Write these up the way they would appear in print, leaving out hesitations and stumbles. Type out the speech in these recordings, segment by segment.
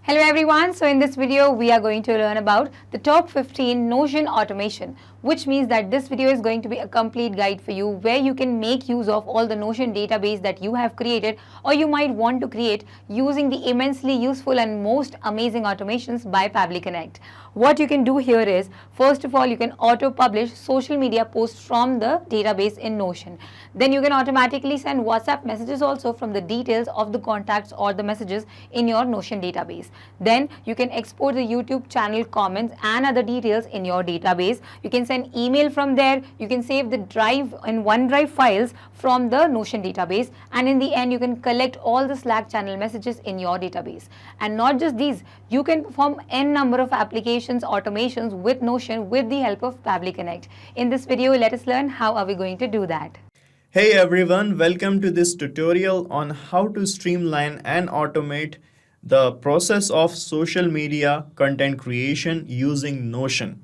Hello everyone, so in this video we are going to learn about the top 15 Notion automation, which means that this video is going to be a complete guide for you where you can make use of all the Notion database that you have created or you might want to create using the immensely useful and most amazing automations by Pabbly Connect. What you can do here is, first of all, you can auto-publish social media posts from the database in Notion. Then you can automatically send WhatsApp messages also from the details of the contacts or the messages in your Notion database. Then you can export the YouTube channel comments and other details in your database. You can send email from there. You can save the drive and OneDrive files from the Notion database, and in the end you can collect all the Slack channel messages in your database. And not just these, you can perform n number of applications automations with Notion with the help of Pabbly Connect. In this video, let us learn how are we going to do that. Hey everyone, welcome to this tutorial on how to streamline and automate the process of social media content creation using Notion.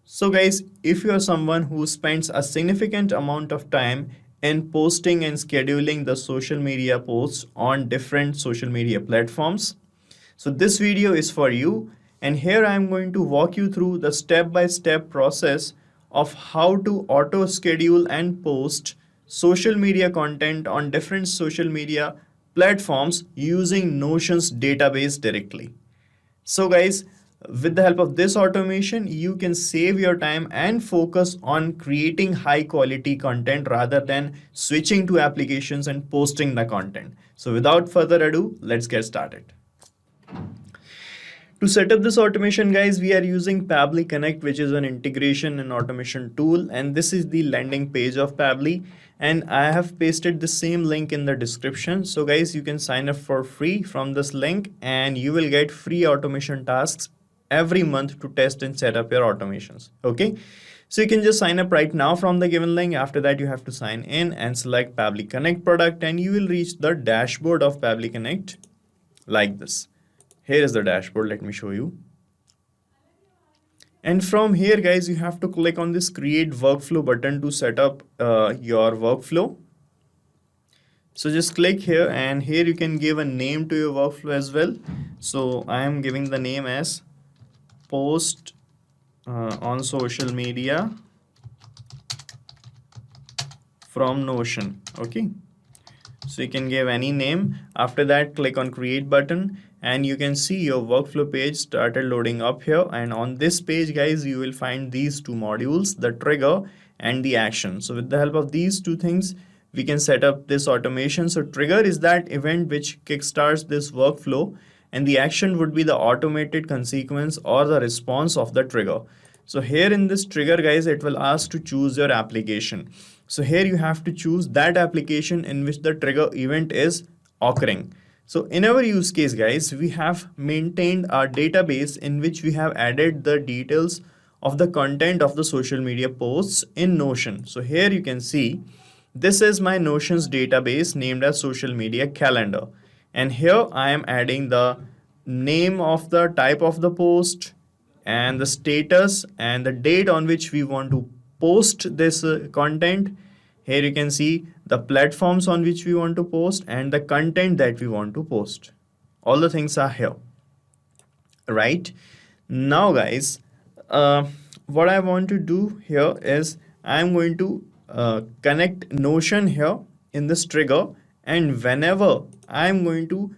So guys, if you are someone who spends a significant amount of time in posting and scheduling the social media posts on different social media platforms, so this video is for you, and here I am going to walk you through the step-by-step process of how to auto schedule and post social media content on different social media platforms using Notion's database directly. So guys, with the help of this automation, you can save your time and focus on creating high quality content rather than switching to applications and posting the content. So without further ado, let's get started. To set up this automation, guys, we are using Pabbly Connect, which is an integration and automation tool, and this is the landing page of Pabbly, and I have pasted the same link in the description. So guys, you can sign up for free from this link and you will get free automation tasks every month to test and set up your automations. Okay, so you can just sign up right now from the given link. After that, you have to sign in and select Pabbly Connect product, and you will reach the dashboard of Pabbly Connect like this. Here is the dashboard. Let me show you. And from here, guys, you have to click on this create workflow button to set up your workflow. So just click here, and here you can give a name to your workflow as well. So I am giving the name as post on social media from Notion. Okay, so you can give any name. After that, click on create button, and you can see your workflow page started loading up here. And on this page, guys, you will find these two modules, the trigger and the action. So with the help of these two things, we can set up this automation. So trigger is that event which kickstarts this workflow, and the action would be the automated consequence or the response of the trigger. So here in this trigger, guys, it will ask to choose your application. So here you have to choose that application in which the trigger event is occurring. So in our use case, guys, we have maintained our database in which we have added the details of the content of the social media posts in Notion. So here you can see this is my Notion's database named as social media calendar. And here I am adding the name of the type of the post and the status and the date on which we want to post this content. Here you can see the platforms on which we want to post and the content that we want to post. All the things are here. Right now, guys, what I want to do here is I'm going to connect Notion here in this trigger, and whenever I'm going to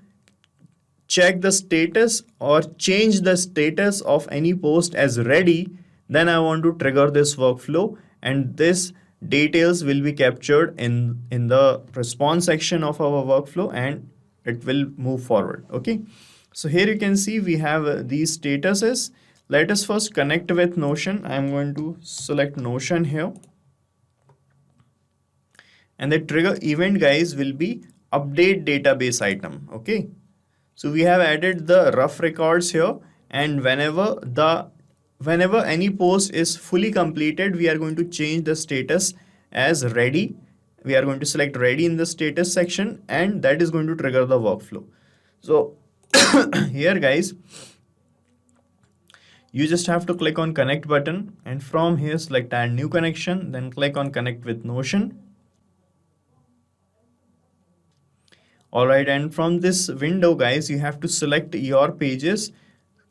check the status or change the status of any post as ready, then I want to trigger this workflow, and this details will be captured in the response section of our workflow, and it will move forward. Okay, so here you can see we have these statuses. Let us first connect with Notion. I'm going to select Notion here, and the trigger event, guys, will be update database item. Okay, so we have added the rough records here, and whenever any post is fully completed, we are going to change the status as ready. We are going to select ready in the status section, and that is going to trigger the workflow. So here, guys, you just have to click on connect button, and from here select add new connection, then click on connect with Notion. Alright, and from this window guys, you have to select your pages.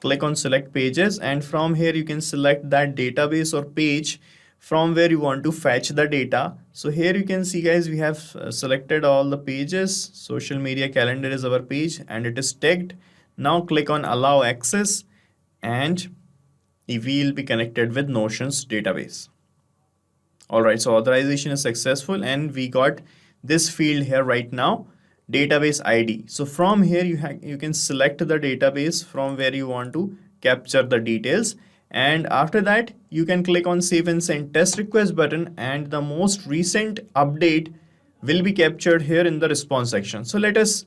Click on select pages, and from here you can select that database or page from where you want to fetch the data. So here you can see guys, we have selected all the pages. Social media calendar is our page and it is tagged. Now click on allow access and we will be connected with Notion's database. Alright, so authorization is successful and we got this field here right now, database ID. So from here you can select the database from where you want to capture the details, and after that you can click on save and send test request button, and the most recent update will be captured here in the response section. So let us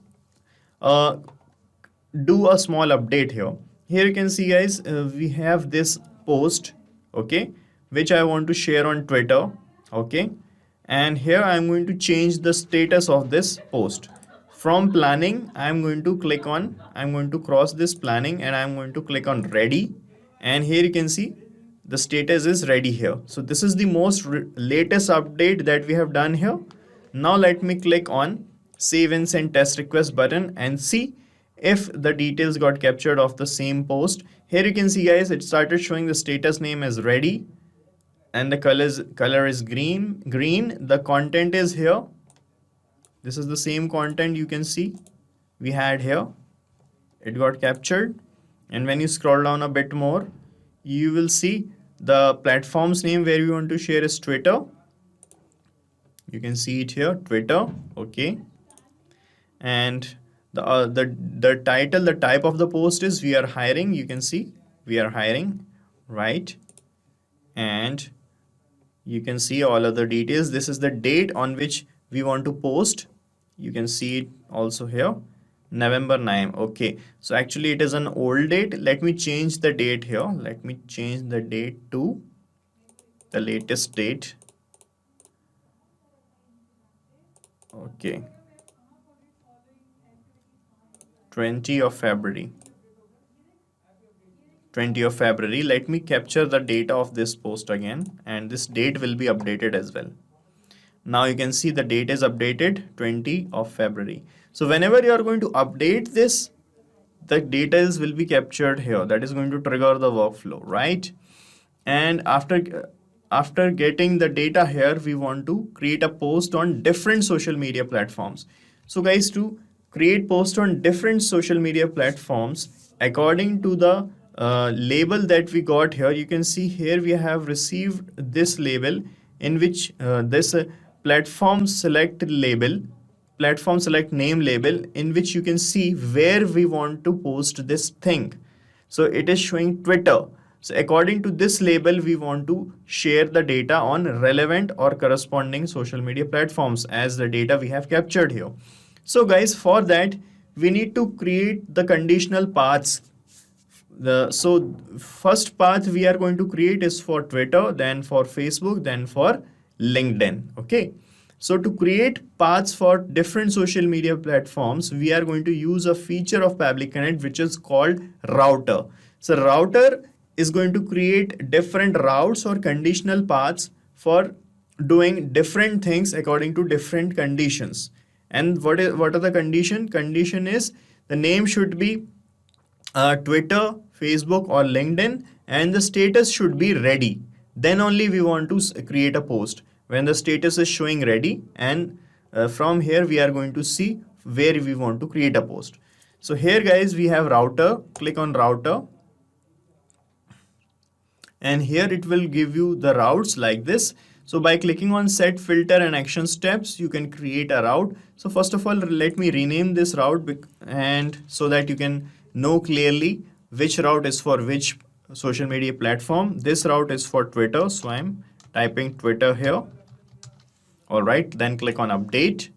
do a small update here. Here you can see guys, we have this post, okay, which I want to share on Twitter, okay, and here I'm going to change the status of this post. From planning, I'm going to cross this planning and I'm going to click on ready, and here you can see the status is ready here. So this is the most latest update that we have done here. Now let me click on save and send test request button and see if the details got captured of the same post. Here you can see guys, it started showing the status name as ready and the color is green. The content is here. This is the same content you can see we had here. It got captured, and when you scroll down a bit more, you will see the platform's name where you want to share is Twitter. You can see it here, Twitter, okay. And the title, the type of the post is we are hiring. You can see we are hiring, right? And you can see all other details. This is the date on which we want to post. You can see it also here, November 9. Okay, so actually it is an old date. Let me change the date here. Let me change the date to the latest date. Okay, 20 of February. 20 of February. Let me capture the data of this post again, and this date will be updated as well. Now you can see the date is updated 20 of February. So whenever you are going to update this, the details will be captured here. That is going to trigger the workflow, right? And after getting the data here, we want to create a post on different social media platforms. So guys, to create post on different social media platforms, according to the label that we got here, you can see here we have received this label in which this platform select name label, in which you can see where we want to post this thing. So it is showing Twitter. So according to this label, we want to share the data on relevant or corresponding social media platforms as the data we have captured here. So guys, for that we need to create the conditional paths. So first path we are going to create is for Twitter, then for Facebook, then for LinkedIn. Okay, so to create paths for different social media platforms, we are going to use a feature of Pabbly Connect which is called router. So router is going to create different routes or conditional paths for doing different things according to different conditions. And what are the condition? Condition is the name should be Twitter, Facebook or LinkedIn, and the status should be ready. Then only we want to create a post when the status is showing ready, and from here we are going to see where we want to create a post. So here guys, we have router. Click on router, and here it will give you the routes like this. So by clicking on set filter and action steps, you can create a route. So first of all, let me rename this route, and so that you can know clearly which route is for which social media platform. This route is for Twitter, so I'm typing Twitter here. All right, then click on update.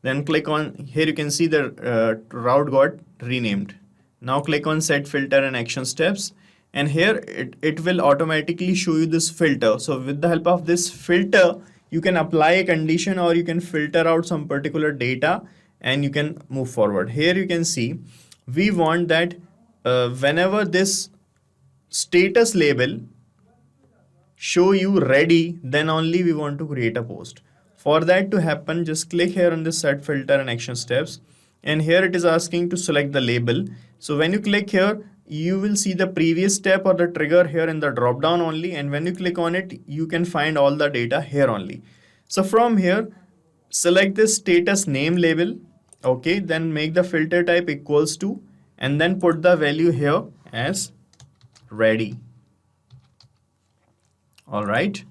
Then click on, here you can see the route got renamed. Now click on set filter and action steps, and here it will automatically show you this filter. So with the help of this filter, you can apply a condition or you can filter out some particular data and you can move forward. Here you can see we want that whenever this status label show you ready, then only we want to create a post. For that to happen, just click here on this set filter and action steps, and here it is asking to select the label. So when you click here, you will see the previous step or the trigger here in the drop down only, and when you click on it, you can find all the data here only. So from here, select this status name label, okay, then make the filter type equals to, and then put the value here as ready. All right,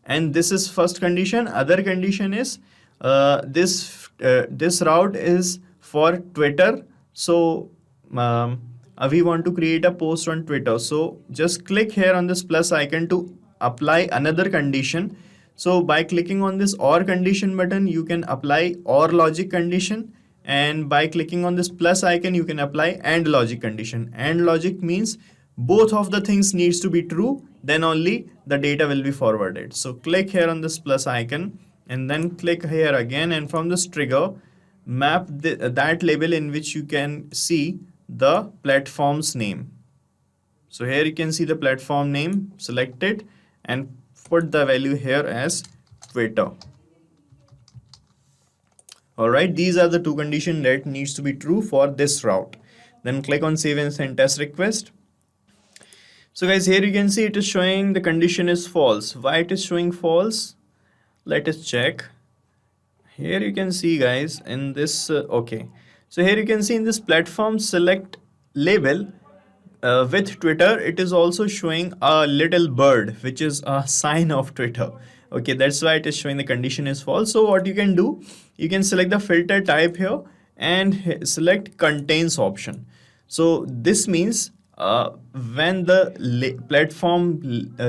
and this is first condition. Other condition is this route is for Twitter, so we want to create a post on Twitter. So just click here on this plus icon to apply another condition. So by clicking on this or condition button, you can apply or logic condition, and by clicking on this plus icon, you can apply and logic condition. And logic means both of the things needs to be true, then only the data will be forwarded. So click here on this plus icon and then click here again, and from this trigger, map that label in which you can see the platform's name. So here you can see the platform name, select it and put the value here as Twitter. All right, these are the two conditions that needs to be true for this route. Then click on save and send test request. So guys, here you can see it is showing the condition is false. Why it is showing false? Let us check. Here you can see guys in this, okay. So here you can see in this platform select label with Twitter, it is also showing a little bird, which is a sign of Twitter. Okay, that's why it is showing the condition is false. So what you can do, you can select the filter type here and select contains option. So this means when the platform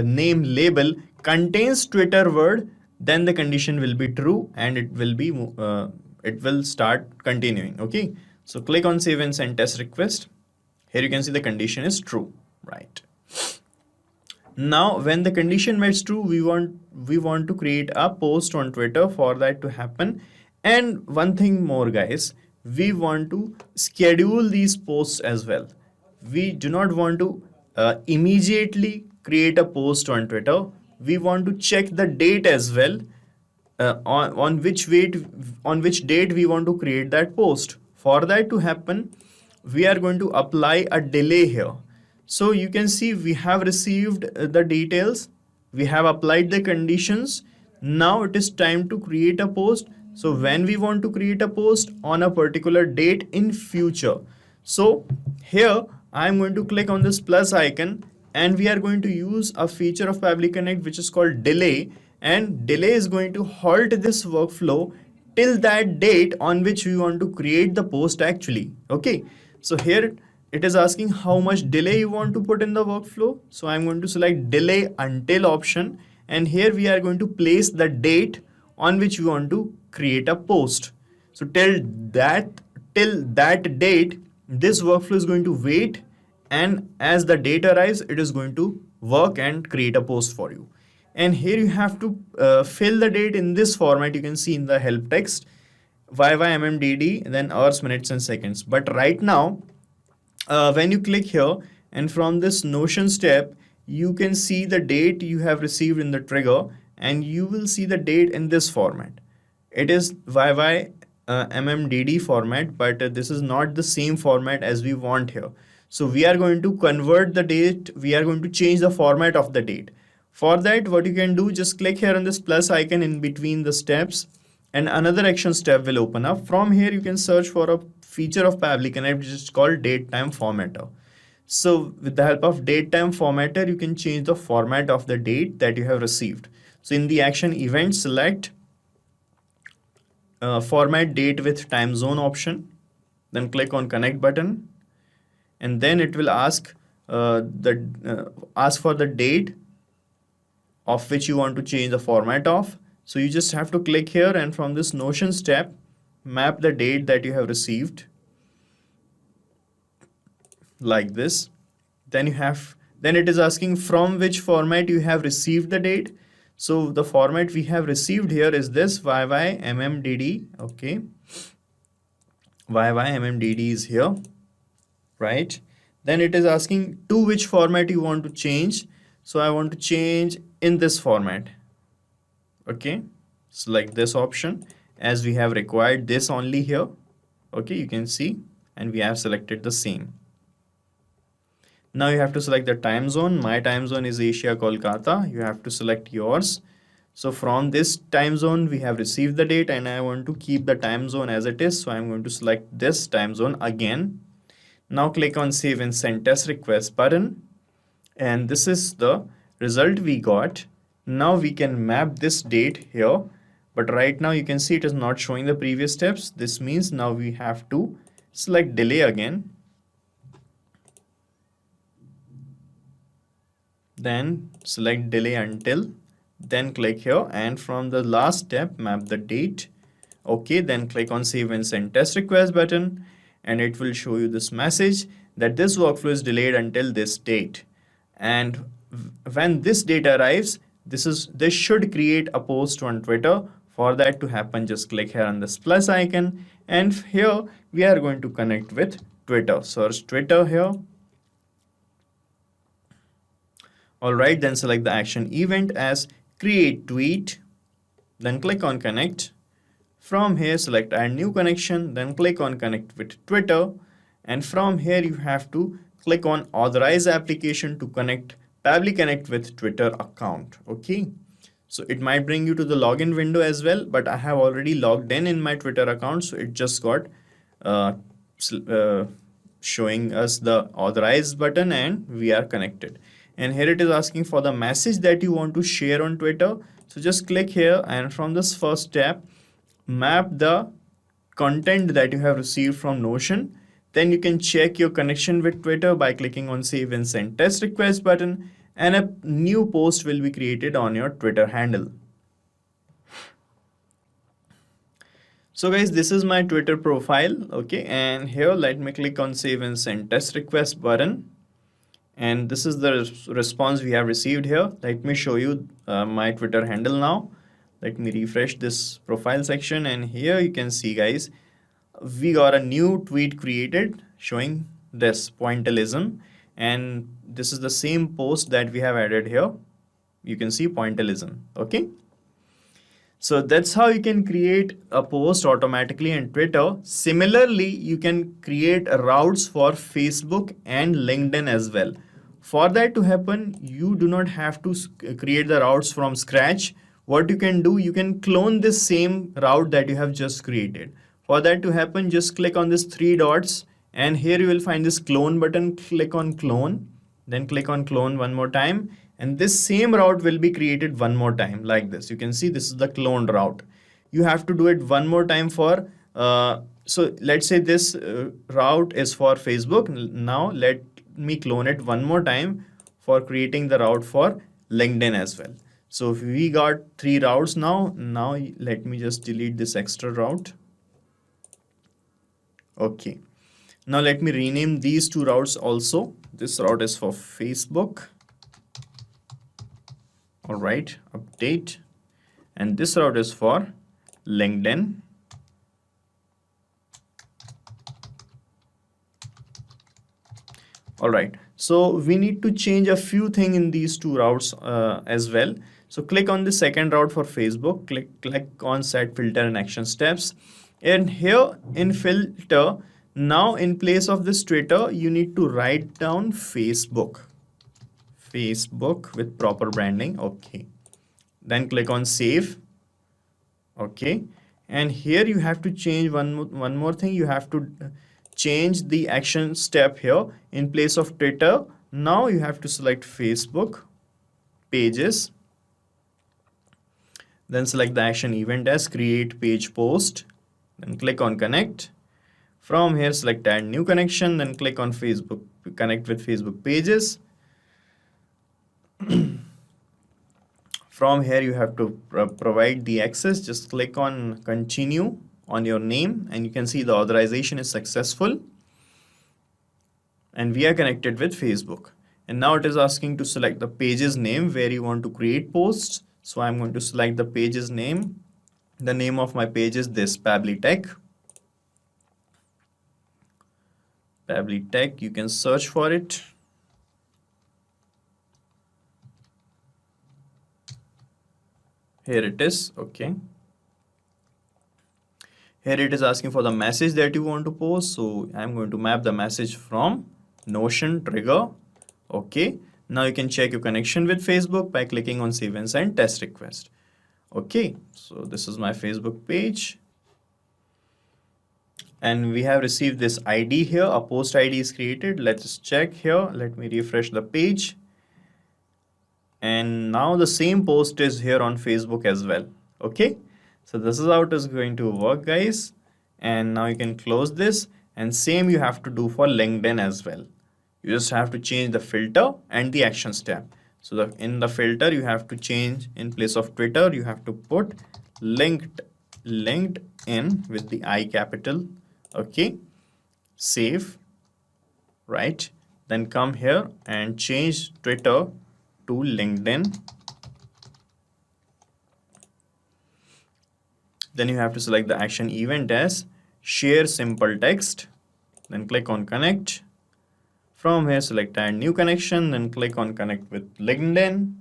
name label contains Twitter word, then the condition will be true and it will start continuing. Okay, so click on save and send test request. Here you can see the condition is true, right? Now when the condition is true, we want to create a post on Twitter. For that to happen, and one thing more guys, we want to schedule these posts as well. We do not want to immediately create a post on Twitter. We want to check the date as well, on which date we want to create that post. For that to happen, we are going to apply a delay here. So you can see we have received the details, we have applied the conditions. Now it is time to create a post. So when we want to create a post on a particular date in future, so here I'm going to click on this plus icon, and we are going to use a feature of Pabbly Connect which is called delay, and delay is going to halt this workflow till that date on which we want to create the post actually. Okay, so here it is asking how much delay you want to put in the workflow. So I'm going to select delay until option, and here we are going to place the date on which we want to create a post. So till that date, this workflow is going to wait, and as the date arrives, it is going to work and create a post for you. And here you have to fill the date in this format. You can see in the help text YYMMDD, then hours, minutes and seconds. But right now, when you click here and from this Notion step, you can see the date you have received in the trigger, and you will see the date in this format. It is YYMMDD format, but this is not the same format as we want here. So we are going to convert the date. We are going to change the format of the date. For that, what you can do, just click here on this plus icon in between the steps, and another action step will open up. From here, you can search for a feature of Pabbly Connect which is called date time formatter. So with the help of date time formatter, you can change the format of the date that you have received. So in the action event, select format date with time zone option, then click on connect button, and then it will ask for the date of which you want to change the format of. So you just have to click here, and from this Notion step, map the date that you have received like this. Then it is asking from which format you have received the date. So the format we have received here is this YYMMDD. Okay, YYMMDD is here, right? Then it is asking to which format you want to change. So I want to change in this format. Okay, select this option, as we have required this only here. Okay, you can see, and we have selected the same. Now you have to select the time zone. My time zone is Asia, Kolkata. You have to select yours. So from this time zone, we have received the date, and I want to keep the time zone as it is. So I'm going to select this time zone again. Now click on Save and Send Test Request button. And this is the result we got. Now we can map this date here. But right now you can see it is not showing the previous steps. This means now we have to select delay again. Then select delay until. Then click here, and from the last step map the date. Okay, then click on Save and Send Test Request button, and it will show you this message that this workflow is delayed until this date. And when this date arrives, this should create a post on Twitter. For that to happen, just click here on this plus icon, and here we are going to connect with Twitter. Search Twitter here. Alright, then select the action event as create tweet, then click on connect. From here select add new connection, then click on connect with Twitter, and from here you have to click on authorize application to connect Pabbly Connect with Twitter account. Okay, so it might bring you to the login window as well, but I have already logged in my Twitter account, so it just got showing us the authorize button, and we are connected. And here it is asking for the message that you want to share on Twitter. So just click here, and from this first tab, map the content that you have received from Notion. Then you can check your connection with Twitter by clicking on Save and Send Test Request button, and a new post will be created on your Twitter handle. So guys, this is my Twitter profile. Okay, and here let me click on Save and Send Test Request button. And this is the response we have received here. Let me show you my Twitter handle now. Let me refresh this profile section, and here you can see, guys, we got a new tweet created showing this pointillism, and this is the same post that we have added here. You can see pointillism. Okay, so that's how you can create a post automatically in Twitter. Similarly, you can create routes for Facebook and LinkedIn as well. For that to happen, you do not have to create the routes from scratch. What you can do, you can clone this same route that you have just created. For that to happen, just click on this 3 dots, and here you will find this clone button. Click on clone, then click on clone one more time, and this same route will be created one more time like this. You can see this is the cloned route. You have to do it one more time for so let's say this route is for Facebook. Now let me clone it one more time for creating the route for LinkedIn as well. So if we got 3 routes now let me just delete this extra route. Okay, now let me rename these 2 routes also. This route is for Facebook. All right, update, and this route is for LinkedIn. All right, so we need to change a few things in these 2 routes as well. So click on the second route for Facebook, click on set filter and action steps, and here in filter, now in place of this Twitter, you need to write down Facebook with proper branding. Okay, then click on save. Okay, and here you have to change one more thing. You have to change the action step here. In place of Twitter, now you have to select Facebook pages, then select the action event as create page post, then click on connect. From here select add new connection, then click on Facebook connect with Facebook pages. From here you have to provide the access. Just click on continue on your name, and you can see the authorization is successful, and we are connected with Facebook. And now it is asking to select the page's name where you want to create posts. So I'm going to select the page's name. The name of my page is this, Pabbly Tech. Pabbly Tech, you can search for it. Here it is. Okay, Here it is asking for the message that you want to post. So I'm going to map the message from Notion trigger. Okay. Now you can check your connection with Facebook by clicking on save and send test request. Okay. So this is my Facebook page. And we have received this ID here. A post ID is created. Let's check here. Let me refresh the page. And now the same post is here on Facebook as well. Okay. So this is how it is going to work, guys. And now you can close this, and same you have to do for LinkedIn as well. You just have to change the filter and the actions tab. So in the filter, you have to change, in place of Twitter, you have to put LinkedIn with the I capital. Okay. Save. Right. Then come here and change Twitter to LinkedIn. Then you have to select the action event as share simple text. Then click on connect. From here, select add new connection. Then click on connect with LinkedIn.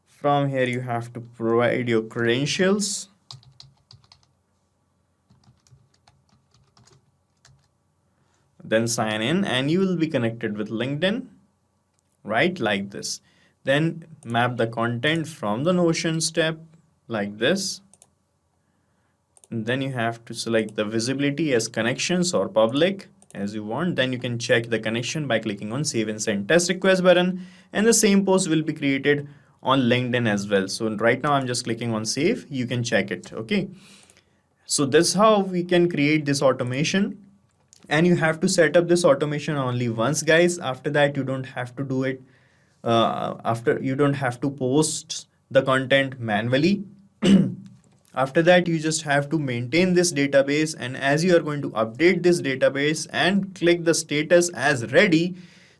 From here, you have to provide your credentials. Then sign in and you will be connected with LinkedIn. Right, like this. Then map the content from the Notion step like this. And then you have to select the visibility as connections or public as you want. Then you can check the connection by clicking on save and send test request button, and the same post will be created on LinkedIn as well. So right now I'm just clicking on save. You can check it. Okay. So that's how we can create this automation, and you have to set up this automation only once, guys. After that, you don't have to do it. You don't have to post the content manually. After that, you just have to maintain this database, and as you are going to update this database and click the status as ready,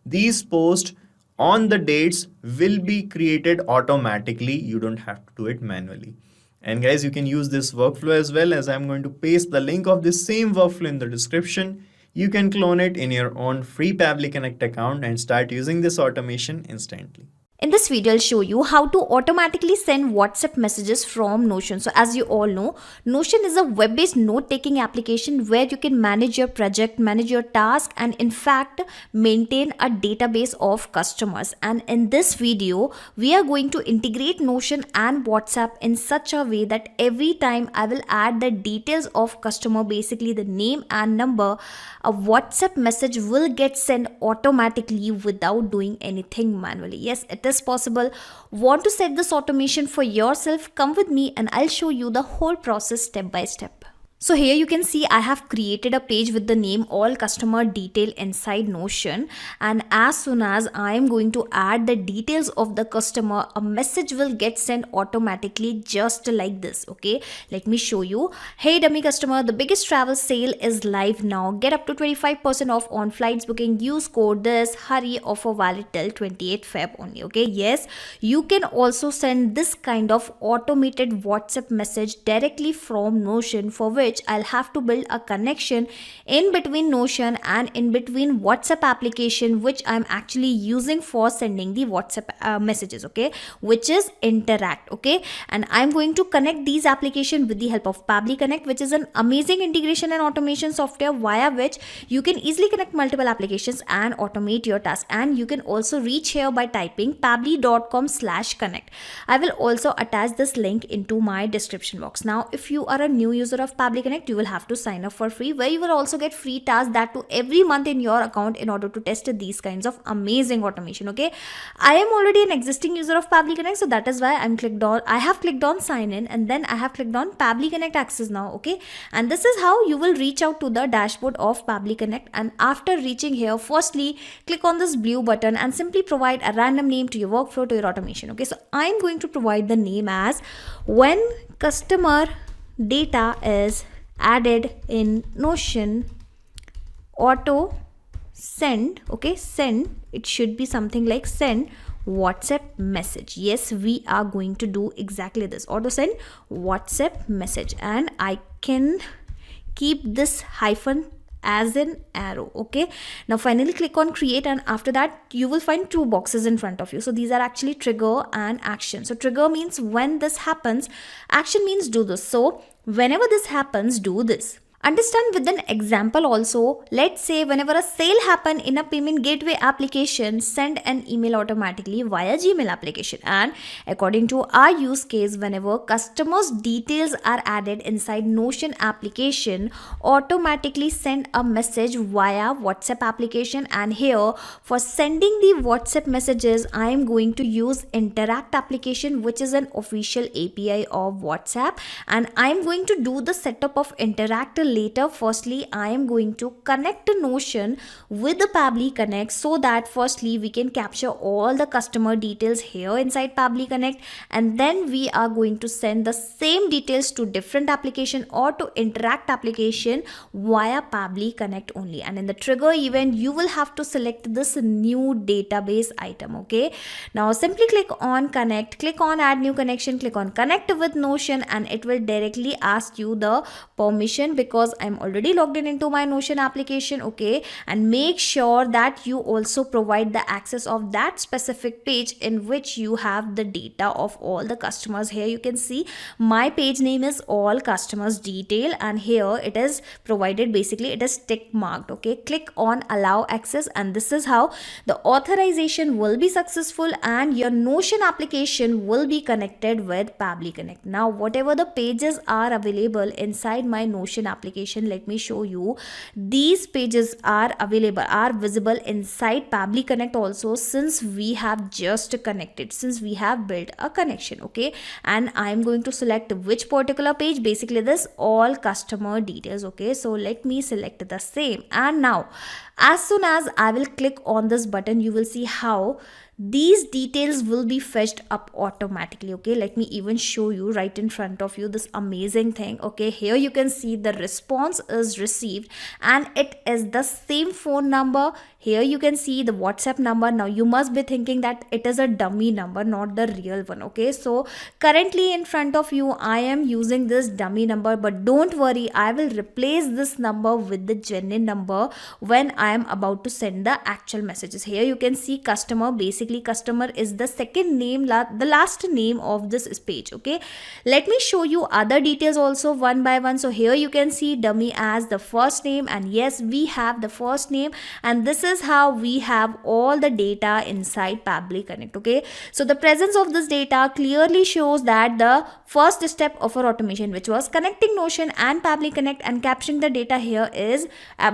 these posts on the dates will be created automatically. You don't have to do it manually. And guys, you can use this workflow as well, as I'm going to paste the link of this same workflow in the description. You can clone it in your own free Pabbly Connect account and start using this automation instantly. In this video, I'll show you how to automatically send WhatsApp messages from Notion. So as you all know, Notion is a web-based note-taking application where you can manage your project, manage your task, and in fact, maintain a database of customers. And in this video, we are going to integrate Notion and WhatsApp in such a way that every time I will add the details of customer, basically the name and number, a WhatsApp message will get sent automatically without doing anything manually. Yes, it is possible. Want to set this automation for yourself? Come with me and I'll show you the whole process step by step. So here you can see I have created a page with the name all customer detail inside Notion, and as soon as I am going to add the details of the customer, a message will get sent automatically just like this. Okay, let me show you. Hey dummy customer, the biggest travel sale is live now. Get up to 25% off on flights booking. Use code this. Hurry, offer valid till 28th Feb only. Okay, yes, you can also send this kind of automated WhatsApp message directly from Notion, for which I'll have to build a connection in between Notion and in between WhatsApp application, which I'm actually using for sending the WhatsApp messages, okay, which is Interakt. Okay, and I'm going to connect these applications with the help of Pabbly Connect, which is an amazing integration and automation software via which you can easily connect multiple applications and automate your task. And you can also reach here by typing pabbly.com/connect. I will also attach this link into my description box. Now, if you are a new user of Pabbly Connect, you will have to sign up for free, where you will also get free tasks that to every month in your account in order to test these kinds of amazing automation. Okay, I am already an existing user of Pabbly Connect, so that is why I have clicked on sign in, and then I have clicked on Pabbly Connect access now. Okay, and this is how you will reach out to the dashboard of Pabbly Connect. And after reaching here, firstly click on this blue button and simply provide a random name to your workflow, to your automation. Okay, so I'm going to provide the name as when customer data is added in Notion, auto send. Okay, send, it should be something like send WhatsApp message. Yes, we are going to do exactly this, auto send WhatsApp message, and I can keep this hyphen as an arrow. Okay, now finally click on create, and after that you will find two boxes in front of you. So these are actually trigger and action. So trigger means when this happens, action means do this. So whenever this happens, do this. Understand with an example also. Let's say whenever a sale happen in a payment gateway application, send an email automatically via Gmail application. And according to our use case, whenever customers details are added inside Notion application, automatically send a message via WhatsApp application. And here for sending the WhatsApp messages, I am going to use Interakt application, which is an official API of WhatsApp, and I am going to do the setup of Interakt later. Firstly, I am going to connect Notion with the Pabbly Connect, so that firstly we can capture all the customer details here inside Pabbly Connect, and then we are going to send the same details to different application or to Interakt application via Pabbly Connect only. And in the trigger event, you will have to select this new database item. Okay, now simply click on connect, click on add new connection, click on connect with Notion, and it will directly ask you the permission, because I'm already logged in into my Notion application. Okay, and make sure that you also provide the access of that specific page in which you have the data of all the customers. Here you can see my page name is all customers detail, and here it is provided, basically it is tick marked. Okay, click on allow access, and this is how the authorization will be successful and your Notion application will be connected with Pabbly Connect. Now whatever the pages are available inside my Notion application, let me show you. These pages are available, are visible inside Pabbly Connect also, since we have just connected, since we have built a connection. Okay, and I am going to select which particular page, basically this all customer details. Okay, so let me select the same, and now as soon as I will click on this button, you will see how these details will be fetched up automatically. Okay, let me even show you right in front of you this amazing thing. Okay, here you can see the response is received and it is the same phone number. Here you can see the WhatsApp number. Now you must be thinking that it is a dummy number, not the real one. Okay, so currently in front of you I am using this dummy number, but don't worry, I will replace this number with the genuine number when I am about to send the actual messages. Here you can see customer, basically customer is the second name, the last name of this page. Okay, let me show you other details also one by one. So here you can see dummy as the first name, and yes, we have the first name, and this is how we have all the data inside Pabbly Connect. Okay, so the presence of this data clearly shows that the first step of our automation, which was connecting Notion and Pabbly Connect and capturing the data here, is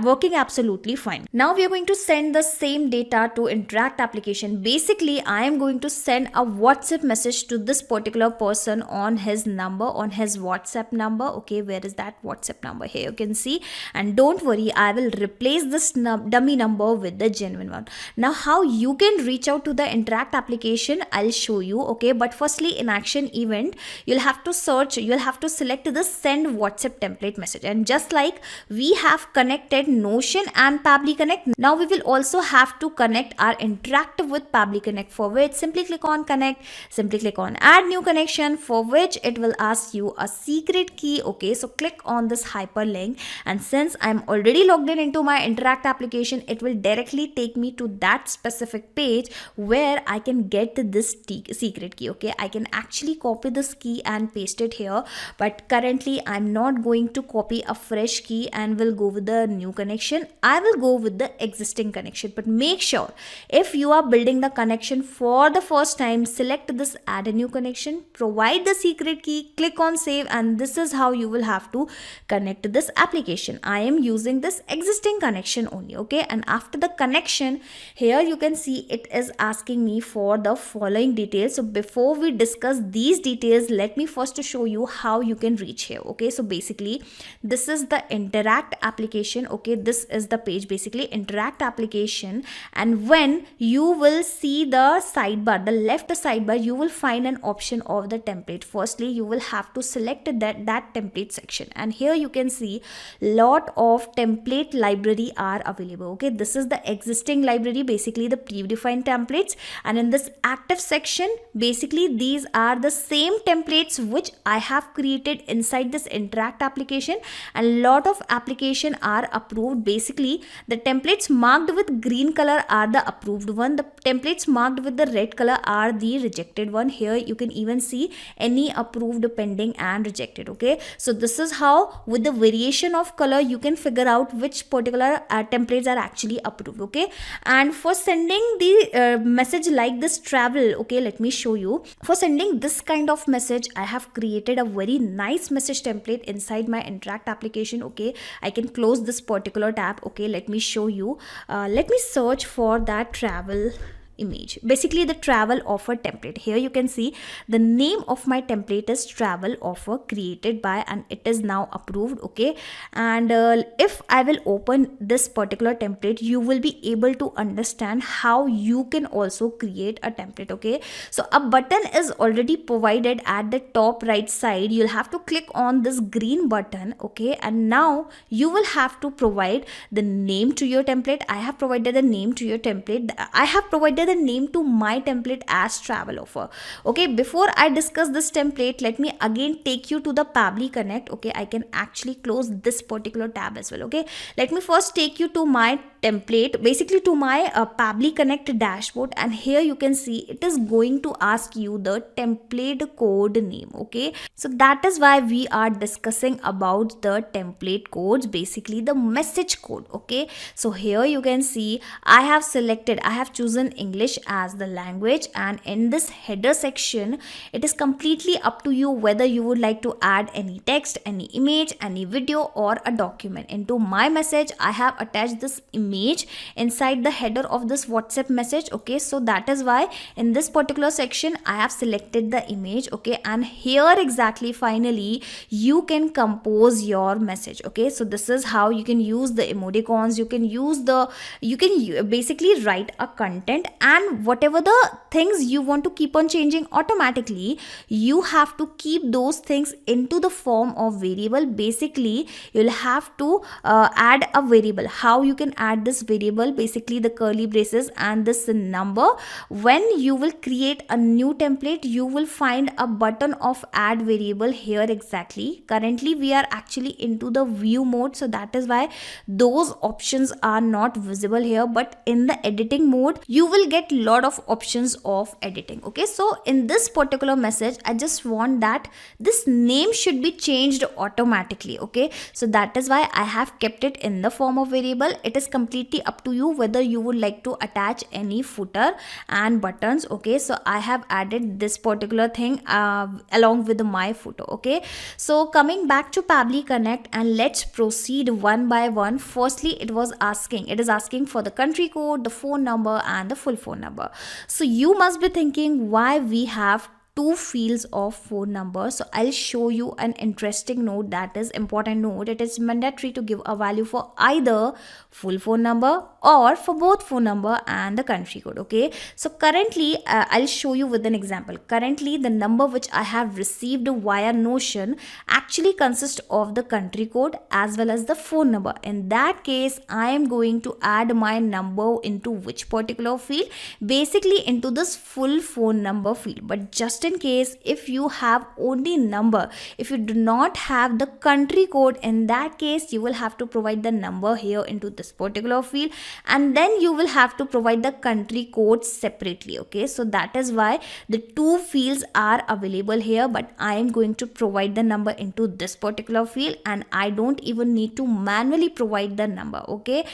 working absolutely fine. Now we are going to send the same data to Interakt application. Basically, I am going to send a WhatsApp message to this particular person on his number, on his WhatsApp number. Okay, where is that WhatsApp number? Here you can see, and don't worry, I will replace this dummy number with the genuine one. Now how you can reach out to the Interakt application, I'll show you. Okay, but firstly in action event, you'll have to search, you'll have to select the send WhatsApp template message, and just like we have connected Notion and Pabbly Connect, now we will also have to connect our Interakt with Pabbly Connect, for which simply click on connect, simply click on add new connection, for which it will ask you a secret key. Okay, so click on this hyperlink, and since I'm already logged in into my Interakt application, it will directly take me to that specific page where I can get this secret key. Okay, I can actually copy this key and paste it here, but currently I'm not going to copy a fresh key and will go with the new connection. I will go with the existing connection, but make sure if you are building the connection for the first time, select this add a new connection, provide the secret key, click on save, and this is how you will have to connect this application. I am using this existing connection only. Okay, and after the connection, here you can see it is asking me for the following details. So before we discuss these details, let me first show you how you can reach here. Okay, so basically this is the Interakt application. Okay, this is the page, basically Interakt application, and when you will see the sidebar, the left sidebar, you will find an option of the template. Firstly, you will have to select that template section, and here you can see lot of template library are available. Okay, this is the the existing library, basically the predefined templates. And in this active section, basically these are the same templates which I have created inside this Interakt application, and lot of application are approved. Basically the templates marked with green color are the approved one, the templates marked with the red color are the rejected one. Here you can even see any approved, pending and rejected. Okay, so this is how with the variation of color you can figure out which particular templates are actually approved. Okay, and for sending the message like this travel, okay, let me show you. For sending this kind of message, I have created a very nice message template inside my Interakt application. Okay, I can close this particular tab. Okay, let me show you. Let me search for that travel image, basically the travel offer template. Here you can see the name of my template is travel offer, created by, and it is now approved. Okay, and if I will open this particular template, you will be able to understand how you can also create a template. Okay, so a button is already provided at the top right side. You'll have to click on this green button. Okay, and now you will have to provide the name to your template. I have provided the name to your template. I have provided the name to my template as travel offer. Okay, before I discuss this template, let me again take you to the Pabbly Connect. Okay, I can actually close this particular tab as well. Okay, let me first take you to my template, basically to my Pabbly Connect dashboard, and here you can see it is going to ask you the template code name. Okay, so that is why we are discussing about the template codes, basically the message code. Okay, so here you can see I have chosen English as the language, and in this header section it is completely up to you whether you would like to add any text, any image, any video, or a document. Into my message I have attached this image inside the header of this WhatsApp message. Okay, so that is why in this particular section I have selected the image. Okay, and here exactly finally you can compose your message. Okay, so this is how you can use the emoticons, you can basically write a content, and whatever the things you want to keep on changing automatically, you have to keep those things into the form of variable. Basically you'll have to add a variable. How you can add this variable? Basically the curly braces and this number. When you will create a new template, you will find a button of add variable here. Exactly, currently we are actually into the view mode, so that is why those options are not visible here, but in the editing mode you will get lot of options of editing. Okay, so in this particular message I just want that this name should be changed automatically. Okay, so that is why I have kept it in the form of variable. It is completely up to you whether you would like to attach any footer and buttons. Okay, so I have added this particular thing along with my photo. Okay, so coming back to Pabbly Connect, and let's proceed one by one. Firstly, it is asking for the country code, the phone number, and the full phone number. So you must be thinking why we have two fields of phone number. So I'll show you an interesting note, that is important note. It is mandatory to give a value for either full phone number or for both phone number and the country code. Okay, so currently I'll show you with an example. Currently the number which I have received via Notion actually consists of the country code as well as the phone number. In that case I am going to add my number into which particular field? Basically into this full phone number field. But just in case if you have only number, if you do not have the country code, in that case you will have to provide the number here into this particular field, and then you will have to provide the country code separately. Okay, so that is why the two fields are available here, but I am going to provide the number into this particular field, and I don't even need to manually provide the number. Okay,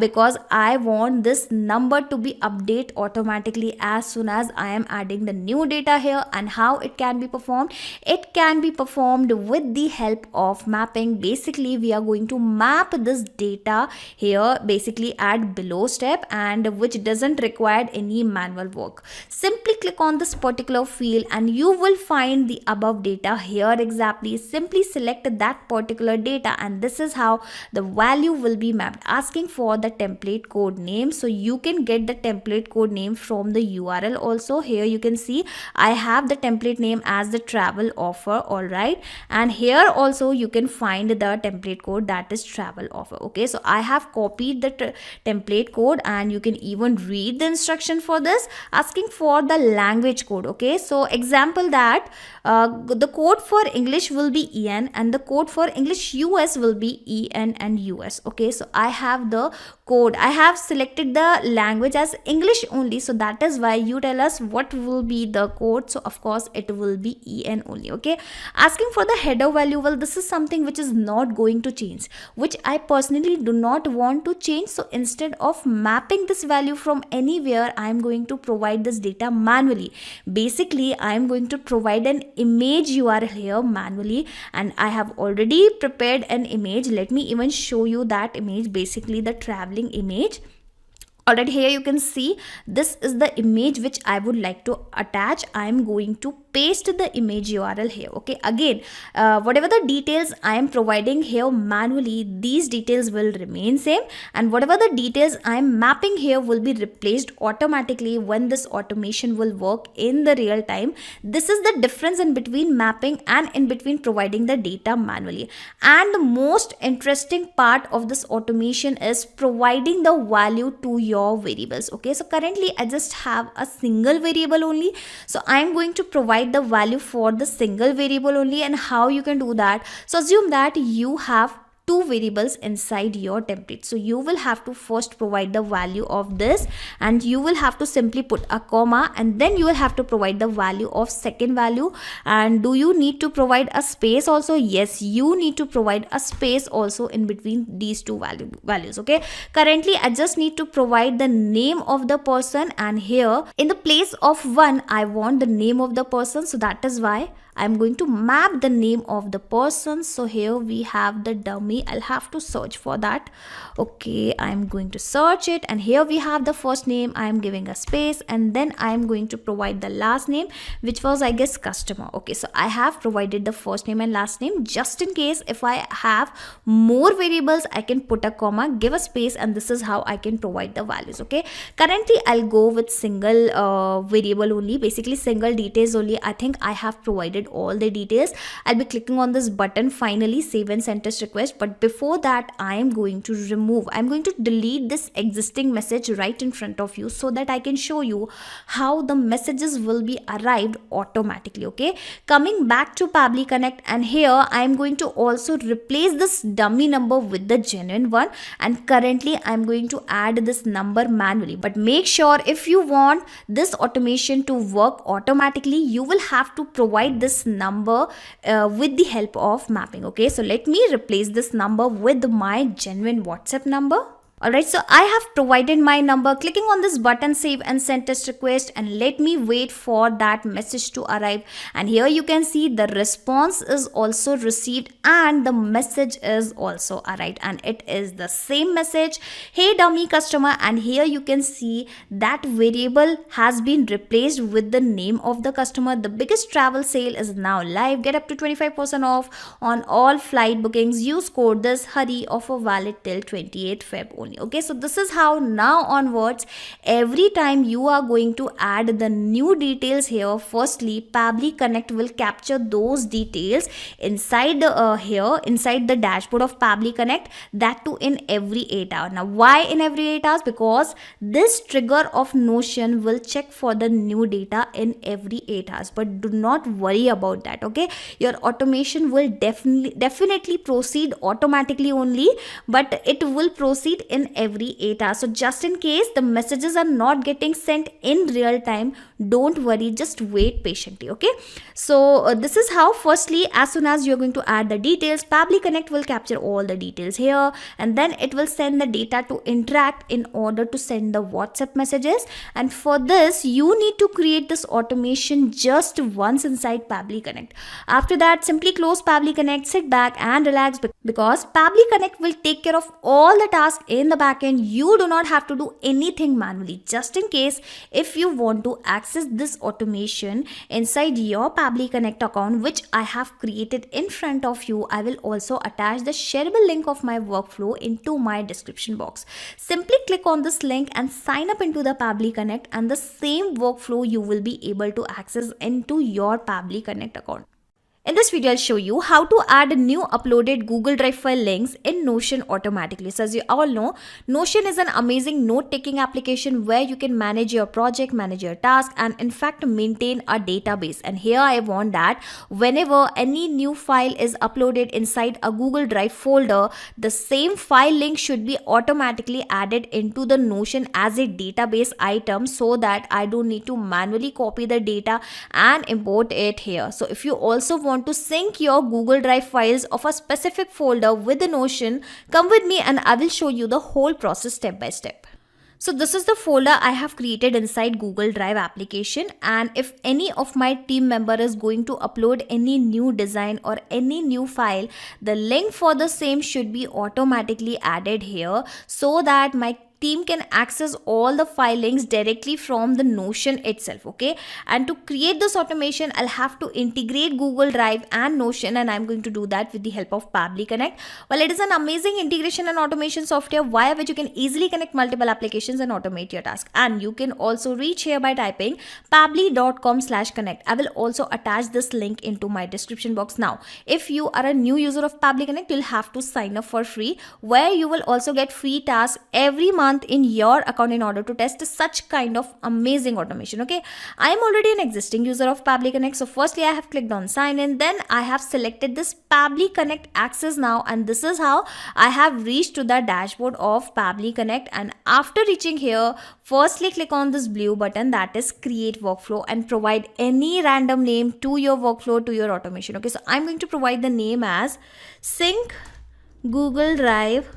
because I want this number to be updated automatically as soon as I am adding the new data here. And how it can be performed? It can be performed with the help of mapping. Basically we are going to map this data here, basically at below step, and which doesn't require any manual work. Simply click on this particular field and you will find the above data here. Exactly, simply select that particular data, and this is how the value will be mapped, asking for the template code name. So you can get the template code name from the URL also. Here you can see I have have the template name as the travel offer. All right, and here also you can find the template code, that is travel offer. Okay, so I have copied the template code, and you can even read the instruction for this, asking for the language code. Okay, so example that the code for English will be EN and the code for English US will be EN and US. Okay, so I have the code, I have selected the language as English only, so that is why you tell us what will be the code. So of course it will be EN only. Okay, asking for the header value, well, this is something which is not going to change, which I personally do not want to change. So instead of mapping this value from anywhere, I am going to provide this data manually. Basically I am going to provide an image URL here manually, and I have already prepared an image. Let me even show you that image, basically the traveling image. Alright, here you can see this is the image which I would like to attach. I am going to paste the image URL here. Okay, again, whatever the details I am providing here manually, these details will remain same, and whatever the details I am mapping here will be replaced automatically when this automation will work in the real time. This is the difference in between mapping and in between providing the data manually. And the most interesting part of this automation is providing the value to your variables. Okay, so currently I just have a single variable only, so I am going to provide the value for the single variable only. And how you can do that? So assume that you have two variables inside your template, so you will have to first provide the value of this, and you will have to simply put a comma, and then you will have to provide the value of second value. And do you need to provide a space also? Yes, you need to provide a space also in between these two values. Okay, currently I just need to provide the name of the person, and here in the place of one I want the name of the person, so that is why I'm going to map the name of the person. So here we have the dummy. I'll have to search for that. Okay, I'm going to search it, and here we have the first name. I'm giving a space, and then I'm going to provide the last name, which was, I guess, customer. Okay, so I have provided the first name and last name. Just in case if I have more variables, I can put a comma, give a space, and this is how I can provide the values. Okay, currently I'll go with single variable only, basically single details only. I think I have provided all the details. I'll be clicking on this button, finally save and send test request, but before that I'm going to delete this existing message right in front of you, so that I can show you how the messages will be arrived automatically. Okay, coming back to Pabbly Connect, and here I'm going to also replace this dummy number with the genuine one, and currently I'm going to add this number manually. But make sure, if you want this automation to work automatically, you will have to provide this number with the help of mapping. Okay, so let me replace this number with my genuine WhatsApp number. Alright, so I have provided my number, clicking on this button, save and send test request, and let me wait for that message to arrive. And here you can see the response is also received and the message is also arrived, and it is the same message, hey dummy customer. And here you can see that variable has been replaced with the name of the customer. The biggest travel sale is now live. Get up to 25% off on all flight bookings. Use code this hurry, offer valid till 28th Feb only. Okay, so this is how now onwards, every time you are going to add the new details here, firstly Pabbly Connect will capture those details inside inside the dashboard of Pabbly Connect, that too in every 8 hours. Now why in every 8 hours? Because this trigger of Notion will check for the new data in every 8 hours. But do not worry about that. Okay, your automation will definitely proceed automatically only, but it will proceed in every 8 hours. So just in case the messages are not getting sent in real time, don't worry, just wait patiently. Okay, so this is how, firstly, as soon as you're going to add the details, Pabbly Connect will capture all the details here, and then it will send the data to Interakt in order to send the WhatsApp messages. And for this you need to create this automation just once inside Pabbly Connect. After that, simply close Pabbly Connect, sit back and relax, because Pabbly Connect will take care of all the tasks in the backend. You do not have to do anything manually. Just in case, if you want to access this automation inside your Pabbly Connect account, which I have created in front of you, I will also attach the shareable link of my workflow into my description box. Simply click on this link and sign up into the Pabbly Connect, and the same workflow you will be able to access into your Pabbly Connect account. In this video, I'll show you how to add new uploaded Google Drive file links in Notion automatically. So as you all know, Notion is an amazing note-taking application where you can manage your project, manage your task, and in fact maintain a database. And here I want that whenever any new file is uploaded inside a Google Drive folder, the same file link should be automatically added into the Notion as a database item, so that I don't need to manually copy the data and import it here. So if you also want to sync your Google Drive files of a specific folder with the Notion, come with me and I will show you the whole process step by step. So this is the folder I have created inside Google Drive application, and if any of my team member is going to upload any new design or any new file, the link for the same should be automatically added here, so that my team can access all the file links directly from the Notion itself. Okay, and to create this automation, I'll have to integrate Google Drive and Notion, and I'm going to do that with the help of Pabbly Connect. Well, it is an amazing integration and automation software via which you can easily connect multiple applications and automate your task. And you can also reach here by typing pabbly.com/connect. I will also attach this link into my description box. Now, if you are a new user of Pabbly Connect, you'll have to sign up for free, where you will also get free tasks every month in your account in order to test such kind of amazing automation. Okay, I am already an existing user of Pabbly Connect, so firstly I have clicked on sign in, then I have selected this Pabbly Connect access now, and this is how I have reached to the dashboard of Pabbly Connect. And after reaching here, firstly click on this blue button, that is create workflow, and provide any random name to your workflow, to your automation. Okay, so I'm going to provide the name as sync Google Drive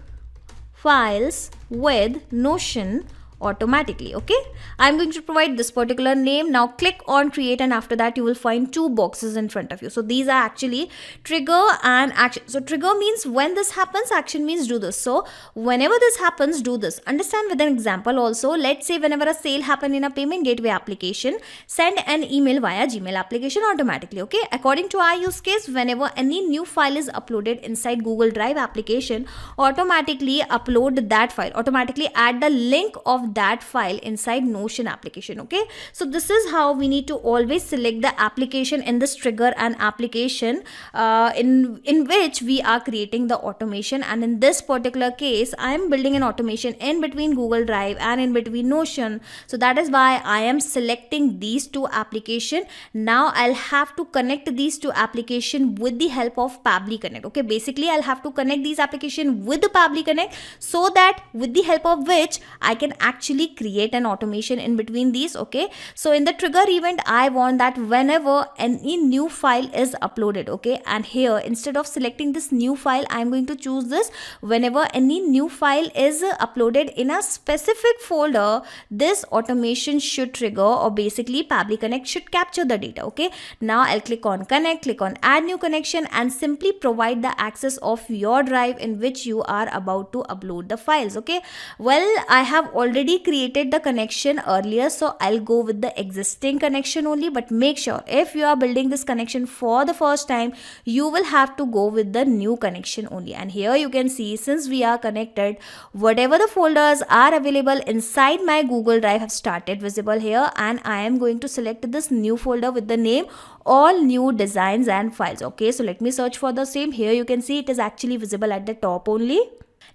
files with Notion automatically. Okay, I'm going to provide this particular name. Now click on create, and after that you will find two boxes in front of you. So these are actually trigger and action. So trigger means when this happens, action means do this. So whenever this happens, do this. Understand with an example also. Let's say whenever a sale happen in a payment gateway application, send an email via Gmail application automatically. Okay, according to our use case, whenever any new file is uploaded inside Google Drive application, automatically upload that file, automatically add the link of that file inside Notion application. Okay, so this is how we need to always select the application in this trigger and application in which we are creating the automation. And in this particular case, I am building an automation in between Google Drive and in between Notion, so that is why I am selecting these two applications. Now I'll have to connect these two applications with the help of Pabbly Connect. Okay, basically I'll have to connect these applications with the Pabbly Connect, so that with the help of which I can actually create an automation in between these. Okay, so in the trigger event, I want that whenever any new file is uploaded, okay, and here instead of selecting this new file, I'm going to choose this whenever any new file is uploaded in a specific folder, this automation should trigger, or basically Pabbly Connect should capture the data. Okay, now I'll click on connect, click on add new connection, and simply provide the access of your drive in which you are about to upload the files. Okay, well, I have already created the connection earlier, so I'll go with the existing connection only. But make sure if you are building this connection for the first time, you will have to go with the new connection only. And here you can see, since we are connected, whatever the folders are available inside my Google Drive have started visible here, and I am going to select this new folder with the name all new designs and files. Okay, so let me search for the same. Here you can see it is actually visible at the top only.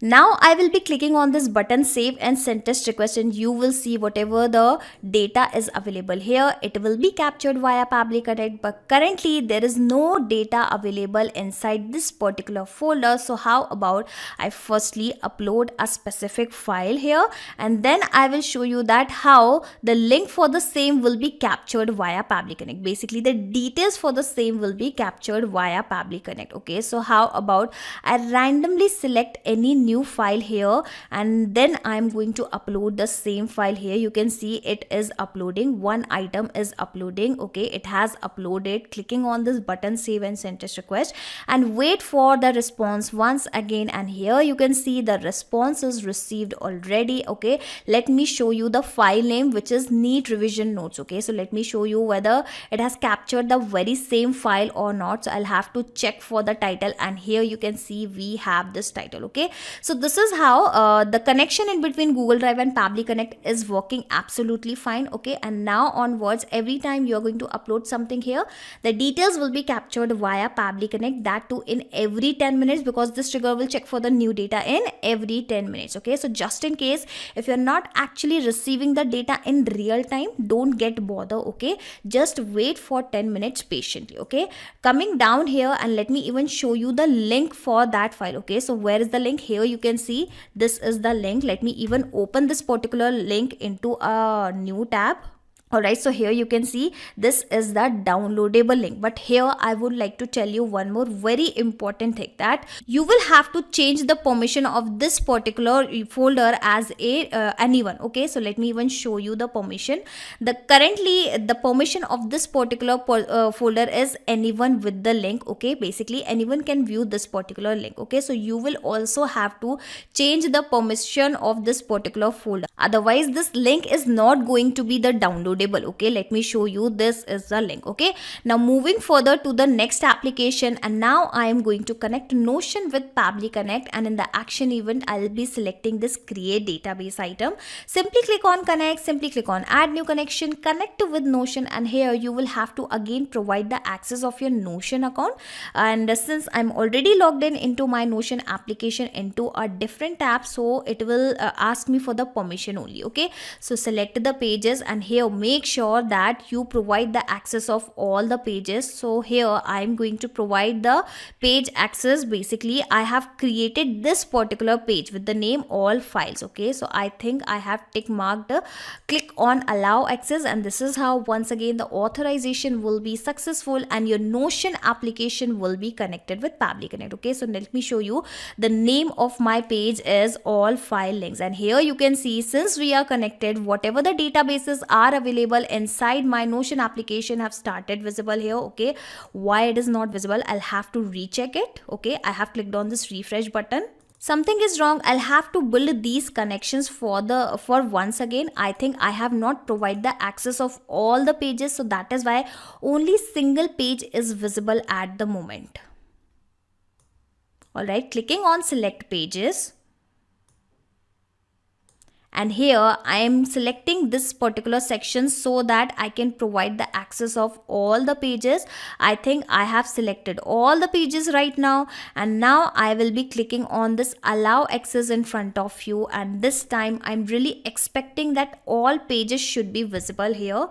Now I will be clicking on this button save and send test request, and you will see whatever the data is available here, it will be captured via Pabbly Connect. But currently there is no data available inside this particular folder. So how about I firstly upload a specific file here, and then I will show you that how the link for the same will be captured via Pabbly Connect. Basically the details for the same will be captured via Pabbly Connect. Okay, so how about I randomly select any new file here, and then I'm going to upload the same file here. You can see it is uploading. One item is uploading. Okay, it has uploaded. Clicking on this button, save and send test request, and wait for the response once again. And here you can see the response is received already. Okay, let me show you the file name, which is need revision notes. Okay, so let me show you whether it has captured the very same file or not. So I'll have to check for the title, and here you can see we have this title. Okay, so this is how the connection in between Google Drive and Pabbly Connect is working absolutely fine. Okay, and now onwards, every time you are going to upload something here, the details will be captured via Pabbly Connect, that too in every 10 minutes, because this trigger will check for the new data in every 10 minutes. Okay, so just in case if you're not actually receiving the data in real time, don't get bother. Okay, just wait for 10 minutes patiently. Okay, coming down here, and let me even show you the link for that file. Okay, so where is the link? Here you can see this is the link. Let me even open this particular link into a new tab. Alright, so here you can see this is the downloadable link. But here I would like to tell you one more very important thing, that you will have to change the permission of this particular folder as a anyone. Okay, so let me even show you the permission. Currently the permission of this particular folder is anyone with the link. Okay, basically anyone can view this particular link. Okay, so you will also have to change the permission of this particular folder. Otherwise this link is not going to be the download. Okay, let me show you. This is the link. Okay, now moving further to the next application, and now I am going to connect Notion with Pabbly Connect, and in the action event I'll be selecting this create database item. Simply click on connect, simply click on add new connection, connect with Notion, and here you will have to again provide the access of your Notion account. And since I'm already logged in into my Notion application into a different tab, so it will ask me for the permission only. Okay, so select the pages, and here make sure that you provide the access of all the pages. So here I'm going to provide the page access. Basically I have created this particular page with the name all files. Okay, so I think I have tick marked click on allow access, and this is how once again the authorization will be successful and your Notion application will be connected with Pabbly Connect. Okay, so let me show you. The name of my page is all file links, and here you can see since we are connected, whatever the databases are available inside my Notion application have started visible here. Okay, why it is not visible? I'll have to recheck it. Okay, I have clicked on this refresh button. Something is wrong. I'll have to build these connections for once again. I think I have not provided the access of all the pages, so that is why only single page is visible at the moment. All right, clicking on select pages. And here I am selecting this particular section so that I can provide the access of all the pages. I think I have selected all the pages right now, and now I will be clicking on this allow access in front of you, and this time I'm really expecting that all pages should be visible here.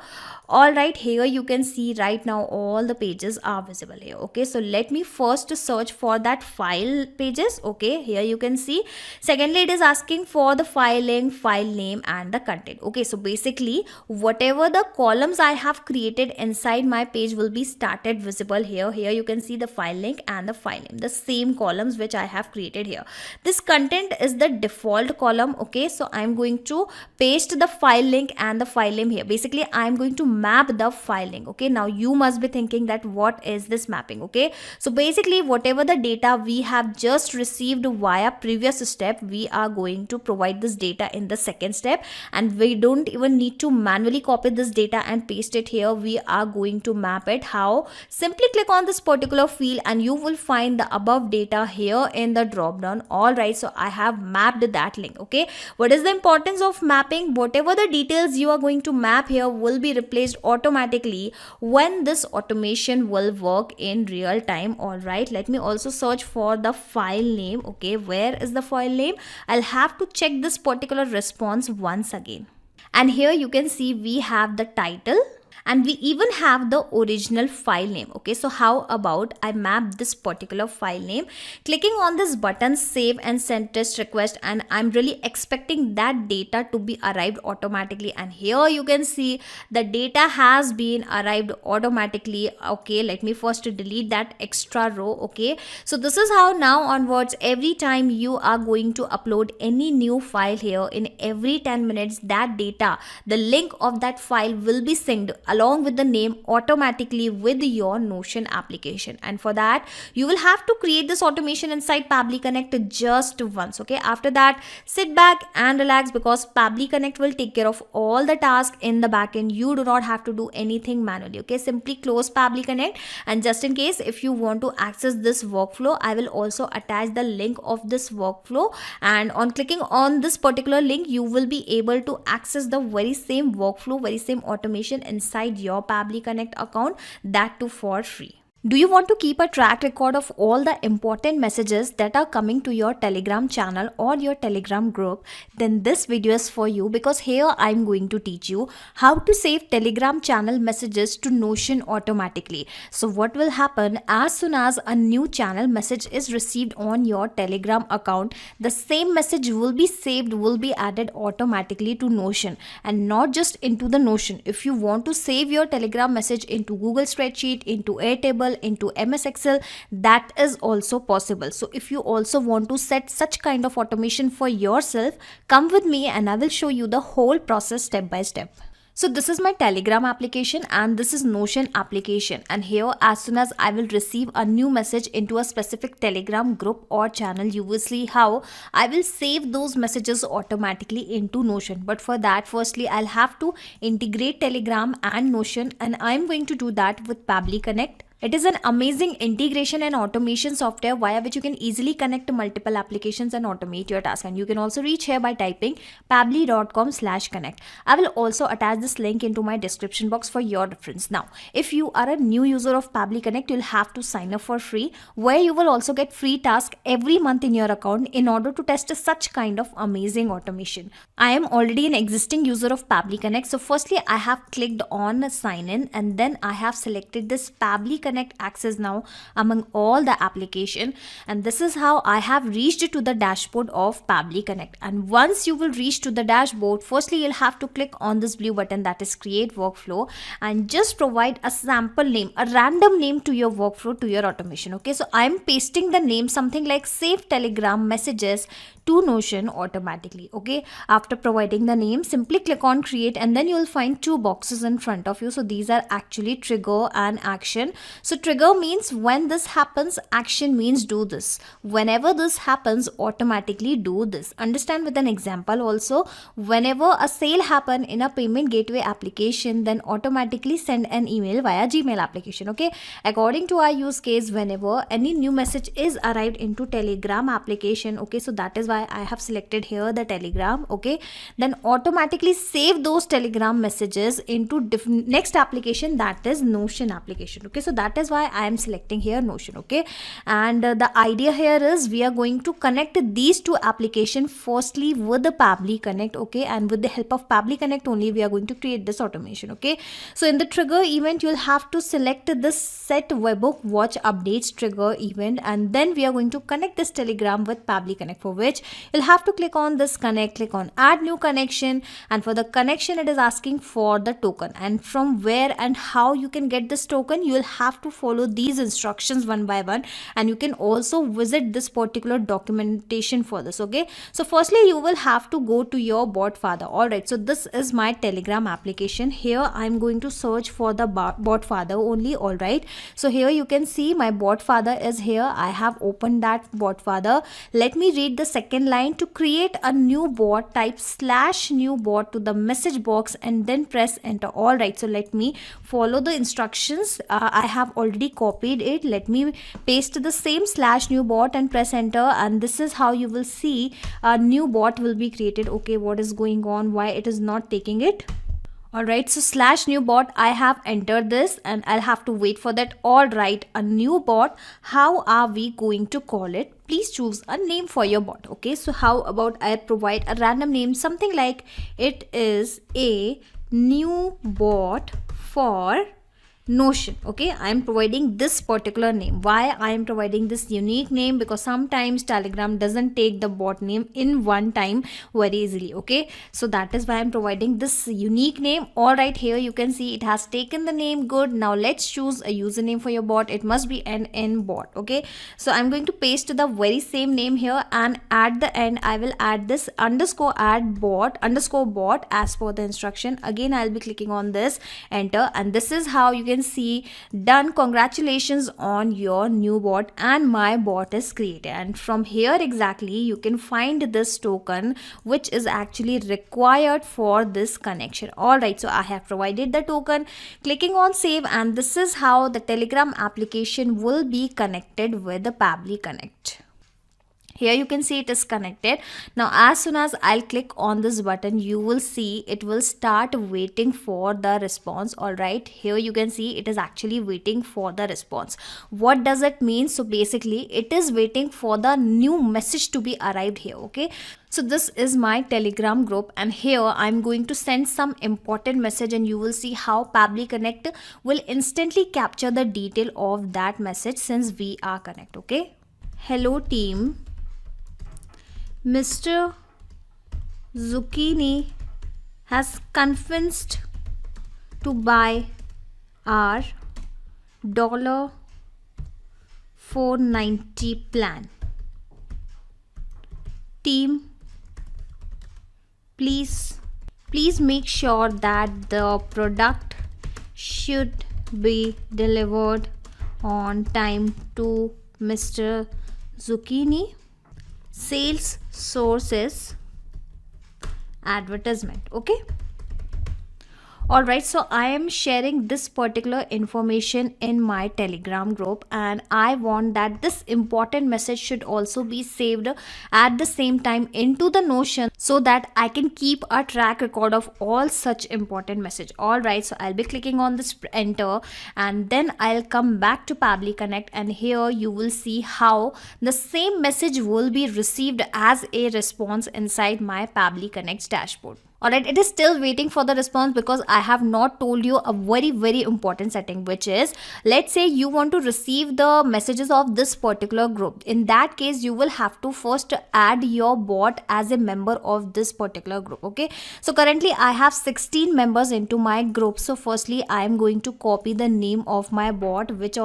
Alright, here you can see right now all the pages are visible here. Okay, so let me first search for that file pages. Okay, here you can see. Secondly, it is asking for the file link, file name and the content. Okay, so basically whatever the columns I have created inside my page will be started visible here. Here you can see the file link and the file name, the same columns which I have created here. This content is the default column. Okay, so I'm going to paste the file link and the file name here. Basically I'm going to map the file link. Okay, now you must be thinking that what is this mapping? Okay, so basically whatever the data we have just received via previous step, we are going to provide this data in the second step, and we don't even need to manually copy this data and paste it here. We are going to map it. How? Simply click on this particular field and you will find the above data here in the drop down. All right, so I have mapped that link. Okay, what is the importance of mapping? Whatever the details you are going to map here will be replaced automatically when this automation will work in real time. All right, let me also search for the file name. Okay, where is the file name? I'll have to check this particular response once again, and here you can see we have the title, and we even have the original file name. Okay, so how about I map this particular file name, clicking on this button save and send test request, and I'm really expecting that data to be arrived automatically. And here you can see the data has been arrived automatically. Okay, let me first delete that extra row. Okay, so this is how now onwards, every time you are going to upload any new file here, in every 10 minutes that data, the link of that file will be synced along with the name automatically with your Notion application. And for that you will have to create this automation inside Pabbly Connect just once. Okay, after that sit back and relax, because Pabbly Connect will take care of all the tasks in the backend. You do not have to do anything manually. Okay, simply close Pabbly Connect, and just in case if you want to access this workflow, I will also attach the link of this workflow, and on clicking on this particular link you will be able to access the very same workflow, very same automation inside your Pabbly Connect account, that too for free. Do you want to keep a track record of all the important messages that are coming to your Telegram channel or your Telegram group? Then this video is for you, because here I'm going to teach you how to save Telegram channel messages to Notion automatically. So what will happen, as soon as a new channel message is received on your Telegram account, the same message will be saved, will be added automatically to Notion, and not just into the Notion. If you want to save your Telegram message into Google Spreadsheet, into Airtable, into MS Excel, that is also possible. So if you also want to set such kind of automation for yourself, come with me and I will show you the whole process step by step. So this is my Telegram application and this is Notion application, and here as soon as I will receive a new message into a specific Telegram group or channel, you will see how I will save those messages automatically into Notion. But for that, firstly I'll have to integrate Telegram and Notion, and I'm going to do that with Pabbly Connect. It is an amazing integration and automation software via which you can easily connect multiple applications and automate your task. And you can also reach here by typing pabbly.com/connect. I will also attach this link into my description box for your reference. Now, if you are a new user of Pabbly Connect, you'll have to sign up for free, where you will also get free tasks every month in your account in order to test such kind of amazing automation. I am already an existing user of Pabbly Connect. So firstly, I have clicked on sign in, and then I have selected this Pabbly Connect access now among all the application, and this is how I have reached to the dashboard of Pabbly Connect. And once you will reach to the dashboard, firstly you'll have to click on this blue button, that is create workflow, and just provide a sample name, a random name to your workflow, to your automation. Okay, so I'm pasting the name something like save Telegram messages to Notion automatically. Okay, after providing the name, simply click on create, and then you'll find two boxes in front of you. So these are actually trigger and action. So trigger means when this happens, action means do this. Whenever this happens, automatically do this. Understand with an example also. Whenever a sale happen in a payment gateway application, then automatically send an email via Gmail application. Okay, according to our use case, whenever any new message is arrived into Telegram application, okay, so that is why I have selected here the Telegram. Okay, then automatically save those Telegram messages into next application, that is Notion application. Okay, so that is why I am selecting here Notion. Okay, and the idea here is we are going to connect these two applications firstly with the Pabbly Connect. Okay, and with the help of Pabbly Connect only we are going to create this automation. Okay, so in the trigger event you'll have to select this set webhook watch updates trigger event, and then we are going to connect this Telegram with Pabbly Connect, for which you'll have to click on this connect, click on add new connection, and for the connection it is asking for the token, and from where and how you can get this token, you will have to follow these instructions one by one, and you can also visit this particular documentation for this. Okay, so firstly you will have to go to your bot father. All right, so this is my Telegram application. Here I'm going to search for the bot father only. All right, so here you can see my bot father is here. I have opened that bot father. Let me read the second line. To create a new bot, type /new bot to the message box and then press enter. All right, so let me follow the instructions. I have already copied it. Let me paste the same /new bot and press enter, and this is how you will see a new bot will be created. Okay, what is going on? Why it is not taking it? Alright, so /new bot, I have entered this and I'll have to wait for that. Alright, a new bot, how are we going to call it? Please choose a name for your bot. Okay, so how about I provide a random name, something like it is a new bot for Notion. Okay, I am providing this particular name. Why I am providing this unique name? Because sometimes Telegram doesn't take the bot name in one time very easily. Okay, so that is why I am providing this unique name. All right, here you can see it has taken the name. Good. Now let's choose a username for your bot. It must be an N bot. Okay, so I'm going to paste the very same name here, and at the end I will add this underscore add bot underscore bot as per the instruction. Again, I'll be clicking on this, enter, and this is how you can see done. Congratulations on your new bot, and my bot is created. And from here exactly you can find this token which is actually required for this connection. All right, so I have provided the token, clicking on save, and this is how the Telegram application will be connected with the Pabbly Connect. Here you can see it is connected. Now as soon as I'll click on this button, you will see it will start waiting for the response. All right, here you can see it is actually waiting for the response. What does it mean? So basically it is waiting for the new message to be arrived here. Okay, so this is my Telegram group, and here I'm going to send some important message, and you will see how Pabbly Connect will instantly capture the detail of that message since we are connect. Okay, hello team, Mr. Zucchini has convinced to buy our $4.90 plan. Team, please make sure that the product should be delivered on time to Mr. Zucchini. Sales sources advertisement. Okay, all right, so I am sharing this particular information in my Telegram group, and I want that this important message should also be saved at the same time into the Notion, so that I can keep a track record of all such important message. All right, so I'll be clicking on this enter, and then I'll come back to Pabbly Connect, and here you will see how the same message will be received as a response inside my Pabbly Connect dashboard. Alright, it is still waiting for the response because I have not told you a very important setting, which is, let's say you want to receive the messages of this particular group. In that case, you will have to first add your bot as a member of this particular group. Okay, so currently I have 16 members into my group. So firstly, I am going to copy the name of my bot, it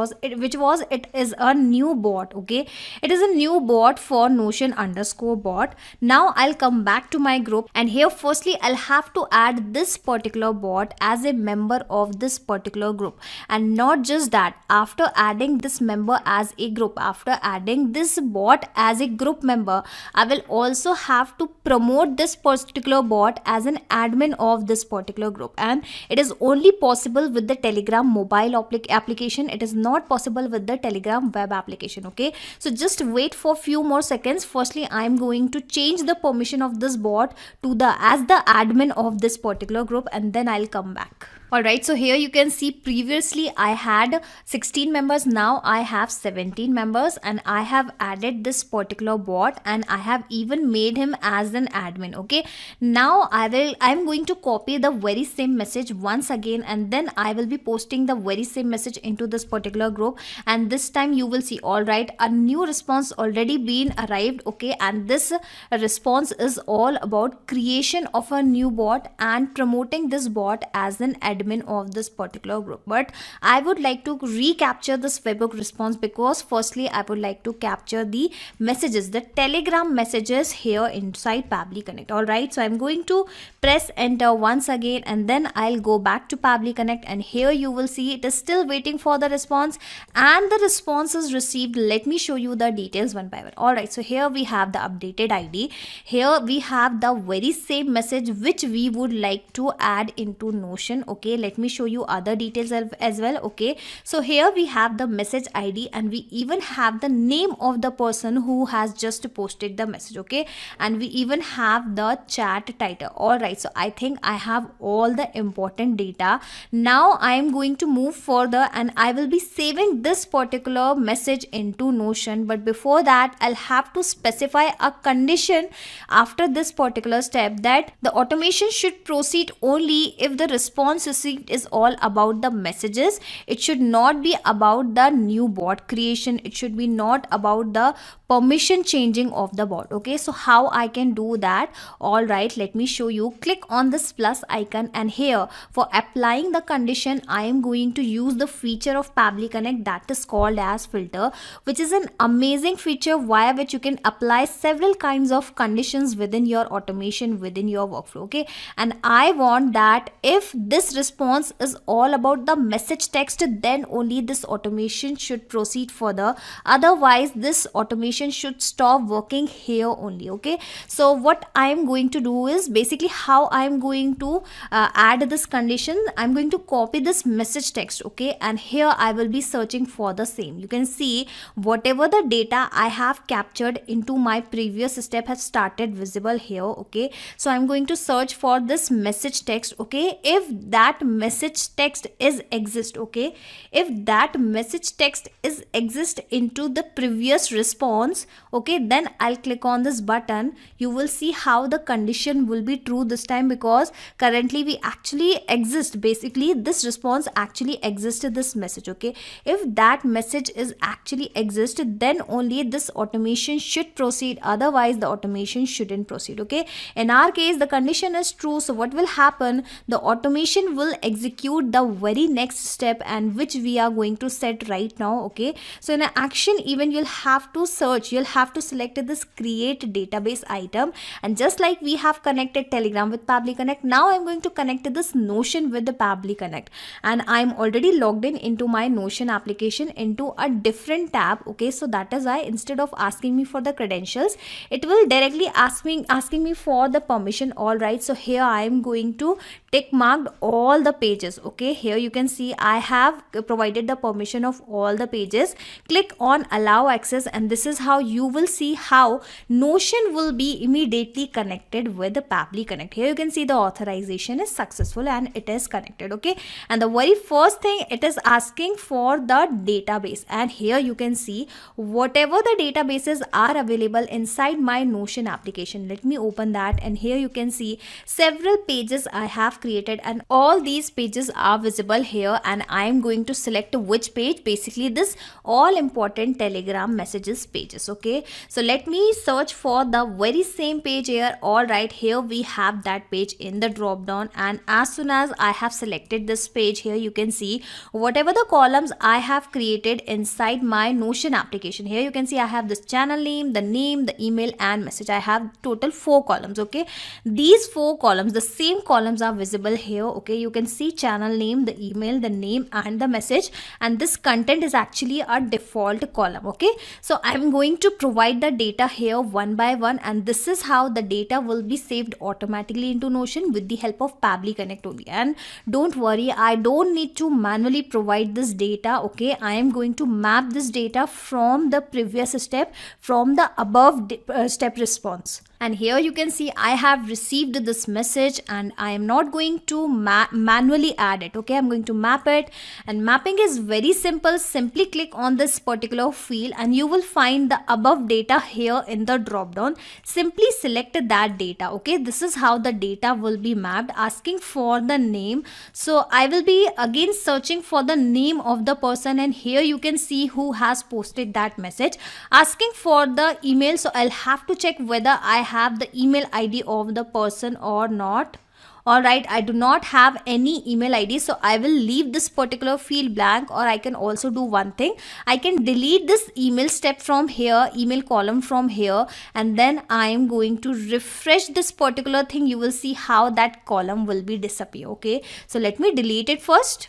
is a new bot. Okay, it is a new bot for Notion_bot. Now I'll come back to my group, and here firstly I'll have to add this particular bot as a member of this particular group. And not just that, after adding this member as a group, after adding this bot as a group member, I will also have to promote this particular bot as an admin of this particular group. And it is only possible with the Telegram mobile application. It is not possible with the Telegram web application. Okay, so just wait for few more seconds. Firstly, I am going to change the permission of this bot to as the admin of this particular group, and then I'll come back. Alright, so here you can see previously I had 16 members, now I have 17 members, and I have added this particular bot, and I have even made him as an admin. Okay, now I'm going to copy the very same message once again, and then I will be posting the very same message into this particular group, and this time you will see, alright, a new response already been arrived. Okay, and this response is all about creation of a new bot and promoting this bot as an admin of this particular group. But I would like to recapture this webhook response, because firstly I would like to capture the messages, the Telegram messages here inside Pabbly Connect. Alright, so I'm going to press enter once again, and then I'll go back to Pabbly Connect, and here you will see it is still waiting for the response, and the response is received. Let me show you the details one by one. Alright, so here we have the updated ID, here we have the very same message which we would like to add into Notion. Okay, let me show you other details as well. Okay, so here we have the message ID, and we even have the name of the person who has just posted the message. Okay, and we even have the chat title. Alright, so I think I have all the important data. Now I am going to move further, and I will be saving this particular message into Notion. But before that, I'll have to specify a condition after this particular step, that the automation should proceed only if the response received is all about the messages. It should not be about the new bot creation. It should be not about the permission changing of the bot. Okay, so how I can do that? All right, let me show you. Click on this plus icon, and here for applying the condition, I am going to use the feature of Pabbly Connect that is called as filter, which is an amazing feature via which you can apply several kinds of conditions within your automation, within your workflow. Okay, and I want that if this response is all about the message text, then only this automation should proceed further. Otherwise, this automation should stop working here only. Okay, so what I am going to do is basically how I am going to add this condition. I'm going to copy this message text. Okay, and here I will be searching for the same. You can see whatever the data I have captured into my previous step has started visible here. Okay, so I'm going to search for this message text. Okay, if that message text is exist, okay, if that message text is exist into the previous response, okay, then I'll click on this button. You will see how the condition will be true this time, because currently we actually exist. Basically this response actually existed this message. Okay, if that message is actually exist, then only this automation should proceed. Otherwise the automation shouldn't proceed. Okay, in our case the condition is true, so what will happen, the automation will execute the very next step, and which we are going to set right now. Okay, so in an action event you'll have to search, you'll have to select this create database item, and just like we have connected Telegram with Pabbly Connect, now I'm going to connect this Notion with the Pabbly Connect, and I'm already logged in into my Notion application into a different tab. Okay, so that is why instead of asking me for the credentials, it will directly asking me for the permission. All right, so here I am going to tick marked all the pages. Okay, here you can see I have provided the permission of all the pages. Click on allow access, and this is how you will see how Notion will be immediately connected with the Pabbly Connect. Here you can see the authorization is successful and it is connected. Okay, and the very first thing it is asking for the database, and here you can see whatever the databases are available inside my Notion application. Let me open that, and here you can see several pages I have created, and all these pages are visible here, and I am going to select which page, basically this all important Telegram messages pages. Okay, so let me search for the very same page here. All right, here we have that page in the drop down, and as soon as I have selected this page, here you can see whatever the columns I have created inside my Notion application. Here you can see I have this channel name, the email and message. I have total 4 columns. Okay, these 4 columns, the same columns are visible here. Okay, you can see channel name, the email, the name and the message, and this content is actually a default column. Okay, so I'm going to provide the data here one by one, and this is how the data will be saved automatically into Notion with the help of Pabbly Connect only. And don't worry, I don't need to manually provide this data. Okay, I am going to map this data from the previous step, from the above step response. And here you can see I have received this message, and I am not going to manually add it. Okay, I'm going to map it, and mapping is very simple. Simply click on this particular field and you will find the above data here in the drop down. Simply select that data. Okay, this is how the data will be mapped, asking for the name. So I will be again searching for the name of the person, and here you can see who has posted that message, asking for the email. So I'll have to check whether I have the email ID of the person or not. Alright, I do not have any email ID, so I will leave this particular field blank, or I can also do one thing. I can delete this email step from here, email column from here, and then I am going to refresh this particular thing. You will see how that column will be disappear. Okay, so let me delete it first.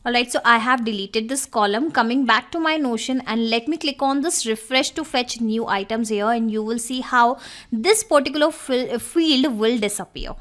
Alright, so I have deleted this column. Coming back to my Notion, and let me click on this refresh to fetch new items here, and you will see how this particular field will disappear.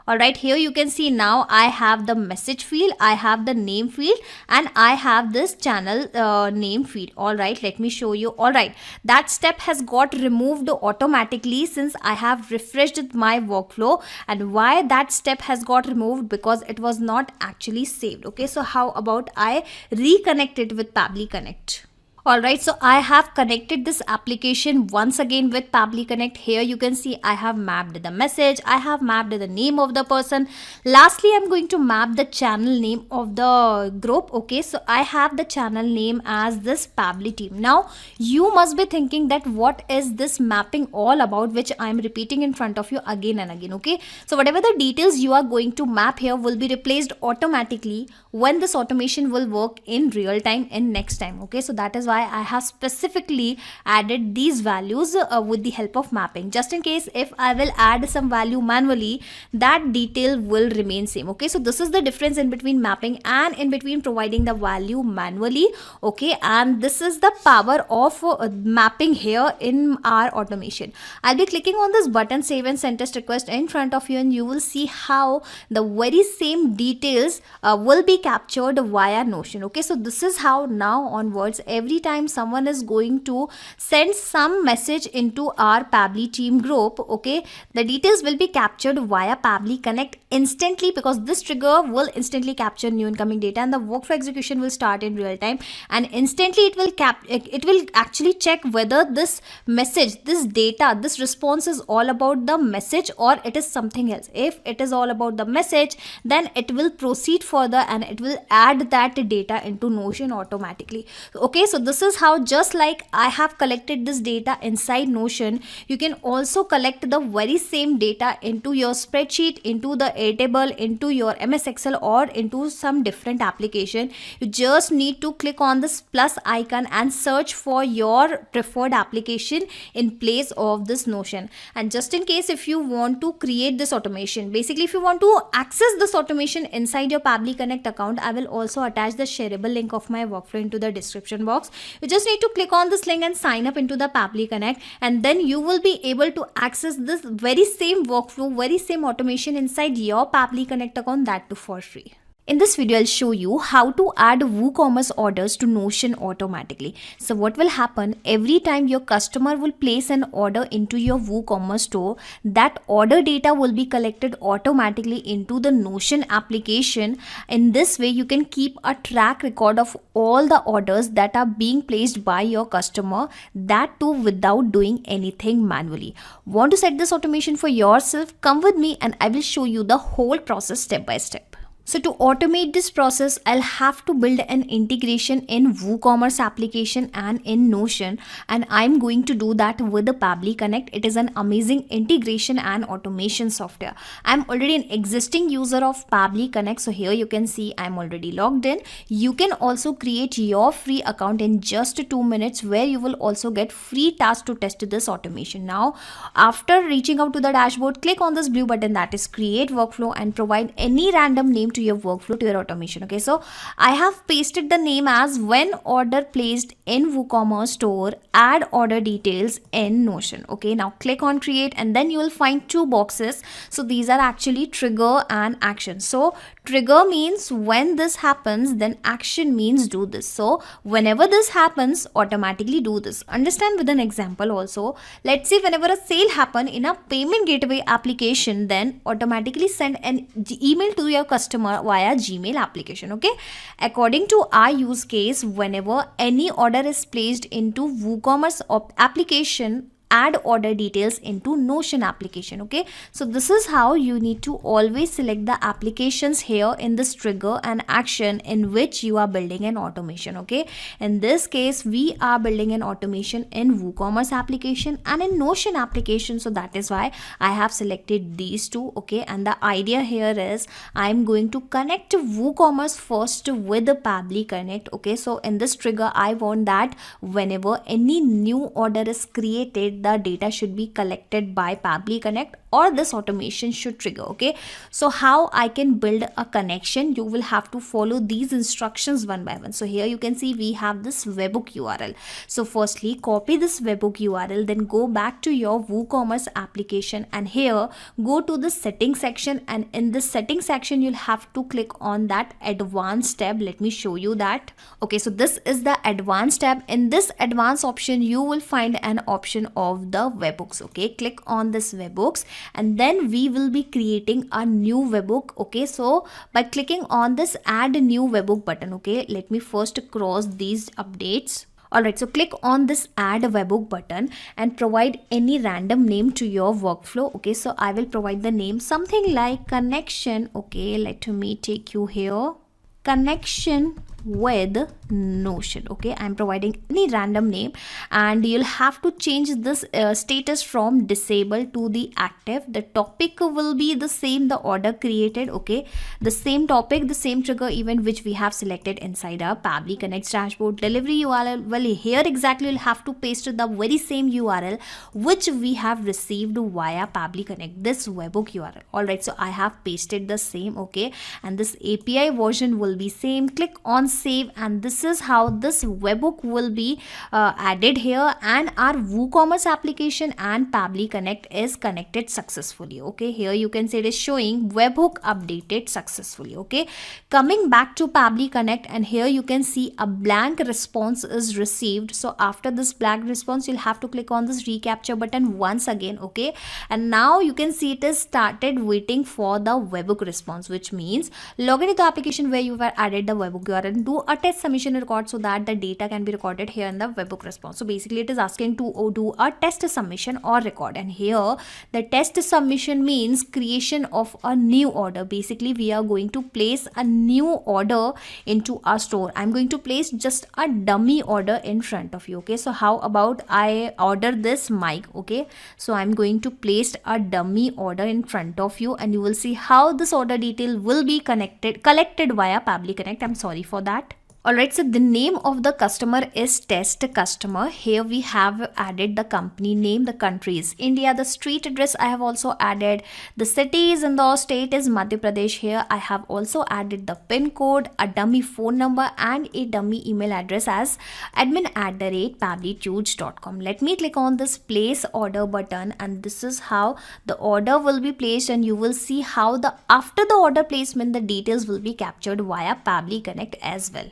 Alright, here you can see now I have the message field, I have the name field, and I have this channel name field. Alright, let me show you. Alright, that step has got removed automatically since I have refreshed my workflow. And why that step has got removed? Because it was not actually saved. Okay, so how about I reconnect it with Pabbly Connect? Alright, so I have connected this application once again with Pabbly Connect. Here you can see I have mapped the message, I have mapped the name of the person. Lastly, I'm going to map the channel name of the group. Okay, so I have the channel name as this Pabbly team. Now, you must be thinking that what is this mapping all about, which I'm repeating in front of you again and again. Okay, so whatever the details you are going to map here will be replaced automatically when this automation will work in real time in next time. Okay, so that is why I have specifically added these values with the help of mapping. Just in case if I will add some value manually, that detail will remain same. Okay, so this is the difference in between mapping and in between providing the value manually. Okay, and this is the power of mapping here in our automation. I'll be clicking on this button, save and send test request in front of you, and you will see how the very same details will be captured via Notion. Okay, so this is how now onwards, every time someone is going to send some message into our Pabbly team group, okay, the details will be captured via Pabbly Connect instantly, because this trigger will instantly capture new incoming data and the workflow execution will start in real time, and instantly it will actually check whether this message, this data, this response is all about the message or it is something else. If it is all about the message, then it will proceed further and it will add that data into Notion automatically. Okay, so this is how, just like I have collected this data inside Notion, you can also collect the very same data into your spreadsheet, into the Airtable, into your MS Excel, or into some different application. You just need to click on this plus icon and search for your preferred application in place of this Notion. And just in case if you want to create this automation, basically if you want to access this automation inside your Pabbly Connect account, I will also attach the shareable link of my workflow into the description box. You just need to click on this link and sign up into the Pabbly Connect, and then you will be able to access this very same workflow, very same automation inside your Pabbly Connect account, that too for free. In this video, I'll show you how to add WooCommerce orders to Notion automatically. So what will happen, every time your customer will place an order into your WooCommerce store, that order data will be collected automatically into the Notion application. In this way, you can keep a track record of all the orders that are being placed by your customer, that too without doing anything manually. Want to set this automation for yourself? Come with me and I will show you the whole process step by step. So to automate this process, I'll have to build an integration in WooCommerce application and in Notion, and I'm going to do that with the Pabbly Connect. It is an amazing integration and automation software. I'm already an existing user of Pabbly Connect, so here you can see I'm already logged in. You can also create your free account in just 2 minutes, where you will also get free tasks to test this automation. Now, after reaching out to the dashboard, click on this blue button, that is create workflow, and provide any random name to your workflow, to your automation. Okay, so I have pasted the name as when order placed in WooCommerce store, add order details in Notion. Okay, now click on create, and then you will find 2 boxes. So these are actually trigger and action. So trigger means when this happens, then action means do this. So whenever this happens, automatically do this. Understand with an example also. Let's say whenever a sale happen in a payment gateway application, then automatically send an email to your customer via Gmail application. Okay, according to our use case, whenever any order is placed into WooCommerce application, add order details into Notion application. Okay, so this is how you need to always select the applications here in this trigger and action in which you are building an automation. Okay, in this case we are building an automation in WooCommerce application and in Notion application, so that is why I have selected these 2. Okay, and the idea here is I'm going to connect WooCommerce first with the Pabbly Connect. Okay, so in this trigger I want that whenever any new order is created, the data should be collected by Pabbly Connect, or this automation should trigger. Okay, so how I can build a connection, you will have to follow these instructions one by one. So here you can see we have this webhook URL. So firstly, copy this webhook URL, then go back to your WooCommerce application, and here go to the settings section, and in this settings section you'll have to click on that advanced tab. Let me show you that. Okay, so this is the advanced tab. In this advanced option you will find an option of the webhooks. Okay, click on this webhooks, and then we will be creating a new webhook. Okay, so by clicking on this add new webhook button, okay, let me first cross these updates. Alright, so click on this add a webhook button and provide any random name to your workflow. Okay, so I will provide the name something like connection. Okay, let me take you here. Connection with Notion. Okay, I'm providing any random name, and you'll have to change this status from disabled to the active. The topic will be the same, the order created. Okay, the same topic, the same trigger event which we have selected inside our Pabbly Connect dashboard. Delivery URL, well, here exactly you'll have to paste the very same URL which we have received via Pabbly Connect, this webhook URL. Alright, so I have pasted the same. Okay, and this API version will be same. Click on save, and this is how this webhook will be added here, and our WooCommerce application and Pabbly Connect is connected successfully. Okay, here you can see it is showing webhook updated successfully. Okay, coming back to Pabbly Connect, and here you can see a blank response is received. So after this blank response, you'll have to click on this recapture button once again. Okay, and now you can see it is started waiting for the webhook response, which means log into the application where you have added the webhook URL, do a test submission record so that the data can be recorded here in the webhook response. So basically it is asking to do a test submission or record, and here the test submission means creation of a new order. Basically we are going to place a new order into our store. I'm going to place just a dummy order in front of you. Okay, so how about I order this mic? Okay, so I'm going to place a dummy order in front of you, and you will see how this order detail will be collected via Pabbly Connect. I'm sorry for that. Alright, so the name of the customer is test customer. Here we have added the company name, the country is India, the street address I have also added, the city is in the state is Madhya Pradesh. Here I have also added the pin code, a dummy phone number, and a dummy email address as admin@pabblytudes.com. Let me click on this place order button, and this is how the order will be placed, and you will see how the after the order placement the details will be captured via Pabbly Connect as well.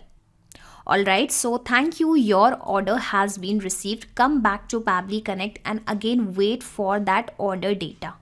Alright, so thank you, your order has been received. Come back to Pabbly Connect and again wait for that order data.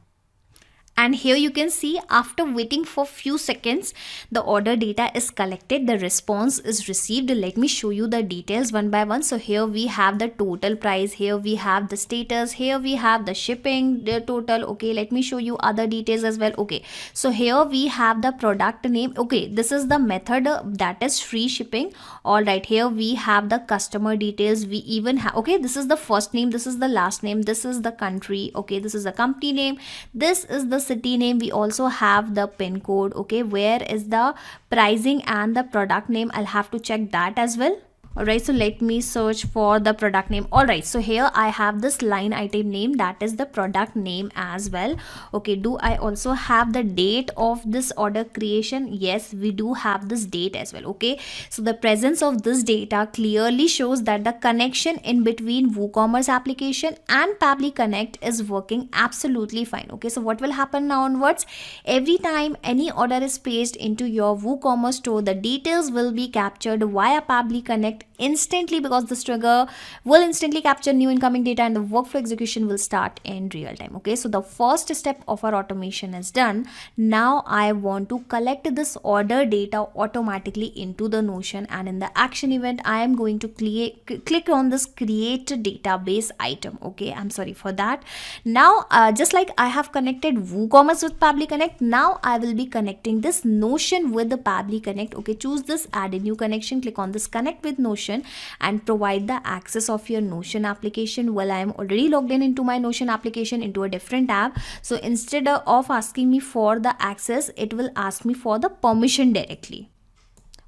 And here you can see after waiting for few seconds, the order data is collected, the response is received. Let me show you the details one by one. So here we have the total price, here we have the status, here we have the shipping, the total. Okay, let me show you other details as well. Okay, so here we have the product name. Okay, this is the method that is free shipping. All right, here we have the customer details. We even have, okay, this is the first name, this is the last name, this is the country. Okay, this is the company name, this is the city name. We also have the pin code. Okay, where is the pricing and the product name? I'll have to check that as well. Alright, so let me search for the product name. Alright, so here I have this line item name, that is the product name as well. Okay, do I also have the date of this order creation? Yes, we do have this date as well. Okay, so the presence of this data clearly shows that the connection in between WooCommerce application and Pabbly Connect is working absolutely fine. Okay, so what will happen now onwards? Every time any order is placed into your WooCommerce store, the details will be captured via Pabbly Connect instantly, because this trigger will instantly capture new incoming data and the workflow execution will start in real time. Okay, so the first step of our automation is done. Now I want to collect this order data automatically into the Notion, and in the action event I am going to click on this create database item. Okay, I'm sorry for that. Now just like I have connected WooCommerce with Pabbly Connect, now I will be connecting this Notion with the Pabbly Connect. Okay, choose this add a new connection, click on this connect with Notion and provide the access of your Notion application. Well, I am already logged in into my Notion application into a different tab, so instead of asking me for the access, it will ask me for the permission directly.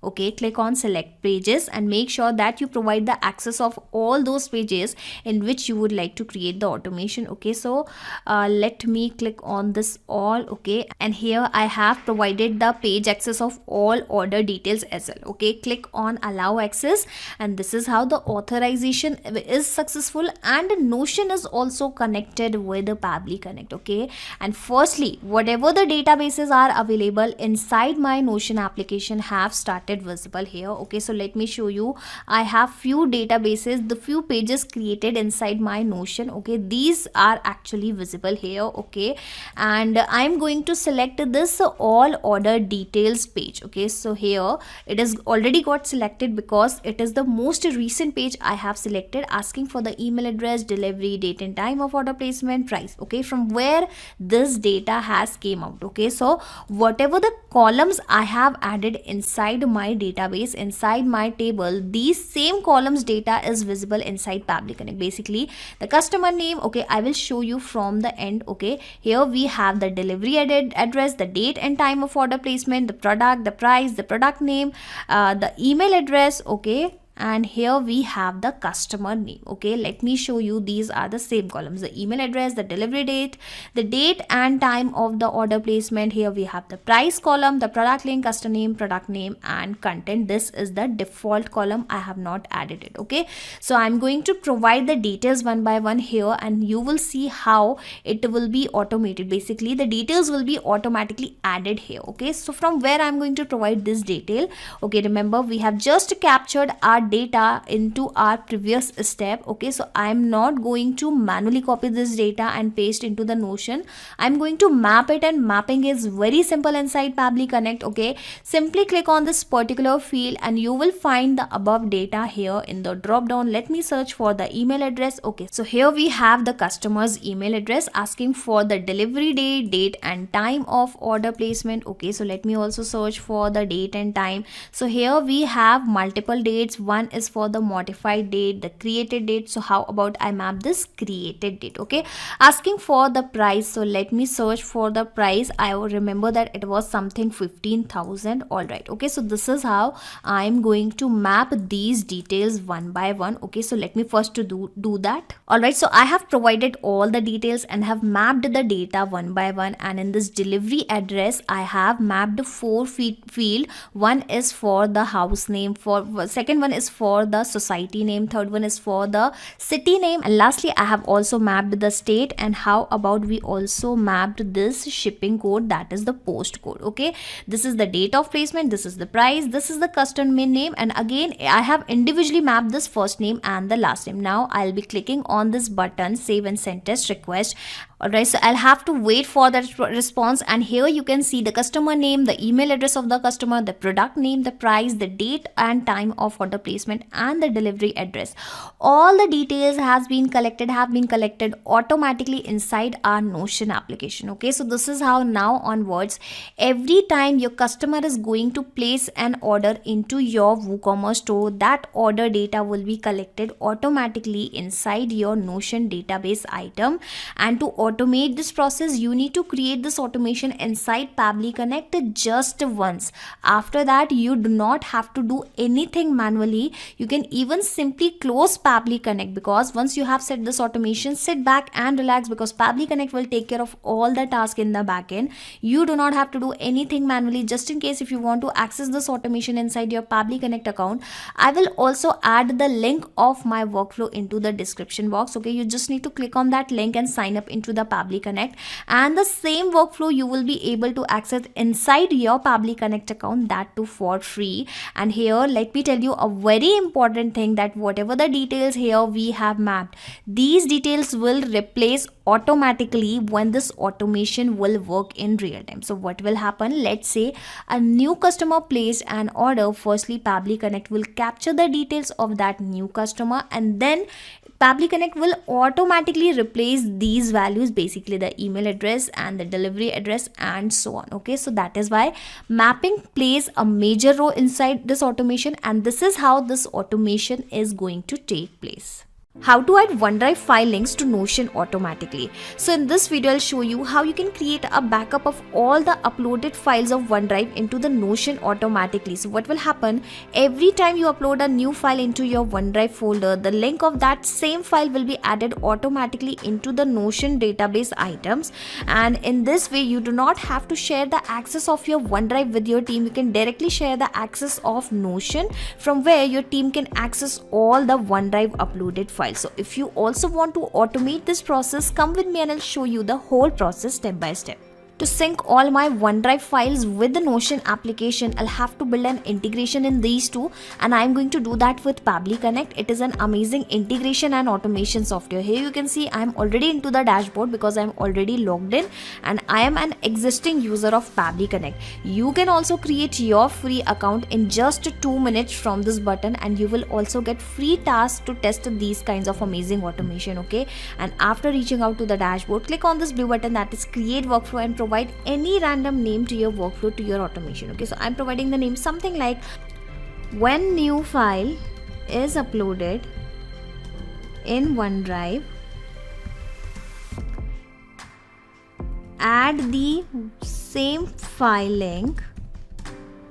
Okay, click on select pages and make sure that you provide the access of all those pages in which you would like to create the automation. Okay, so let me click on this all. Okay, and here I have provided the page access of all order details as well. Okay, click on allow access, and this is how the authorization is successful and Notion is also connected with the Pabbly Connect. Okay, and firstly, whatever the databases are available inside my Notion application have started it visible here. Okay, so let me show you. I have few databases, the few pages created inside my Notion. Okay, these are actually visible here. Okay, and I'm going to select this all order details page. Okay, so here it is already got selected because it is the most recent page I have selected, asking for the email address, delivery date and time of order placement, price. Okay, from where this data has came out. Okay, so whatever the columns I have added inside my database, inside my table, these same columns data is visible inside Pabbly Connect. Basically the customer name, okay, I will show you from the end. Okay, here we have the delivery address, the date and time of order placement, the product, the price, the product name, the email address. Okay, and here we have the customer name. Okay, let me show you. These are the same columns, the email address, the delivery date, the date and time of the order placement. Here we have the price column, the product link, customer name, product name and content. This is the default column, I have not added it. Okay, so I'm going to provide the details one by one here, and you will see how it will be automated. Basically the details will be automatically added here. Okay, so from where I'm going to provide this detail. Okay, remember we have just captured our data into our previous step. Okay, so I'm not going to manually copy this data and paste into the Notion. I'm going to map it, and mapping is very simple inside Pabbly Connect. Okay, simply click on this particular field and you will find the above data here in the drop down. Let me search for the email address. Okay, so here we have the customer's email address, asking for the delivery date and time of order placement. Okay, so let me also search for the date and time. So here we have multiple dates. One is for the modified date, the created date. So how about I map this created date? Okay, asking for the price. So let me search for the price. I will remember that it was something 15,000. All right. Okay, so this is how I'm going to map these details one by one. Okay, so let me first to do that. All right, so I have provided all the details and have mapped the data one by one, and in this delivery address I have mapped 4 field. One is for the house name, for second one is for the society name, third one is for the city name, and lastly I have also mapped the state. And how about we also mapped this shipping code, that is the post code. Okay, this is the date of placement, this is the price, this is the customer name, and again I have individually mapped this first name and the last name. Now I'll be clicking on this button, save and send test request. Alright, so I'll have to wait for that response, and here you can see the customer name, the email address of the customer, the product name, the price, the date and time of order placement and the delivery address. All the details have been collected automatically inside our Notion application. Okay, so this is how now onwards, every time your customer is going to place an order into your WooCommerce store, that order data will be collected automatically inside your Notion database item. And to automate this process, you need to create this automation inside Pabbly Connect just once. After that, you do not have to do anything manually. You can even simply close Pabbly Connect, because once you have set this automation, sit back and relax, because Pabbly Connect will take care of all the tasks in the backend. You do not have to do anything manually. Just in case if you want to access this automation inside your Pabbly Connect account, I will also add the link of my workflow into the description box. Okay, you just need to click on that link and sign up into the Pabbly Connect, and the same workflow you will be able to access inside your Pabbly Connect account, that too for free. And here let me tell you a very important thing, that whatever the details here we have mapped, these details will replace automatically when this automation will work in real time. So what will happen, let's say a new customer placed an order. Firstly, Pabbly Connect will capture the details of that new customer, and then Pabbly Connect will automatically replace these values, basically the email address and the delivery address and so on. Okay, so that is why mapping plays a major role inside this automation, and this is how this automation is going to take place. How to add OneDrive file links to Notion automatically. So in this video, I'll show you how you can create a backup of all the uploaded files of OneDrive into the Notion automatically. So what will happen, every time you upload a new file into your OneDrive folder, the link of that same file will be added automatically into the Notion database items. And in this way, you do not have to share the access of your OneDrive with your team. You can directly share the access of Notion, from where your team can access all the OneDrive uploaded files. So if you also want to automate this process, come with me and I'll show you the whole process step by step. to sync all my OneDrive files with the Notion application, I'll have to build an integration in these two, and I'm going to do that with Pabbly Connect. It is an amazing integration and automation software. Here you can see I'm already into the dashboard because I'm already logged in and I am an existing user of Pabbly Connect. You can also create your free account in just 2 minutes from this button, and you will also get free tasks to test these kinds of amazing automation. Okay, and after reaching out to the dashboard, click on this blue button, that is create workflow, and provide any random name to your workflow, to your automation. Okay, so I'm providing the name something like when new file is uploaded in OneDrive, add the same file link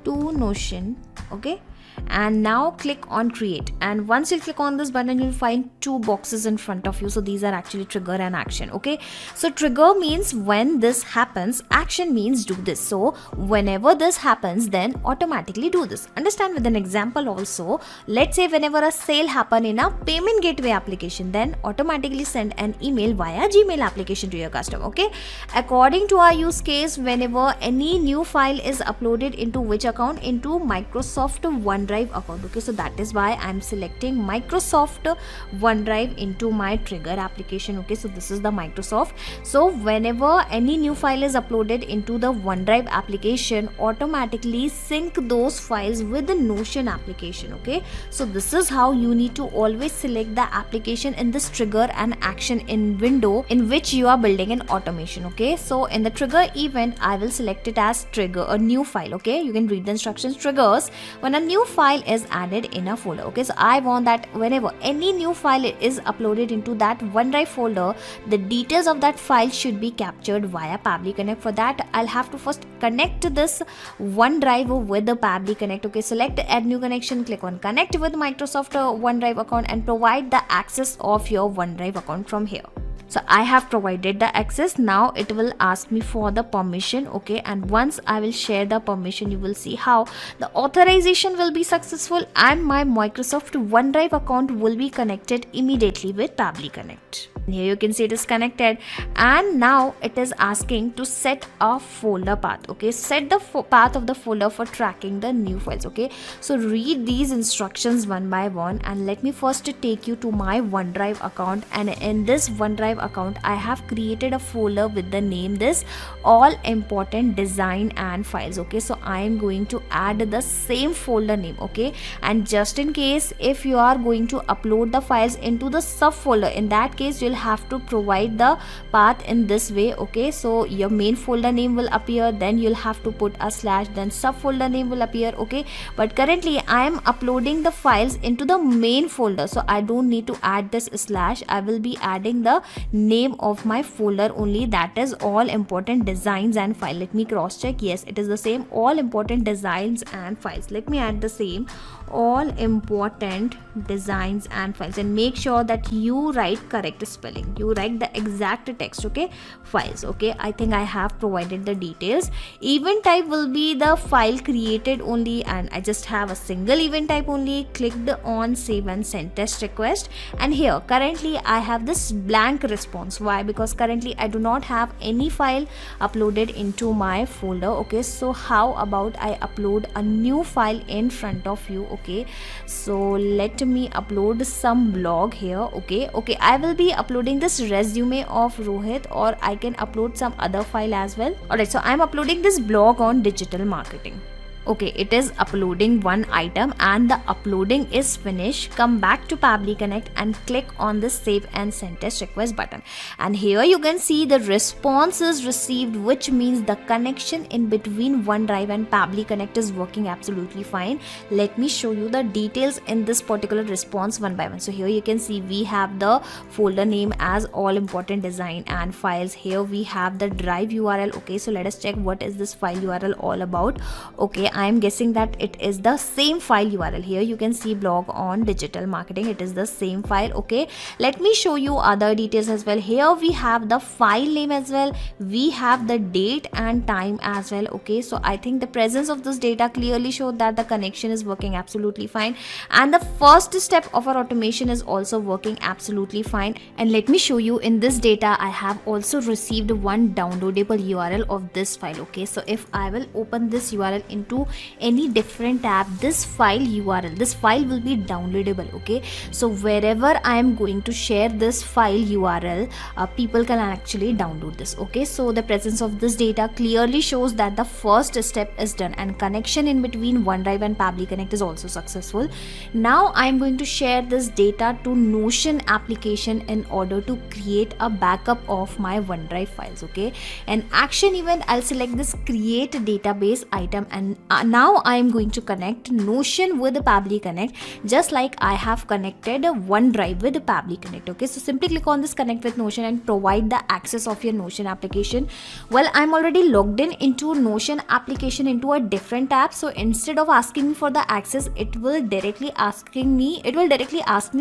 to Notion. Okay, and now click on create, and once you click on this button, you'll find two boxes in front of you. So these are actually trigger and action. Okay, so trigger means when this happens, action means do this. So whenever this happens, then automatically do this. Understand with an example also. Let's say whenever a sale happen in a payment gateway application, then automatically send an email via Gmail application to your customer. Okay, according to our use case, whenever any new file is uploaded into which account, into Microsoft OneDrive account. Okay, so that is why I'm selecting Microsoft OneDrive into my trigger application. Okay, so this is the Microsoft. So whenever any new file is uploaded into the OneDrive application, automatically sync those files with the Notion application. Okay, so this is how you need to always select the application in this trigger and action in window in which you are building an automation. Okay, so in the trigger event, I will select it as trigger a new file. Okay, you can read the instructions. Triggers when a new file is added in a folder. Okay, so I want that whenever any new file is uploaded into that OneDrive folder, the details of that file should be captured via Pabbly Connect. For that, I'll have to first connect this OneDrive with the Pabbly Connect. Okay, select add new connection, click on connect with Microsoft OneDrive account, and provide the access of your OneDrive account from here. So I have provided the access. Now it will ask me for the permission. Okay, and once I will share the permission, you will see how the authorization will be successful and my Microsoft OneDrive account will be connected immediately with Pabbly Connect. Here you can see it is connected, and now it is asking to set a folder path. Okay, set the path of the folder for tracking the new files. Okay, so read these instructions one by one, and let me first take you to my OneDrive account. And in this OneDrive account, I have created a folder with the name this all important design and files. Okay, so I am going to add the same folder name. Okay, and just in case if you are going to upload the files into the subfolder, in that case you'll have to provide the path in this way. Okay, so your main folder name will appear, then you'll have to put a slash, then subfolder name will appear. Okay, but currently I am uploading the files into the main folder, so I don't need to add this slash. I will be adding the name of my folder only, that is all important designs and file. Let me cross check. Yes, it is the same, all important designs and files. Let me add the same all important designs and files, and make sure that you write correct spelling, you write the exact text. Okay, files. Okay, I think I have provided the details. Event type will be the file created only, and I just have a single event type only. Clicked on save and send test request, and here currently I have this blank response. Why? Because currently I do not have any file uploaded into my folder. Okay, so how about I upload a new file in front of you. Okay, so let me upload some blog here. Okay, I will be uploading this resume of Rohit, or I can upload some other file as well. Alright, so I'm uploading this blog on digital marketing. Okay, it is uploading one item and the uploading is finished. Come back to Pabbly Connect and click on the save and send test request button, and here you can see the response is received, which means the connection in between OneDrive and Pabbly Connect is working absolutely fine. Let me show you the details in this particular response one by one. So here you can see we have the folder name as all important design and files. Here we have the drive URL. Okay, so let us check what is this file URL all about. Okay, I am guessing that it is the same file URL. Here you can see blog on digital marketing, it is the same file. Okay, let me show you other details as well. Here we have the file name as well, we have the date and time as well. Okay, so I think the presence of this data clearly showed that the connection is working absolutely fine, and the first step of our automation is also working absolutely fine. And let me show you, in this data I have also received one downloadable URL of this file. Okay, so if I will open this URL into any different tab, this file URL, this file will be downloadable. Okay, so wherever I am going to share this file URL, people can actually download this. Okay, so the presence of this data clearly shows that the first step is done, and connection in between OneDrive and Pabbly Connect is also successful. Now I am going to share this data to Notion application in order to create a backup of my OneDrive files. Okay, an action event, I'll select this create database item, and now I am going to connect Notion with Pabbly Connect, just like I have connected OneDrive with Pabbly Connect. Okay, so simply click on this connect with Notion and provide the access of your Notion application. Well, I'm already logged in into Notion application into a different tab, so instead of asking me for the access, it will directly ask me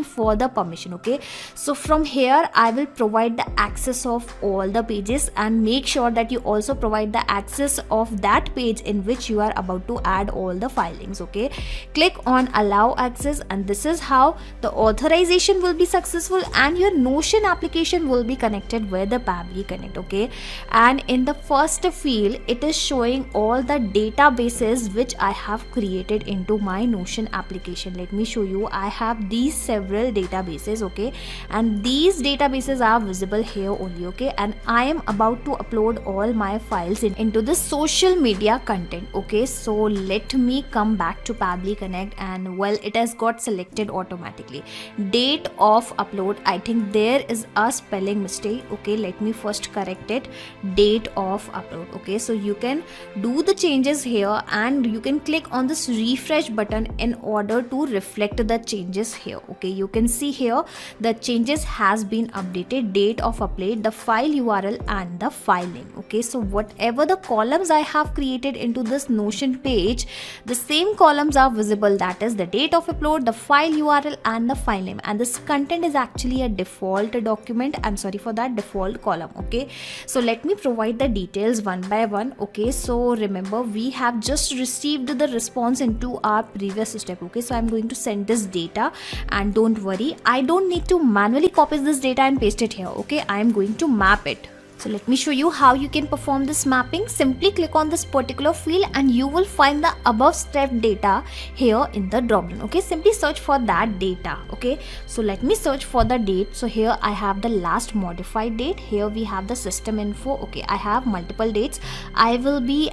for the permission. Okay, so from here I will provide the access of all the pages, and make sure that you also provide the access of that page in which you are about to add all the file links. Okay, click on allow access, and this is how the authorization will be successful and your Notion application will be connected with the Pabbly Connect. Okay, and in the first field it is showing all the databases which I have created into my Notion application. Let me show you, I have these several databases. Okay, and these databases are visible here only. Okay, and I am about to upload all my files into the social media content. Okay, so let me come back to Pabbly Connect, and well, it has got selected automatically. Date of upload, I think there is a spelling mistake. Okay, let me first correct it. Date of upload. Okay, so you can do the changes here, and you can click on this refresh button in order to reflect the changes here. Okay, you can see here the changes has been updated, date of upload, the file URL and the file name. Okay, so whatever the columns I have created into this Notion page, the same columns are visible, that is the date of upload, the file URL and the file name, and this content is actually a default document, I'm sorry for that, default column. Okay, so let me provide the details one by one. Okay, so remember we have just received the response into our previous step. Okay, so I'm going to send this data, and don't worry, I don't need to manually copy this data and paste it here. Okay, I'm going to map it. So let me show you how you can perform this mapping. Simply click on this particular field and you will find the above step data here in the dropdown. Okay, simply search for that data. Okay, so let me search for the date. So here I have the last modified date. Here we have the system info. Okay, I have multiple dates. I will be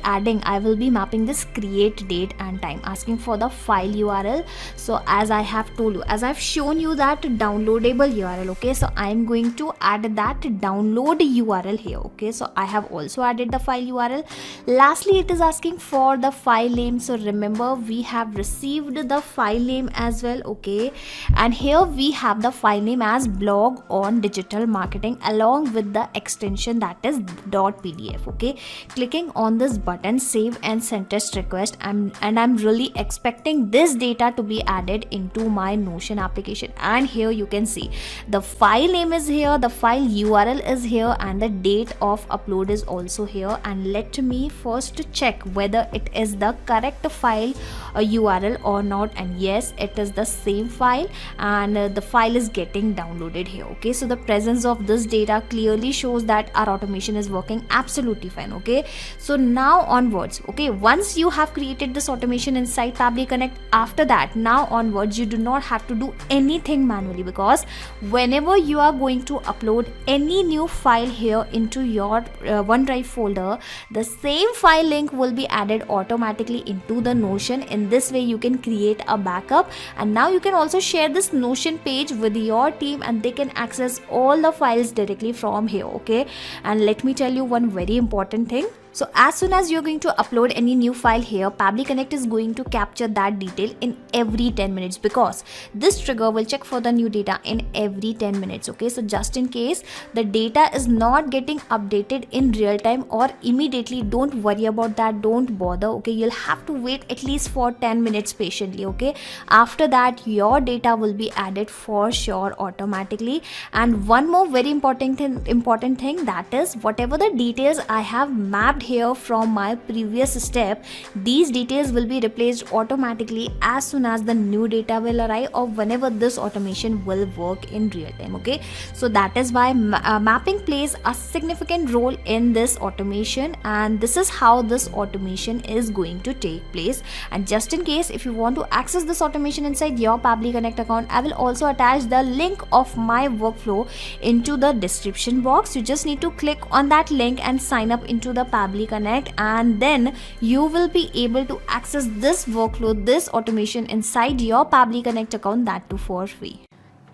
mapping this create date and time, asking for the file URL. So as I have told you, as I've shown you that downloadable URL. Okay, so I am going to add that download URL here. Okay, so I have also added the file URL. Lastly, it is asking for the file name. So remember we have received the file name as well. Okay, and here we have the file name as blog on digital marketing along with the extension that is .pdf. Okay, clicking on this button save and send test request, and I'm really expecting this data to be added into my Notion application. And here you can see the file name is here, the file URL is here, and the date of upload is also here. And let me first check whether it is the correct file URL or not, and yes, it is the same file, and the file is getting downloaded here. Okay, so the presence of this data clearly shows that our automation is working absolutely fine. Okay, so now onwards, okay, once you have created this automation inside Pabbly Connect, after that now onwards you do not have to do anything manually, because whenever you are going to upload any new file here into your OneDrive folder, the same file link will be added automatically into the Notion. In this way you can create a backup, and now you can also share this Notion page with your team and they can access all the files directly from here. Okay, and let me tell you one very important thing. So as soon as you're going to upload any new file here, Pabbly Connect is going to capture that detail in every 10 minutes, because this trigger will check for the new data in every 10 minutes. Okay, so just in case the data is not getting updated in real time or immediately, don't worry about that, don't bother. Okay, you'll have to wait at least for 10 minutes patiently. Okay, after that your data will be added for sure automatically. And one more very important thing, that is whatever the details I have mapped here from my previous step, these details will be replaced automatically as soon as the new data will arrive or whenever this automation will work in real time. Okay, so that is why mapping plays a significant role in this automation, and this is how this automation is going to take place. And just in case if you want to access this automation inside your Pabbly Connect account, I will also attach the link of my workflow into the description box. You just need to click on that link and sign up into the Pabbly Connect, and then you will be able to access this workflow, this automation inside your Pabbly Connect account, that too for free.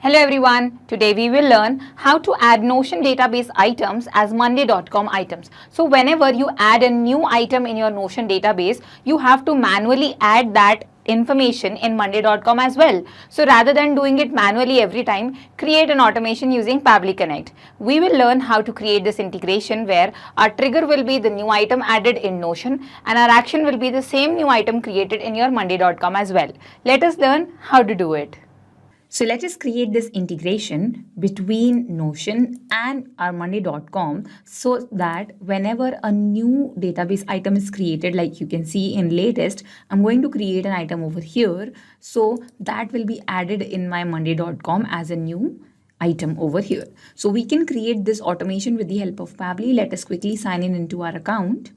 Hello everyone, today we will learn how to add Notion database items as Monday.com items. So whenever you add a new item in your Notion database, you have to manually add that information in Monday.com as well. So rather than doing it manually every time, create an automation using Pabbly Connect. We will learn how to create this integration where our trigger will be the new item added in Notion and our action will be the same new item created in your Monday.com as well. Let us learn how to do it. So let us create this integration between Notion and our Monday.com so that whenever a new database item is created, like you can see in latest, I'm going to create an item over here. So that will be added in my Monday.com as a new item over here. So we can create this automation with the help of Pabbly. Let us quickly sign in into our account.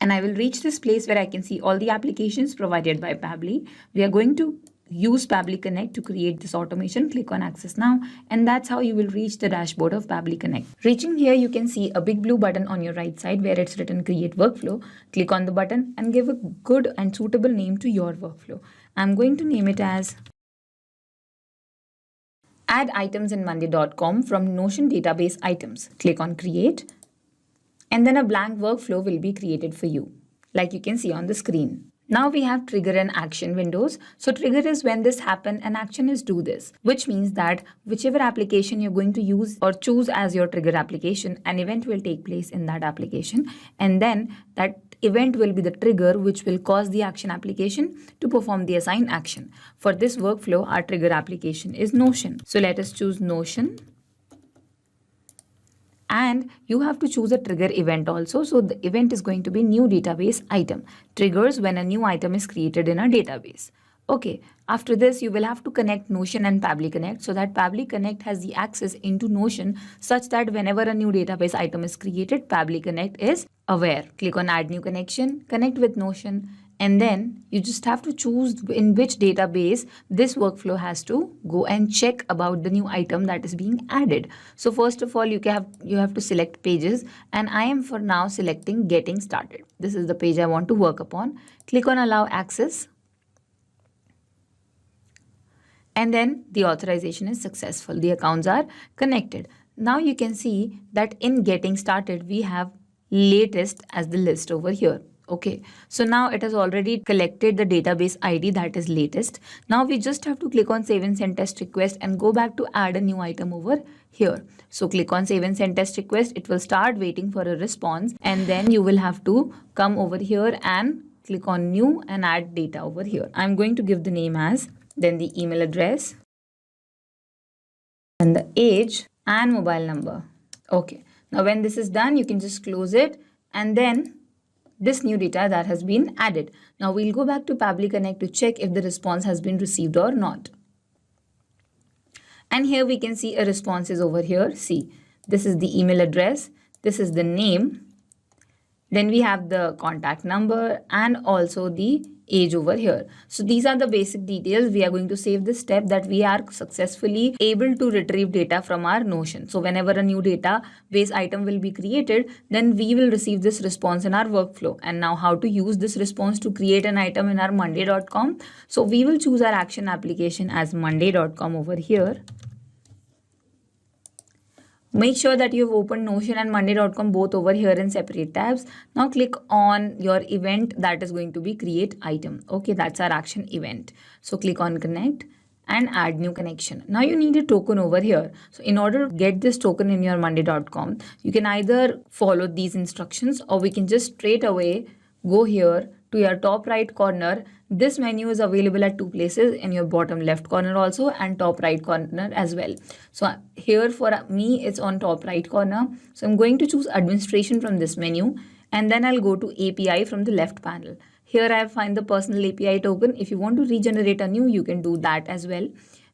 And I will reach this place where I can see all the applications provided by Pabbly. We are going to use Pabbly Connect to create this automation. Click on Access Now, and that's how you will reach the dashboard of Pabbly Connect. Reaching here, you can see a big blue button on your right side where it's written Create Workflow. Click on the button and give a good and suitable name to your workflow. I'm going to name it as Add Items in Monday.com from Notion Database Items. Click on Create, and then a blank workflow will be created for you, like you can see on the screen. Now we have trigger and action windows. So trigger is when this happens and action is do this, which means that whichever application you're going to use or choose as your trigger application, an event will take place in that application. And then that event will be the trigger which will cause the action application to perform the assigned action. For this workflow, our trigger application is Notion. So let us choose Notion. And you have to choose a trigger event also. So the event is going to be new database item. Triggers when a new item is created in a database. Okay, after this you will have to connect Notion and Pabbly Connect so that Pabbly Connect has the access into Notion such that whenever a new database item is created, Pabbly Connect is aware. Click on Add New Connection, connect with Notion, and then you just have to choose in which database this workflow has to go and check about the new item that is being added. So first of all, you have to select pages, and I am for now selecting Getting Started. This is the page I want to work upon. Click on Allow Access. And then the authorization is successful. The accounts are connected. Now you can see that in Getting Started, we have latest as the list over here. Okay, so now it has already collected the database ID that is latest. Now we just have to click on Save and Send Test Request and go back to add a new item over here. So click on Save and Send Test Request. It will start waiting for a response, and then you will have to come over here and click on New and add data over here. I'm going to give the name as, then the email address, and the age and mobile number. Okay, now when this is done, you can just close it, and then this new data that has been added. Now we'll go back to Pabbly Connect to check if the response has been received or not. And here we can see a response is over here. See, this is the email address, this is the name, then we have the contact number and also the age over here. So these are the basic details. We are going to save this step that we are successfully able to retrieve data from our Notion. So whenever a new database item will be created, then we will receive this response in our workflow. And now how to use this response to create an item in our Monday.com. So we will choose our action application as Monday.com over here. Make sure that you've opened Notion and Monday.com both over here in separate tabs. Now click on your event that is going to be create item. Okay, that's our action event. So click on connect and add new connection. Now you need a token over here. So in order to get this token in your Monday.com, you can either follow these instructions or we can just straight away go here to your top right corner. This menu is available at 2 places, in your bottom left corner also and top right corner as well. So here for me it's on top right corner. So I'm going to choose administration from this menu and then I'll go to API from the left panel. Here I find the personal API token. If you want to regenerate a new, you can do that as well.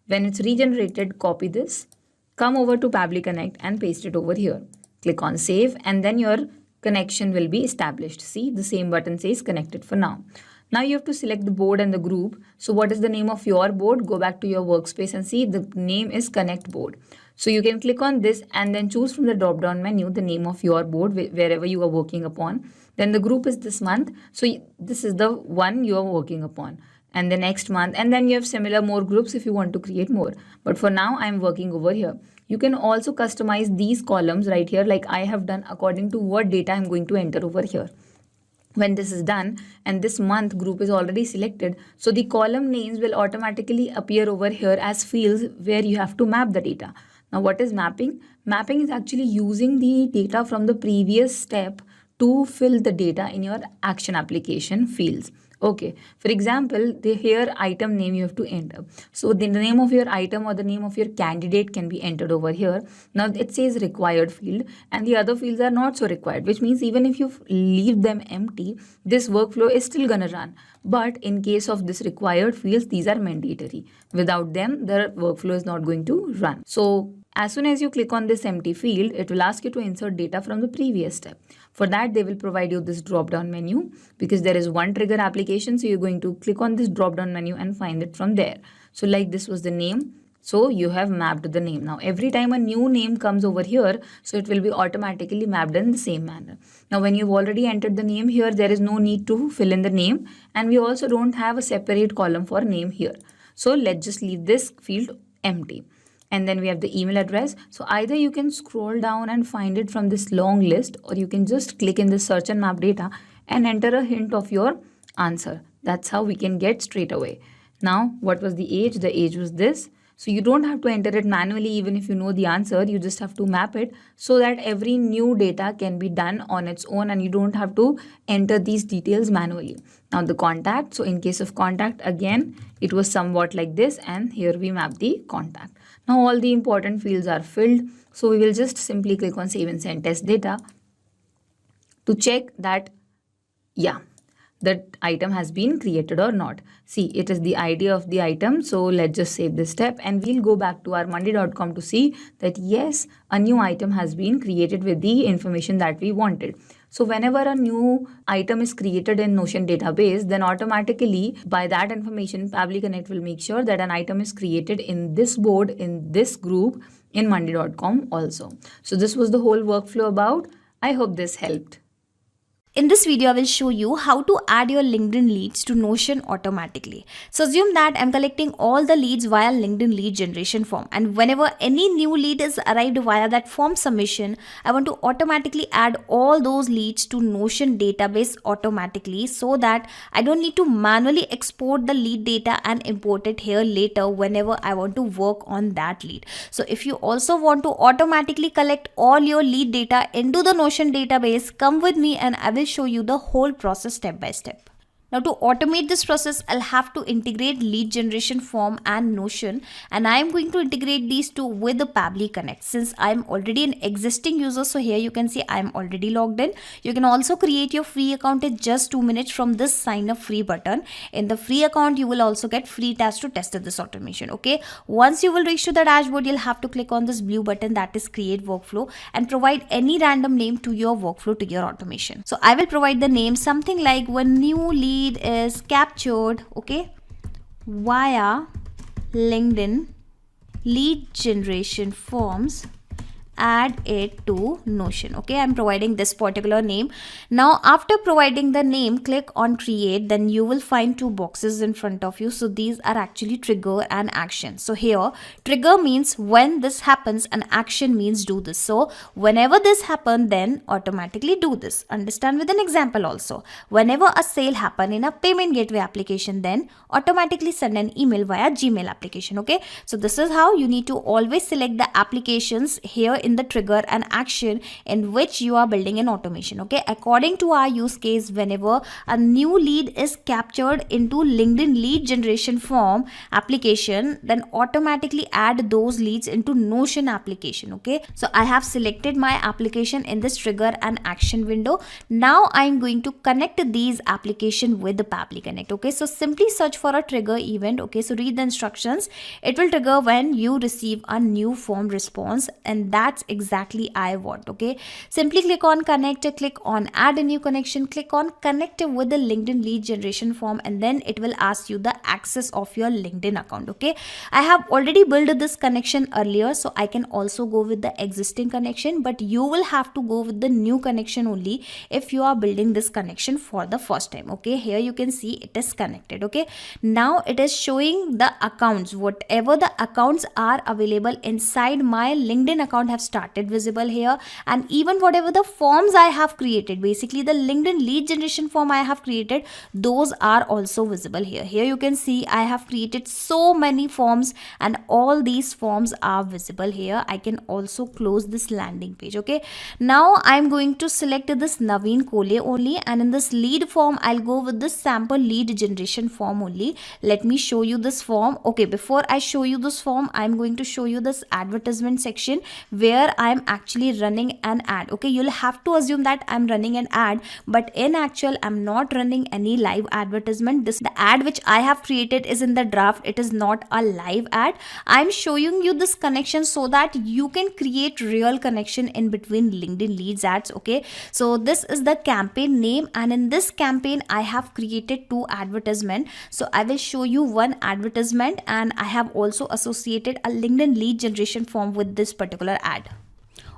When it's regenerated, copy this, come over to Pabbly Connect and paste it over here. Click on save and then your connection will be established. See, the same button says connected for now. Now you have to select the board and the group. So what is the name of your board? Go back to your workspace and see the name is Connect Board. So you can click on this and then choose from the drop down menu the name of your board wherever you are working upon. Then the group is this month. So this is the one you are working upon. And the next month, and then you have similar more groups if you want to create more. But for now, I'm working over here. You can also customize these columns right here like I have done according to what data I'm going to enter over here. When this is done and this month group is already selected, so the column names will automatically appear over here as fields where you have to map the data. Now what is mapping? Mapping is actually using the data from the previous step to fill the data in your action application fields. Okay, for example, the here item name you have to enter. So the name of your item or the name of your candidate can be entered over here. Now it says required field and the other fields are not so required, which means even if you leave them empty, this workflow is still gonna run. But in case of this required fields, these are mandatory. Without them, the workflow is not going to run. So as soon as you click on this empty field, it will ask you to insert data from the previous step. For that, they will provide you this drop-down menu because there is one trigger application. So you're going to click on this drop-down menu and find it from there. So like this was the name. So you have mapped the name. Now every time a new name comes over here, so it will be automatically mapped in the same manner. Now when you've already entered the name here, there is no need to fill in the name. And we also don't have a separate column for name here. So let's just leave this field empty. And then we have the email address. So either you can scroll down and find it from this long list, or you can just click in the search and map data and enter a hint of your answer. That's how we can get straight away. Now, what was the age? The age was this. So you don't have to enter it manually even if you know the answer. You just have to map it so that every new data can be done on its own and you don't have to enter these details manually. Now the contact. So in case of contact, again, it was somewhat like this and here we map the contact. Now all the important fields are filled. So we will just simply click on save and send test data to check that, yeah, that item has been created or not. See, it is the ID of the item. So let's just save this step and we'll go back to our Monday.com to see that yes, a new item has been created with the information that we wanted. So whenever a new item is created in Notion database, then automatically by that information, Pabbly Connect will make sure that an item is created in this board, in this group, in Monday.com also. So this was the whole workflow about. I hope this helped. In this video, I will show you how to add your LinkedIn leads to Notion automatically. So assume that I'm collecting all the leads via LinkedIn lead generation form. And whenever any new lead is arrived via that form submission, I want to automatically add all those leads to Notion database automatically so that I don't need to manually export the lead data and import it here later whenever I want to work on that lead. So if you also want to automatically collect all your lead data into the Notion database, come with me and I will show you the whole process step by step. Now to automate this process, I'll have to integrate lead generation form and Notion, and I am going to integrate these two with the Pabbly Connect. Since I'm already an existing user, so here you can see I'm already logged in. You can also create your free account in just 2 minutes from this sign up free button. In the free account, you will also get free tasks to test this automation. Okay, once you will reach to the dashboard, you'll have to click on this blue button that is create workflow and provide any random name to your workflow, to your automation. So I will provide the name something like when new lead is captured, okay, via LinkedIn lead generation forms, add it to Notion. Okay, I'm providing this particular name. Now after providing the name, click on create. Then you will find two boxes in front of you. So these are actually trigger and action. So here trigger means when this happens, and action means do this. So whenever this happens, then automatically do this. Understand with an example also. Whenever a sale happen in a payment gateway application, then automatically send an email via Gmail application. Okay, so this is how you need to always select the applications here in the trigger and action in which you are building an automation. Okay, according to our use case, whenever a new lead is captured into LinkedIn lead generation form application, then automatically add those leads into Notion application. Okay, so I have selected my application in this trigger and action window. Now I'm going to connect these application with the Pabbly Connect. Okay, so simply search for a trigger event. Okay, so read the instructions. It will trigger when you receive a new form response, and that's exactly I want. Okay, simply click on connect, click on add a new connection, click on connect with the LinkedIn lead generation form, and then it will ask you the access of your LinkedIn account. Okay, I have already built this connection earlier, so I can also go with the existing connection, but you will have to go with the new connection only if you are building this connection for the first time. Okay, here you can see it is connected. Okay, now it is showing the accounts, whatever the accounts are available inside my LinkedIn account have started visible here, and even whatever the forms I have created, basically the LinkedIn lead generation form I have created, those are also visible here. Here you can see I have created so many forms, and all these forms are visible here. I can also close this landing page. Okay, now I'm going to select this Naveen Kole only, and in this lead form I'll go with this sample lead generation form only. Let me show you this form. Okay, before I show you this form, I'm going to show you this advertisement section where I'm actually running an ad. Okay, you'll have to assume that I'm running an ad, but in actual I'm not running any live advertisement. The ad which I have created is in the draft. It is not a live ad. I'm showing you this connection so that you can create real connection in between LinkedIn leads ads. Okay, so this is the campaign name, and in this campaign I have created two advertisement. So I will show you one advertisement, and I have also associated a LinkedIn lead generation form with this particular ad.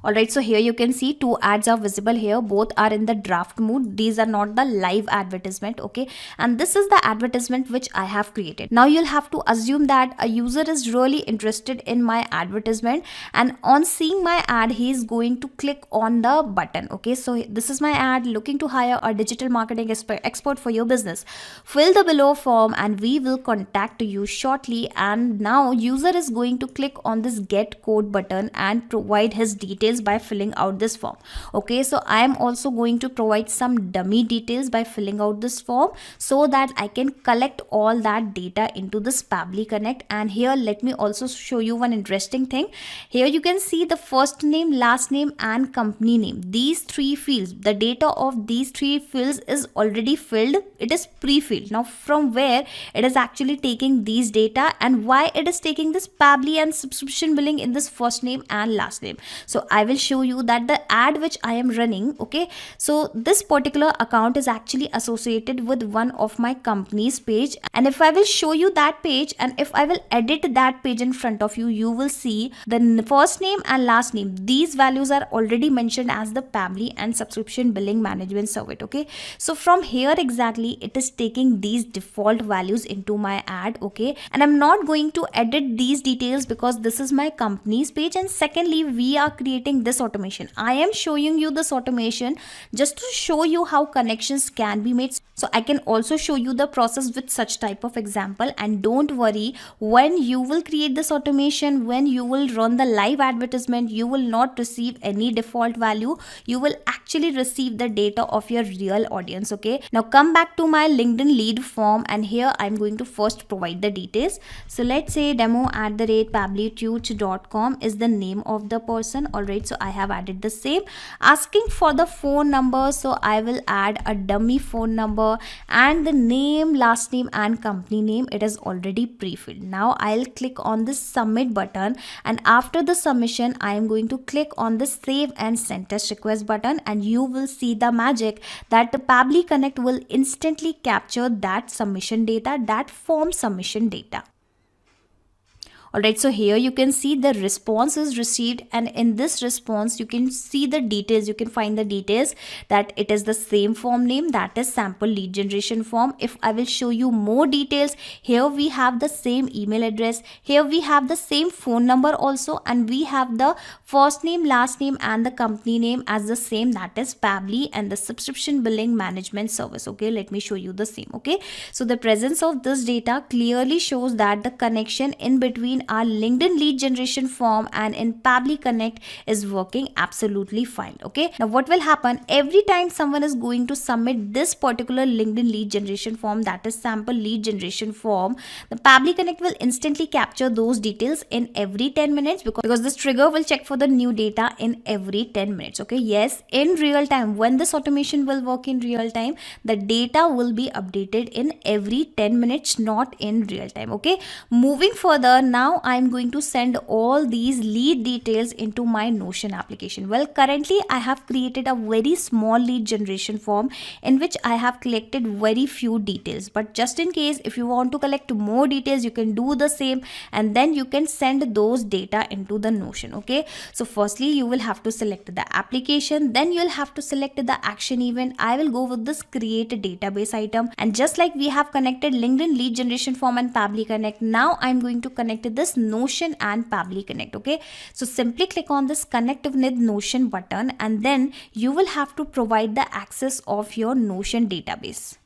Alright, so here you can see two ads are visible here. Both are in the draft mode. These are not the live advertisement. Okay, and this is the advertisement which I have created. Now you'll have to assume that a user is really interested in my advertisement, and on seeing my ad he is going to click on the button. Okay, so this is my ad, looking to hire a digital marketing expert for your business. Fill the below form and we will contact you shortly. And now user is going to click on this get code button and provide his details by filling out this form. Okay, so I am also going to provide some dummy details by filling out this form so that I can collect all that data into this Pabbly Connect. And here let me also show you one interesting thing. Here you can see the first name, last name and company name. These three fields, the data of these three fields is already filled. It is pre-filled. Now from where it is actually taking these data, and why it is taking this Pabbly and subscription billing in this first name and last name. So I will show you that the ad which I am running. Okay, so this particular account is actually associated with one of my company's page, and if I will show you that page and if I will edit that page in front of you, you will see the first name and last name, these values are already mentioned as the Pabbly and subscription billing management service. Okay, so from here exactly it is taking these default values into my ad. Okay, and I'm not going to edit these details because this is my company's page, and secondly we are creating this automation. I am showing you this automation just to show you how connections can be made. So I can also show you the process with such type of example. And don't worry, when you will create this automation, when you will run the live advertisement, you will not receive any default value. You will actually receive the data of your real audience. Okay, now come back to my LinkedIn lead form, and here I'm going to first provide the details. So let's say demo@pabblytutor.com is the name of the person. Alright, so I have added the same. Asking for the phone number, so I will add a dummy phone number, and the name, last name and company name, it is already pre-filled. Now I'll click on this submit button, and after the submission I am going to click on the save and send test request button, and you will see the magic that the Pabbly Connect will instantly capture that submission data, that form submission data. Alright, so here you can see the response is received, and in this response you can see the details. You can find the details that it is the same form name, that is sample lead generation form. If I will show you more details, here we have the same email address, here we have the same phone number also, and we have the first name, last name and the company name as the same, that is Pabbly, and the subscription billing management service. Okay, let me show you the same. Okay, so the presence of this data clearly shows that the connection in between our LinkedIn lead generation form and in Pabbly Connect is working absolutely fine. Okay, now what will happen every time someone is going to submit this particular LinkedIn lead generation form, that is sample lead generation form, the Pabbly Connect will instantly capture those details in every 10 minutes because this trigger will check for the new data in every 10 minutes. Okay, yes, in real time, when this automation will work in real time, the data will be updated in every 10 minutes, not in real time. Okay, moving further, now I'm going to send all these lead details into my Notion application. Well, currently I have created a very small lead generation form in which I have collected very few details, but just in case if you want to collect more details, you can do the same and then you can send those data into the Notion. Okay, so firstly you will have to select the application, then you'll have to select the action event. I will go with this create a database item, and just like we have connected LinkedIn lead generation form and Pabbly Connect, now I'm going to connect this Notion and Pabbly Connect. Okay, so simply click on this connect with Notion button, and then you will have to provide the access of your Notion database.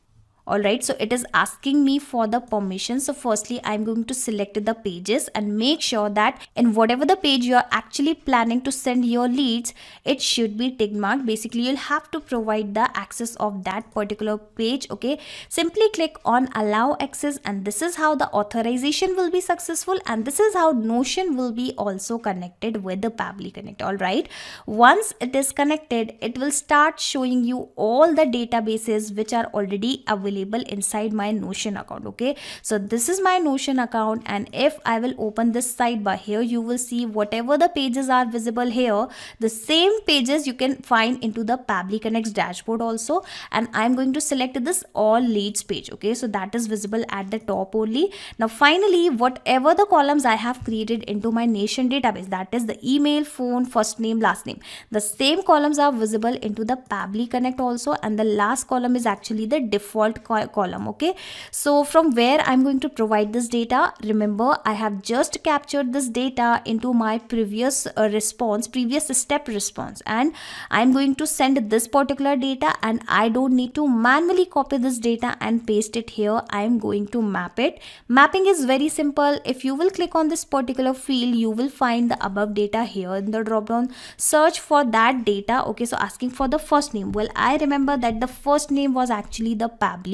Alright, so it is asking me for the permission. So firstly I'm going to select the pages and make sure that in whatever the page you are actually planning to send your leads, it should be tick marked. Basically you'll have to provide the access of that particular page. Okay, simply click on allow access, and this is how the authorization will be successful, and this is how Notion will be also connected with the Pabbly Connect. Alright, once it is connected, it will start showing you all the databases which are already available inside my Notion account. Okay, so this is my Notion account, and if I will open this sidebar, here you will see whatever the pages are visible here, the same pages you can find into the Pabbly Connect's dashboard also. And I'm going to select this all leads page. Okay, so that is visible at the top only. Now finally, whatever the columns I have created into my Notion database, that is the email, phone, first name, last name, the same columns are visible into the Pabbly Connect also, and the last column is actually the default column. Okay, so from where I'm going to provide this data, remember I have just captured this data into my previous previous step response, and I'm going to send this particular data, and I don't need to manually copy this data and paste it here. I'm going to map it. Mapping is very simple. If you will click on this particular field, you will find the above data here in the drop down. Search for that data. Okay, so asking for the first name. Well, I remember that the first name was actually the Pabbly.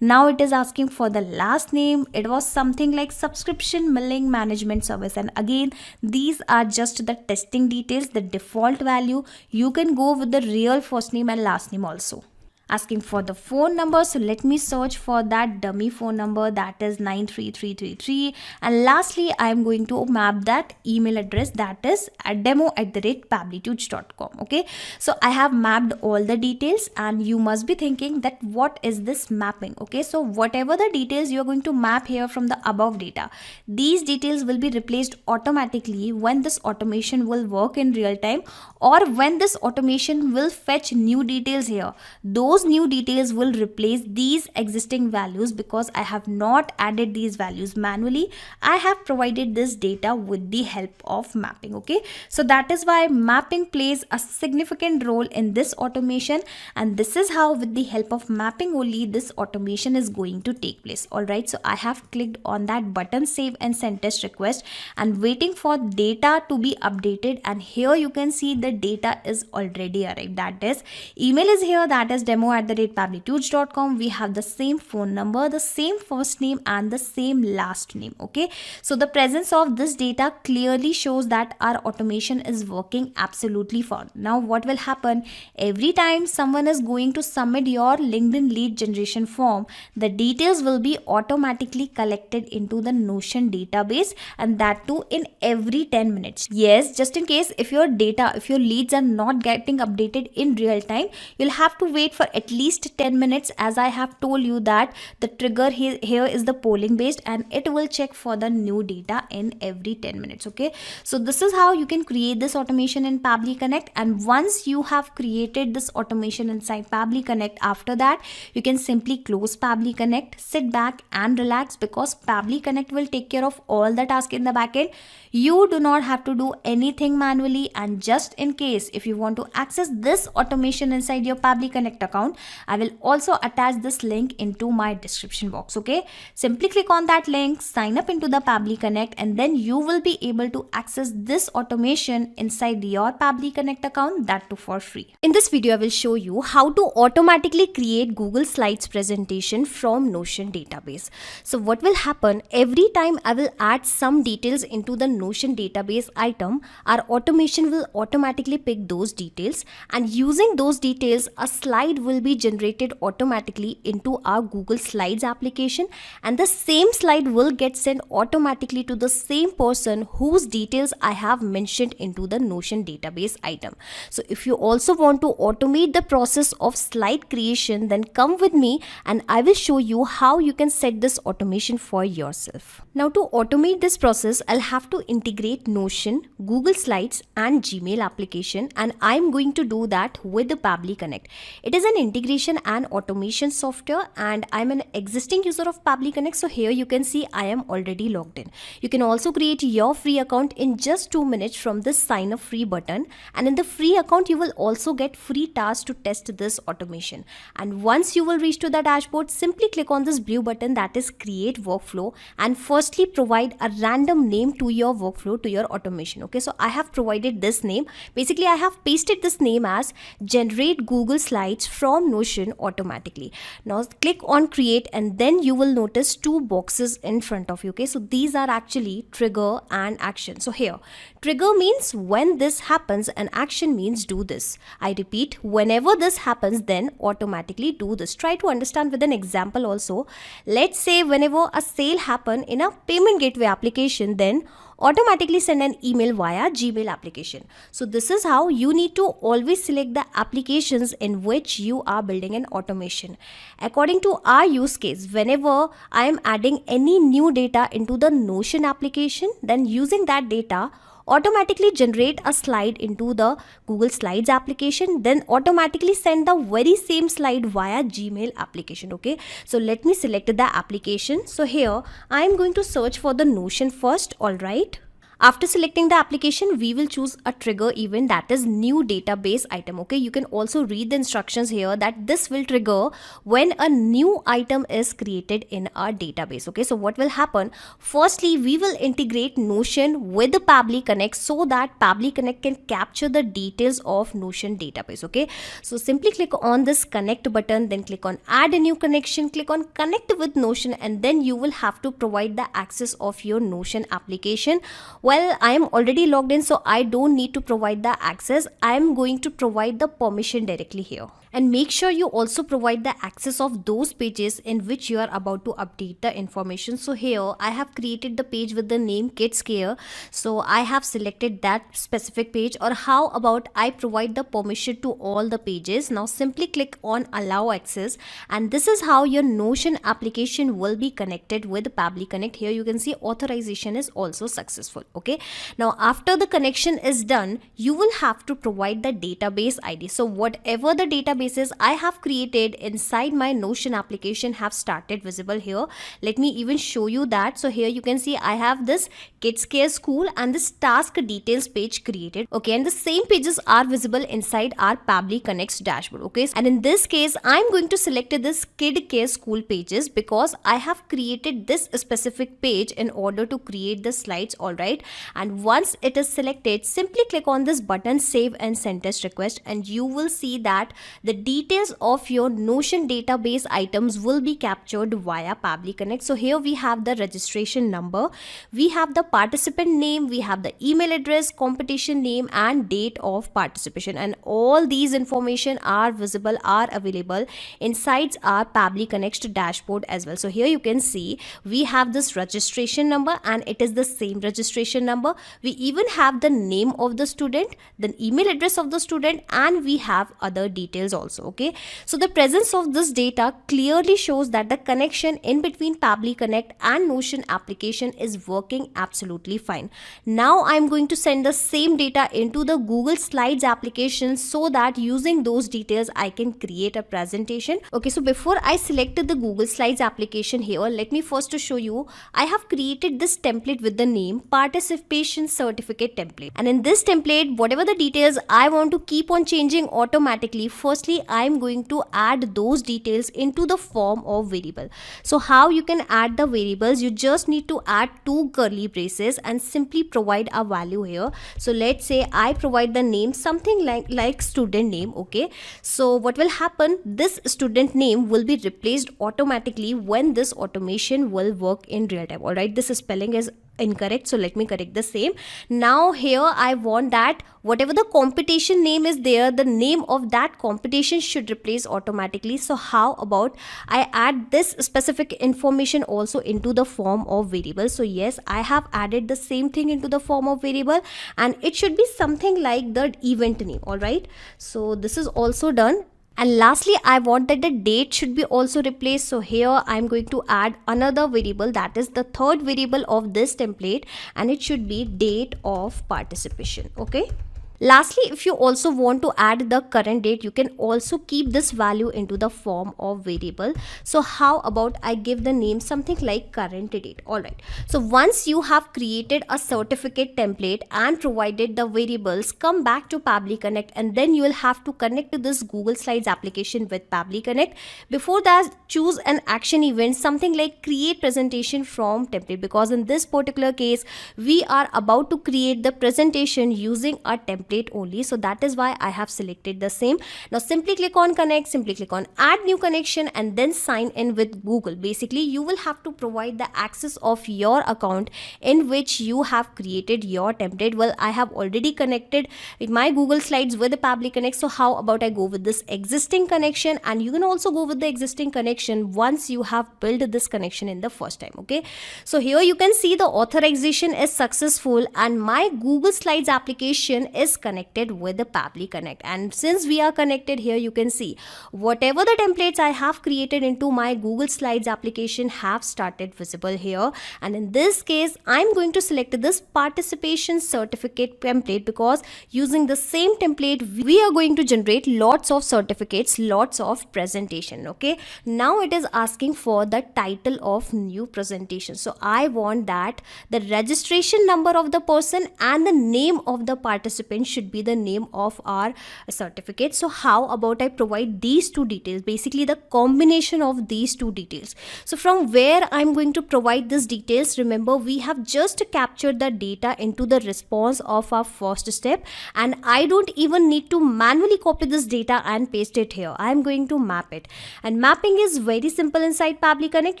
Now it is asking for the last name. It was something like subscription billing management service, and again these are just the testing details, the default value. You can go with the real first name and last name also. Asking for the phone number, so let me search for that dummy phone number, that is 93333, and lastly I am going to map that email address, that is at demo@pabblytudes.com. Okay, so I have mapped all the details, and you must be thinking that what is this mapping. Okay, so whatever the details you are going to map here from the above data, these details will be replaced automatically when this automation will work in real time, or when this automation will fetch new details here. Those new details will replace these existing values because I have not added these values manually. I have provided this data with the help of mapping. Okay, so that is why mapping plays a significant role in this automation, and this is how with the help of mapping only this automation is going to take place. Alright, so I have clicked on that button save and send test request and waiting for data to be updated, and here you can see the data is already arrived. That is email is here, that is demo@pabblytudes.com. we have the same phone number, the same first name and the same last name. Okay, so the presence of this data clearly shows that our automation is working absolutely fine. Now what will happen every time someone is going to submit your LinkedIn lead generation form, the details will be automatically collected into the Notion database, and that too in every 10 minutes. Yes, just in case if your leads are not getting updated in real time, you'll have to wait for at least 10 minutes, as I have told you that the trigger here is the polling based, and it will check for the new data in every 10 minutes. Okay, so this is how you can create this automation in Pabbly Connect. And once you have created this automation inside Pabbly Connect, after that you can simply close Pabbly Connect, sit back and relax, because Pabbly Connect will take care of all the tasks in the backend. You do not have to do anything manually. And just in case if you want to access this automation inside your Pabbly Connect account, I will also attach this link into my description box. Okay, simply click on that link, sign up into the Pabbly Connect, and then you will be able to access this automation inside your Pabbly Connect account, that too for free. In this video, I will show you how to automatically create Google Slides presentation from Notion database. So what will happen, every time I will add some details into the Notion database item, our automation will automatically pick those details, and using those details a slide will be generated automatically into our Google Slides application, and the same slide will get sent automatically to the same person whose details I have mentioned into the Notion database item. So if you also want to automate the process of slide creation, then come with me and I will show you how you can set this automation for yourself. Now to automate this process, I'll have to integrate Notion, Google Slides and Gmail application, and I'm going to do that with the Pabbly Connect. It is an integration and automation software, and I'm an existing user of Pabbly Connect, so here you can see I am already logged in. You can also create your free account in just 2 minutes from this sign up free button, and in the free account you will also get free tasks to test this automation. And once you will reach to the dashboard, simply click on this blue button, that is create workflow, and firstly provide a random name to your workflow, to your automation. Okay, so I have provided this name. Basically I have pasted this name as generate Google Slides from Notion automatically. Now click on create, and then you will notice 2 boxes in front of you. Okay, so these are actually trigger and action. So here trigger means when this happens, and action means do this. I repeat, whenever this happens, then automatically do this. Try to understand with an example also. Let's say whenever a sale happen in a payment gateway application, then automatically send an email via Gmail application. So this is how you need to always select the applications in which you are building an automation. According to our use case, whenever I am adding any new data into the Notion application, then using that data automatically generate a slide into the Google Slides application, then automatically send the very same slide via Gmail application. Okay, so let me select the application. So here I am going to search for the Notion first. All right, after selecting the application, we will choose a trigger event, that is new database item. Okay, you can also read the instructions here that this will trigger when a new item is created in our database. Okay, so what will happen, firstly we will integrate Notion with the Pabbly Connect so that Pabbly Connect can capture the details of Notion database. Okay, so simply click on this connect button, then click on add a new connection, click on connect with Notion, and then you will have to provide the access of your Notion application. Well, I am already logged in, so I don't need to provide the access. I am going to provide the permission directly here. And make sure you also provide the access of those pages in which you are about to update the information. So here I have created the page with the name Kids Care. So I have selected that specific page. Or how about I provide the permission to all the pages. Now simply click on allow access, and this is how your Notion application will be connected with Pabbly Connect. Here you can see authorization is also successful. Okay, now after the connection is done, you will have to provide the database ID. So whatever the databases I have created inside my Notion application have started visible here. Let me even show you that. So here you can see I have this Kids Care School and this task details page created. Okay, and the same pages are visible inside our Pabbly Connect's dashboard. Okay, and in this case I'm going to select this Kid Care School pages because I have created this specific page in order to create the slides. All right, and once it is selected, simply click on this button save and send test request, and you will see that the details of your Notion database items will be captured via Pabbly Connect. So here we have the registration number, we have the participant name, we have the email address, competition name and date of participation, and all these information are visible, are available inside our Pabbly Connect dashboard as well. So here you can see we have this registration number and it is the same registration registration number, we even have the name of the student, the email address of the student, and we have other details also. Okay, so the presence of this data clearly shows that the connection in between Pabbly Connect and Notion application is working absolutely fine. Now I'm going to send the same data into the Google Slides application so that using those details I can create a presentation. Okay, so before I selected the Google Slides application here, let me first to show you, I have created this template with the name participation certificate template, and in this template whatever the details I want to keep on changing automatically, firstly I'm going to add those details into the form of variable. So how you can add the variables, you just need to add two curly braces and simply provide a value here. So let's say I provide the name something like student name. Okay, so what will happen, this student name will be replaced automatically when this automation will work in real time. All right, this spelling is incorrect, so let me correct the same. Now here I want that whatever the competition name is there, the name of that competition should replace automatically. So how about I add this specific information also into the form of variable. So yes, I have added the same thing into the form of variable, and it should be something like the event name. All right, so this is also done. And lastly, I want that the date should be also replaced. So here I'm going to add another variable, that is the third variable of this template, and it should be date of participation. Okay. Lastly, if you also want to add the current date, you can also keep this value into the form of variable. So how about I give the name something like current date. All right, so once you have created a certificate template and provided the variables, come back to Pabbly Connect, and then you will have to connect to this Google Slides application with Pabbly Connect. Before that, choose an action event, something like create presentation from template, because in this particular case we are about to create the presentation using a template only. So that is why I have selected the same. Now simply click on connect, simply click on add new connection, and then sign in with Google. Basically you will have to provide the access of your account in which you have created your template. Well, I have already connected with my Google Slides with the Pabbly Connect, so how about I go with this existing connection, and you can also go with the existing connection once you have built this connection in the first time. Okay, so here you can see the authorization is successful and my Google Slides application is connected with the Pabbly Connect. And since we are connected, here you can see whatever the templates I have created into my Google Slides application have started visible here. And in this case I'm going to select this participation certificate template, because using the same template we are going to generate lots of certificates, lots of presentation. Okay, now it is asking for the title of new presentation. So I want that the registration number of the person and the name of the participant should be the name of our certificate. So how about I provide these two details, basically the combination of these two details. So from where I'm going to provide these details, remember we have just captured the data into the response of our first step, and I don't even need to manually copy this data and paste it here. I'm going to map it, and mapping is very simple inside Pabbly Connect.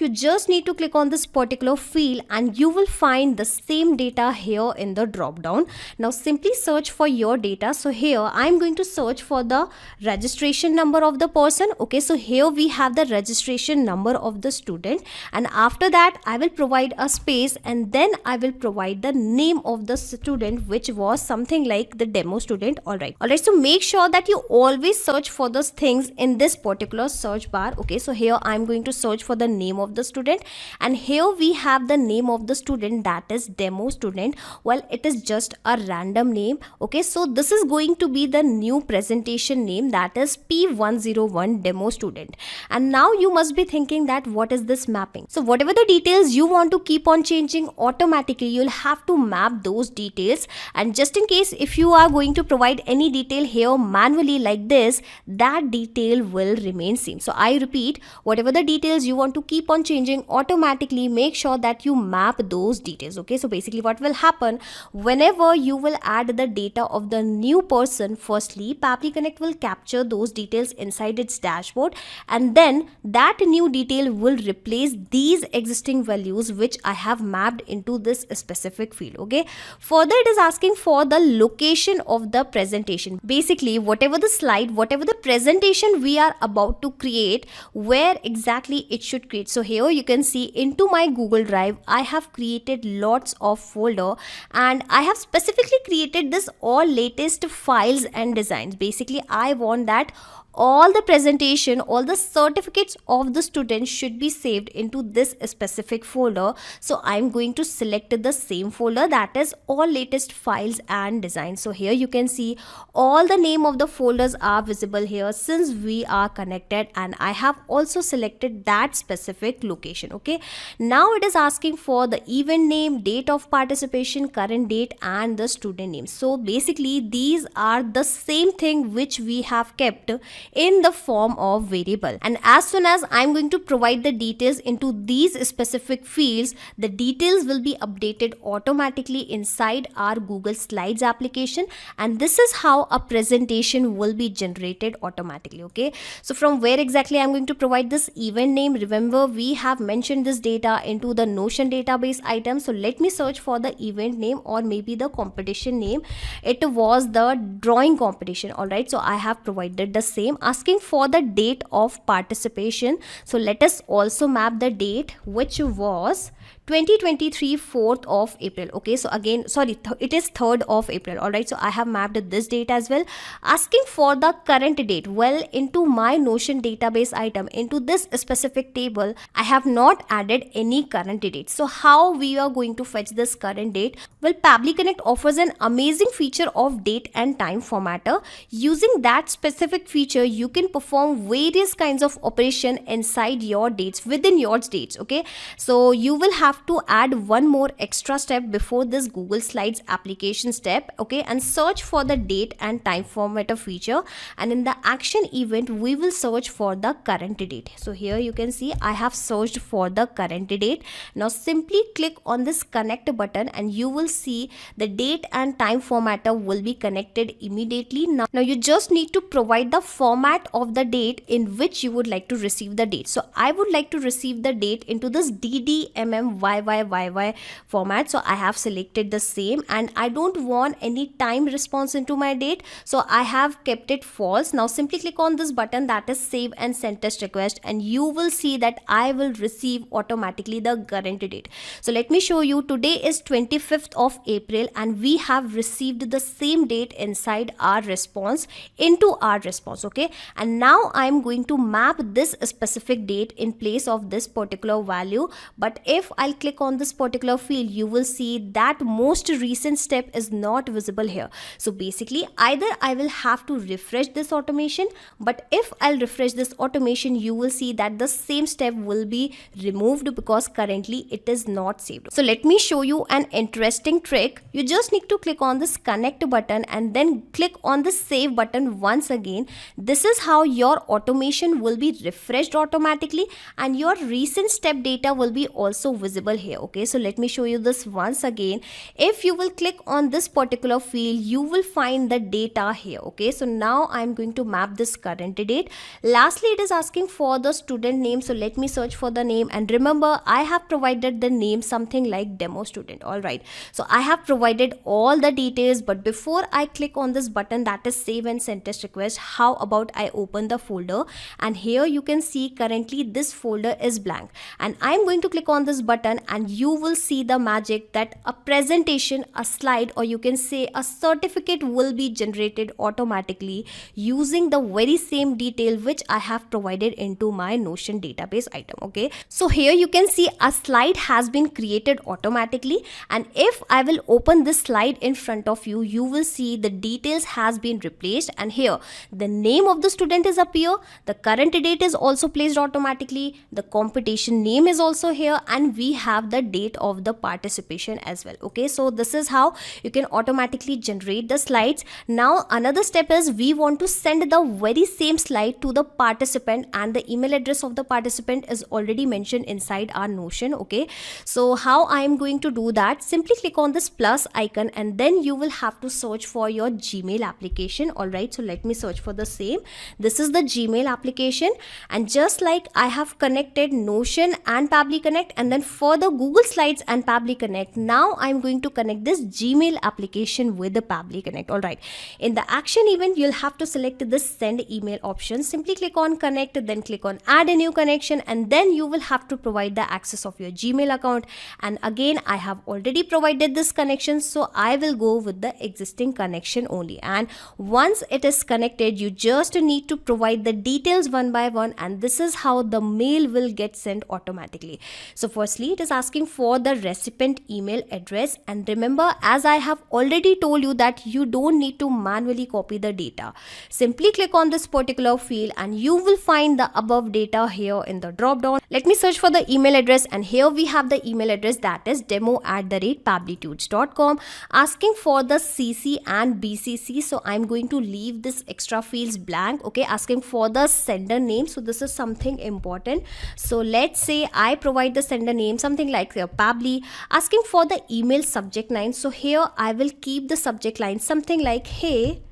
You just need to click on this particular field and you will find the same data here in the drop down. Now simply search for your data. So here I'm going to search for the registration number of the person. Okay, so here we have the registration number of the student, and after that I will provide a space, and then I will provide the name of the student, which was something like the demo student. All right, so make sure that you always search for those things in this particular search bar. Okay, so here I'm going to search for the name of the student, and here we have the name of the student, that is demo student. Well, it is just a random name. Okay, so this is going to be the new presentation name, that is P101 demo student. And now you must be thinking that what is this mapping? So whatever the details you want to keep on changing automatically, you'll have to map those details. And just in case if you are going to provide any detail here manually like this, that detail will remain same. So I repeat, whatever the details you want to keep on changing automatically, make sure that you map those details. Okay, so basically what will happen, whenever you will add the data of the new person, firstly, Pabbly Connect will capture those details inside its dashboard, and then that new detail will replace these existing values which I have mapped into this specific field. Okay. Further, it is asking for the location of the presentation. Basically, whatever the slide, whatever the presentation we are about to create, where exactly it should create. So here you can see into my Google Drive, I have created lots of folder, and I have specifically created this all latest files and designs. Basically, I want that all the presentation, all the certificates of the students should be saved into this specific folder. So I'm going to select the same folder, that is all latest files and designs. So here you can see all the name of the folders are visible here since we are connected, and I have also selected that specific location. Okay, now it is asking for the event name, date of participation, current date, and the student name. So basically these are the same thing which we have kept in the form of variable, and as soon as I'm going to provide the details into these specific fields, the details will be updated automatically inside our Google Slides application, and this is how a presentation will be generated automatically. Okay, so from where exactly I'm going to provide this event name? Remember, we have mentioned this data into the Notion database item. So let me search for the event name, or maybe the competition name. It was the drawing competition. All right, so I have provided the same. Asking for the date of participation, so let us also map the date, which was 2023 4th of April. Okay, so again, sorry, it is 3rd of April. All right, so I have mapped this date as well. Asking for the current date, well, into my Notion database item, into this specific table, I have not added any current date. So how we are going to fetch this current date? Well, Pabbly Connect offers an amazing feature of date and time formatter. Using that specific feature, you can perform various kinds of operation inside your dates, within your dates. Okay, so you will have to add one more extra step before this Google Slides application step. Okay, and search for the date and time formatter feature, and in the action event we will search for the current date. So here you can see I have searched for the current date. Now simply click on this connect button, and you will see the date and time formatter will be connected immediately. Now you just need to provide the format of the date in which you would like to receive the date. So I would like to receive the date into this DDMMYYYY format. So I have selected the same, and I don't want any time response into my date, so I have kept it false. Now simply click on this button, that is save and send test request, and you will see that I will receive automatically the current date. So let me show you. Today is 25th of April, and we have received the same date inside our response into our response. Okay, and now I'm going to map this specific date in place of this particular value. But if I'll click on this particular field, you will see that most recent step is not visible here. So basically, either I will have to refresh this automation, but if I'll refresh this automation, you will see that the same step will be removed because currently it is not saved. So let me show you an interesting trick. You just need to click on this connect button and then click on the save button once again. This is how your automation will be refreshed automatically, and your recent step data will be also visible here. Okay, so let me show you this once again. If you will click on this particular field, you will find the data here. Okay, so now I'm going to map this current date. Lastly, it is asking for the student name. So let me search for the name, and remember I have provided the name something like demo student. All right, so I have provided all the details, but before I click on this button, that is save and send test request, how about I open the folder? And here you can see currently this folder is blank, and I'm going to click on this button, and you will see the magic that a presentation, a slide, or you can say a certificate will be generated automatically using the very same detail which I have provided into my Notion database item. Okay, so here you can see a slide has been created automatically, and if I will open this slide in front of you, you will see the details has been replaced, and here the name of the student is appear, the current date is also placed automatically, the competition name is also here, and we have the date of the participation as well. Okay, so this is how you can automatically generate the slides. Now another step is we want to send the very same slide to the participant, and the email address of the participant is already mentioned inside our Notion. Okay, so how I am going to do that, simply click on this plus icon and then you will have to search for your Gmail application. All right, so let me search for the same. This is the Gmail application, and just like I have connected Notion and Pabbly Connect, and then further Google Slides and Pabbly Connect, now I'm going to connect this Gmail application with the Pabbly Connect. All right, in the action event you'll have to select this send email option. Simply click on connect, then click on add a new connection, and then you will have to provide the access of your Gmail account. And again, I have already provided this connection, so I will go with the existing connection only. And once it is connected, you just need to provide the details one by one, and this is how the mail will get sent automatically. So firstly, it is asking for the recipient email address, and remember, as I have already told you, that you don't need to manually copy the data. Simply click on this particular field and you will find the above data here in the drop down. Let me search for the email address, and here we have the email address, that is demo@pabblytudes.com, asking for the CC and BCC. So I'm going to leave this extra fields blank. Okay, asking for the sender name, so this is something important. So let's say I provide the sender name something like Pabbly, asking for the email subject line. So here I will keep the subject line something like hey,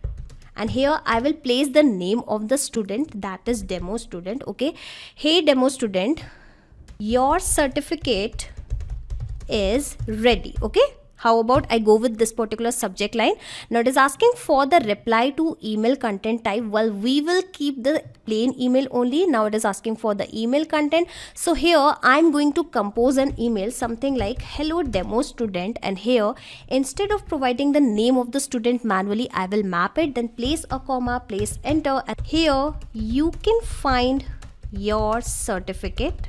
and here I will place the name of the student, that is demo student. Okay, hey demo student, your certificate is ready. Okay, how about I go with this particular subject line. Now it is asking for the reply to email content type. Well, we will keep the plain email only. Now it is asking for the email content. So here I'm going to compose an email something like hello demo student, and here instead of providing the name of the student manually, I will map it, then place a comma, place enter, and here you can find your certificate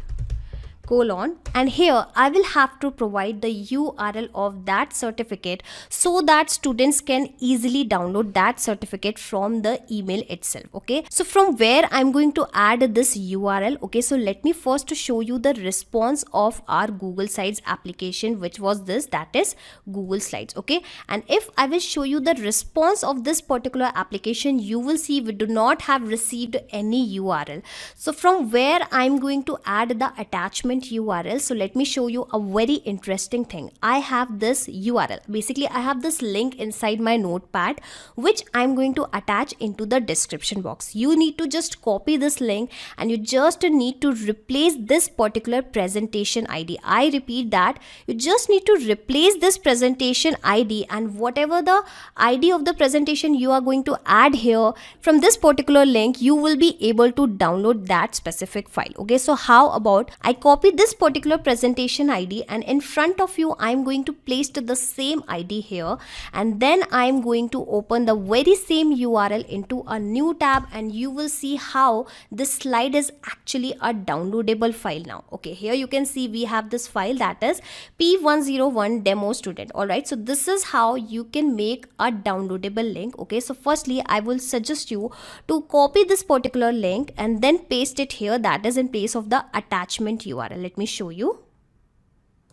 colon, and here I will have to provide the URL of that certificate so that students can easily download that certificate from the email itself. Okay, so from where I'm going to add this URL. Okay, so let me first show you the response of our Google Slides application, which was this, that is Google Slides. Okay, and if I will show you the response of this particular application, you will see we do not have received any URL. So from where I'm going to add the attachment URL, so let me show you a very interesting thing. I have this URL, basically I have this link inside my notepad which I'm going to attach into the description box. You need to just copy this link and you just need to replace this particular presentation ID. I repeat that, you just need to replace this presentation ID, and whatever the ID of the presentation you are going to add here, from this particular link you will be able to download that specific file. Okay, so how about I copy this particular presentation ID, and in front of you I'm going to place the same ID here, and then I'm going to open the very same URL into a new tab, and you will see how this slide is actually a downloadable file now. Okay, here you can see we have this file, that is P101 demo student. All right, so this is how you can make a downloadable link. Okay, so firstly I will suggest you to copy this particular link and then paste it here, that is in place of the attachment URL. Let me show you.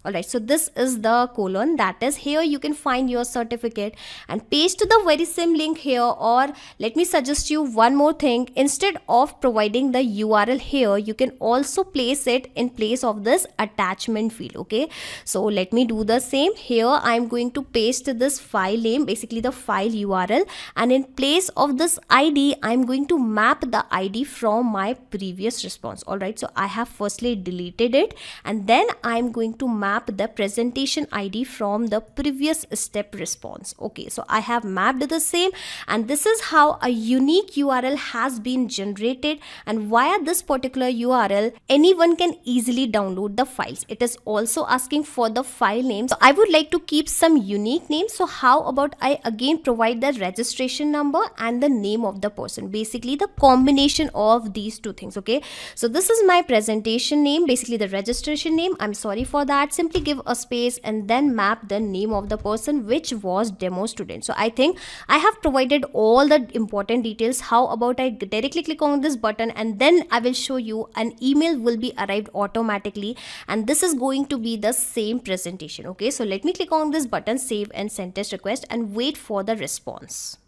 Alright, so this is the colon, that is here you can find your certificate, and paste the very same link here. Or let me suggest you one more thing, instead of providing the URL here, you can also place it in place of this attachment field. Okay, so let me do the same. Here I am going to paste this file name, basically the file URL, and in place of this ID I am going to map the ID from my previous response. Alright, so I have firstly deleted it, and then I am going to map the presentation ID from the previous step response. Okay, so I have mapped the same, and this is how a unique URL has been generated, and via this particular URL anyone can easily download the files. It is also asking for the file name, so I would like to keep some unique names. So how about I again provide the registration number and the name of the person, basically the combination of these two things. Okay, so this is my presentation name, basically the registration name. I'm sorry for that. simply give a space and then map the name of the person, which was demo student. So I think I have provided all the important details. How about I directly click on this button and then I will show you an email will be arrived automatically, and this is going to be the same presentation. Okay, so let me click on this button, save and send test request, and wait for the response.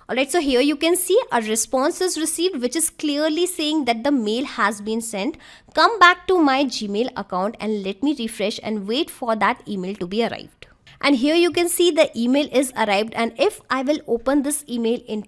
Alright, so here you can see a response is received, which is clearly saying that the mail has been sent. Come back to my Gmail account and let me refresh and wait for that email to be arrived. And here you can see the email is arrived, and if I will open this email in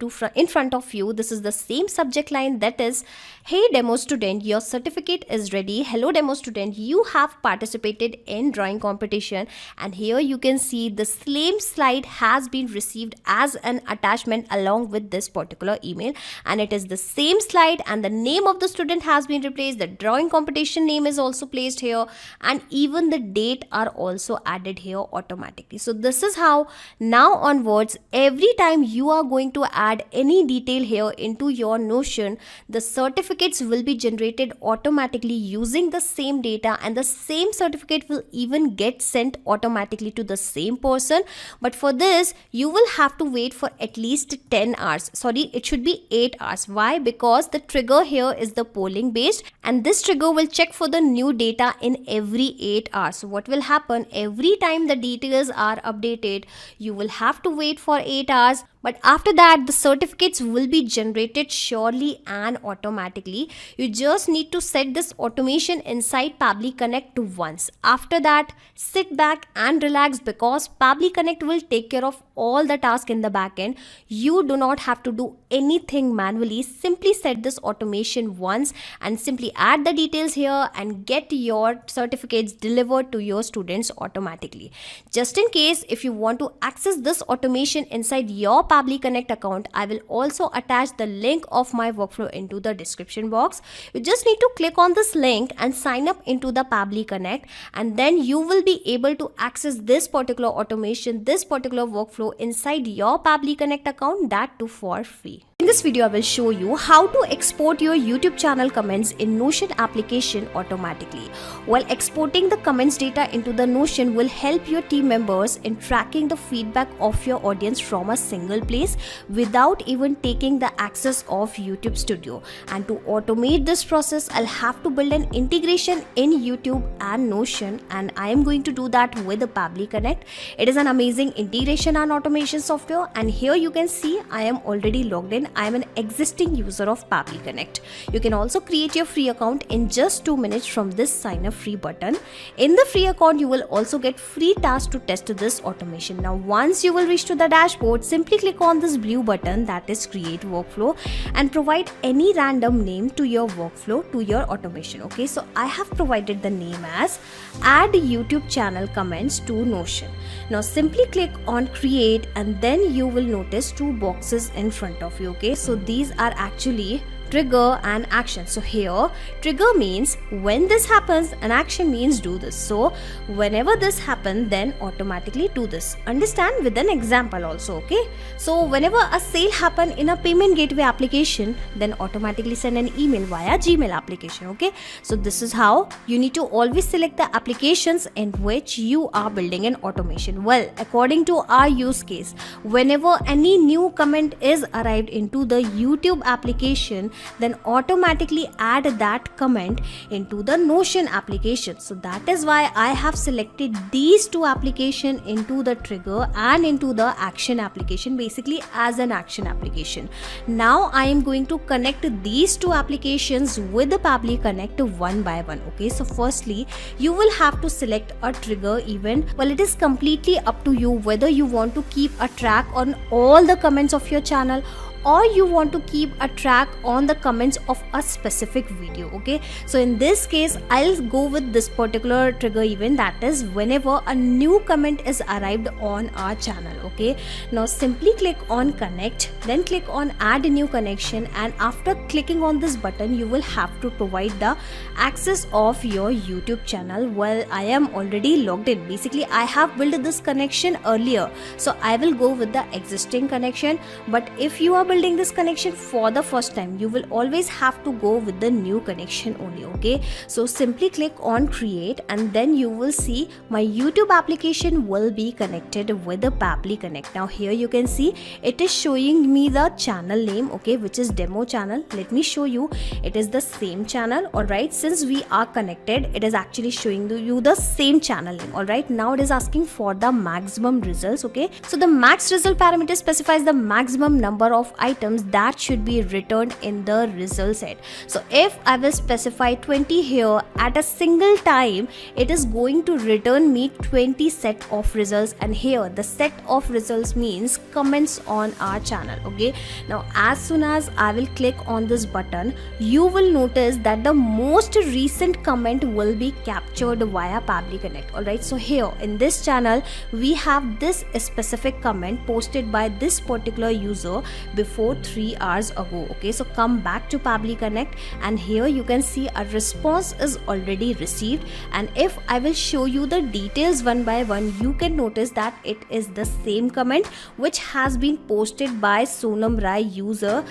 front of you, this is the same subject line, that is, hey demo student, your certificate is ready. Hello demo student, you have participated in drawing competition, and here you can see the same slide has been received as an attachment along with this particular email, and it is the same slide, and the name of the student has been replaced, the drawing competition name is also placed here, and even the date are also added here automatically. So this is how now onwards, every time you are going to add any detail here into your Notion, the certificates will be generated automatically using the same data, and the same certificate will even get sent automatically to the same person. But for this, you will have to wait for at least 10 hours. Sorry, it should be 8 hours. Why? Because the trigger here is the polling based, and this trigger will check for the new data in every 8 hours. So what will happen, every time the details are updated, you will have to wait for 8 hours. But after that, the certificates will be generated surely and automatically. You just need to set this automation inside Pabbly Connect to once. After that, sit back and relax, because Pabbly Connect will take care of all the tasks in the backend. You do not have to do anything manually. Simply set this automation once and simply add the details here and get your certificates delivered to your students automatically. Just in case, if you want to access this automation inside your Pabbly Connect account, I will also attach the link of my workflow into the description box. You just need to click on this link and sign up into the Pabbly Connect, and then you will be able to access this particular automation, this particular workflow inside your Pabbly Connect account, that too for free. In this video, I will show you how to export your YouTube channel comments in Notion application automatically. While exporting the comments data into the Notion will help your team members in tracking the feedback of your audience from a single place without even taking the access of YouTube Studio. And to automate this process, I'll have to build an integration in YouTube and Notion, and I am going to do that with the Pabbly Connect. It is an amazing integration and automation software, and here you can see I am already logged in. I am an existing user of Pabbly Connect. You can also create your free account in just 2 minutes from this sign up free button. In the free account, you will also get free tasks to test this automation. Now, once you will reach to the dashboard, simply click on this blue button, that is create workflow, and provide any random name to your workflow, to your automation. Okay, so I have provided the name as add YouTube channel comments to Notion. Now simply click on create, and then you will notice 2 boxes in front of you. Okay, so these are actually trigger and action. So here trigger means when this happens, and action means do this. So whenever this happens, then automatically do this. Understand with an example also. Okay, so whenever a sale happen in a payment gateway application, then automatically send an email via Gmail application. Okay, so this is how you need to always select the applications in which you are building an automation. Well, according to our use case, whenever any new comment is arrived into the YouTube application, then automatically add that comment into the Notion application. So that is why I have selected these 2 applications into the trigger and into the action application, basically as an action application. Now I am going to connect these 2 applications with the Pabbly Connect one by one. Okay, so firstly, you will have to select a trigger event. Well, it is completely up to you whether you want to keep a track on all the comments of your channel, or you want to keep a track on the comments of a specific video. Okay, so in this case, I'll go with this particular trigger event, that is whenever a new comment is arrived on our channel. Okay, now simply click on connect, then click on add a new connection, and after clicking on this button, you will have to provide the access of your YouTube channel. Well, I am already logged in. Basically, I have built this connection earlier, so I will go with the existing connection. But if you are building building this connection for the first time, you will always have to go with the new connection only. Okay, so simply click on create, and then you will see my YouTube application will be connected with the Pabbly Connect. Now here you can see it is showing me the channel name, okay, which is demo channel. Let me show you, it is the same channel. All right, since we are connected, it is actually showing you the same channel name. All right, now it is asking for the maximum results. Okay, so the max result parameter specifies the maximum number of items that should be returned in the result set. So if I will specify 20 here at a single time, it is going to return me 20 set of results, and here the set of results means comments on our channel. Okay, now as soon as I will click on this button, you will notice that the most recent comment will be captured via Pabbly Connect. All right, so here in this channel we have this specific comment posted by this particular user before 3 hours ago. Okay, so come back to Pabbly Connect, and here you can see a response is already received, and if I will show you the details one by one, you can notice that it is the same comment which has been posted by Sonam Rai user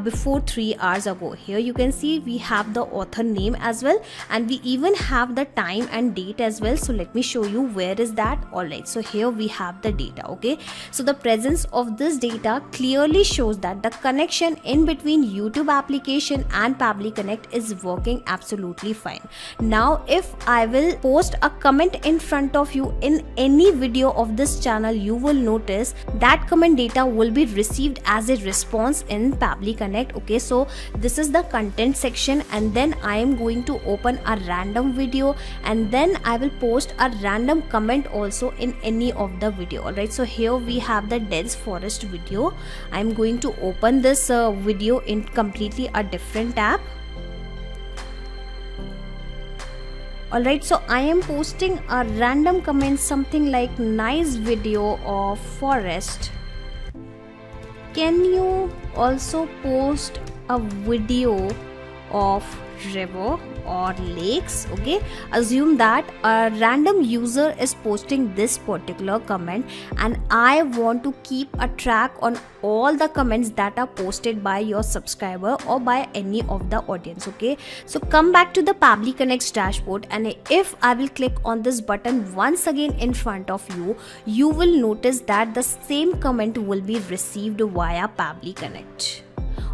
before 3 hours ago. Here you can see we have the author name as well, and we even have the time and date as well. So let me show you where is that. All right, so here we have the data. Okay, so the presence of this data clearly shows that the connection in between YouTube application and Pabbly Connect is working absolutely fine. Now if I will post a comment in front of you in any video of this channel, you will notice that comment data will be received as a response in Pabbly Connect. Okay, so this is the content section, and then I am going to open a random video, and then I will post a random comment also in any of the video. All right, so here we have the dense forest video. I am going to open this video in completely a different tab. Alright, so I am posting a random comment, something like nice video of forest. Can you also post a video of river or lakes? Okay, assume that a random user is posting this particular comment, and I want to keep a track on all the comments that are posted by your subscriber or by any of the audience. Okay, so come back to the Pabbly Connect dashboard, and if I will click on this button once again in front of you, you will notice that the same comment will be received via Pabbly Connect.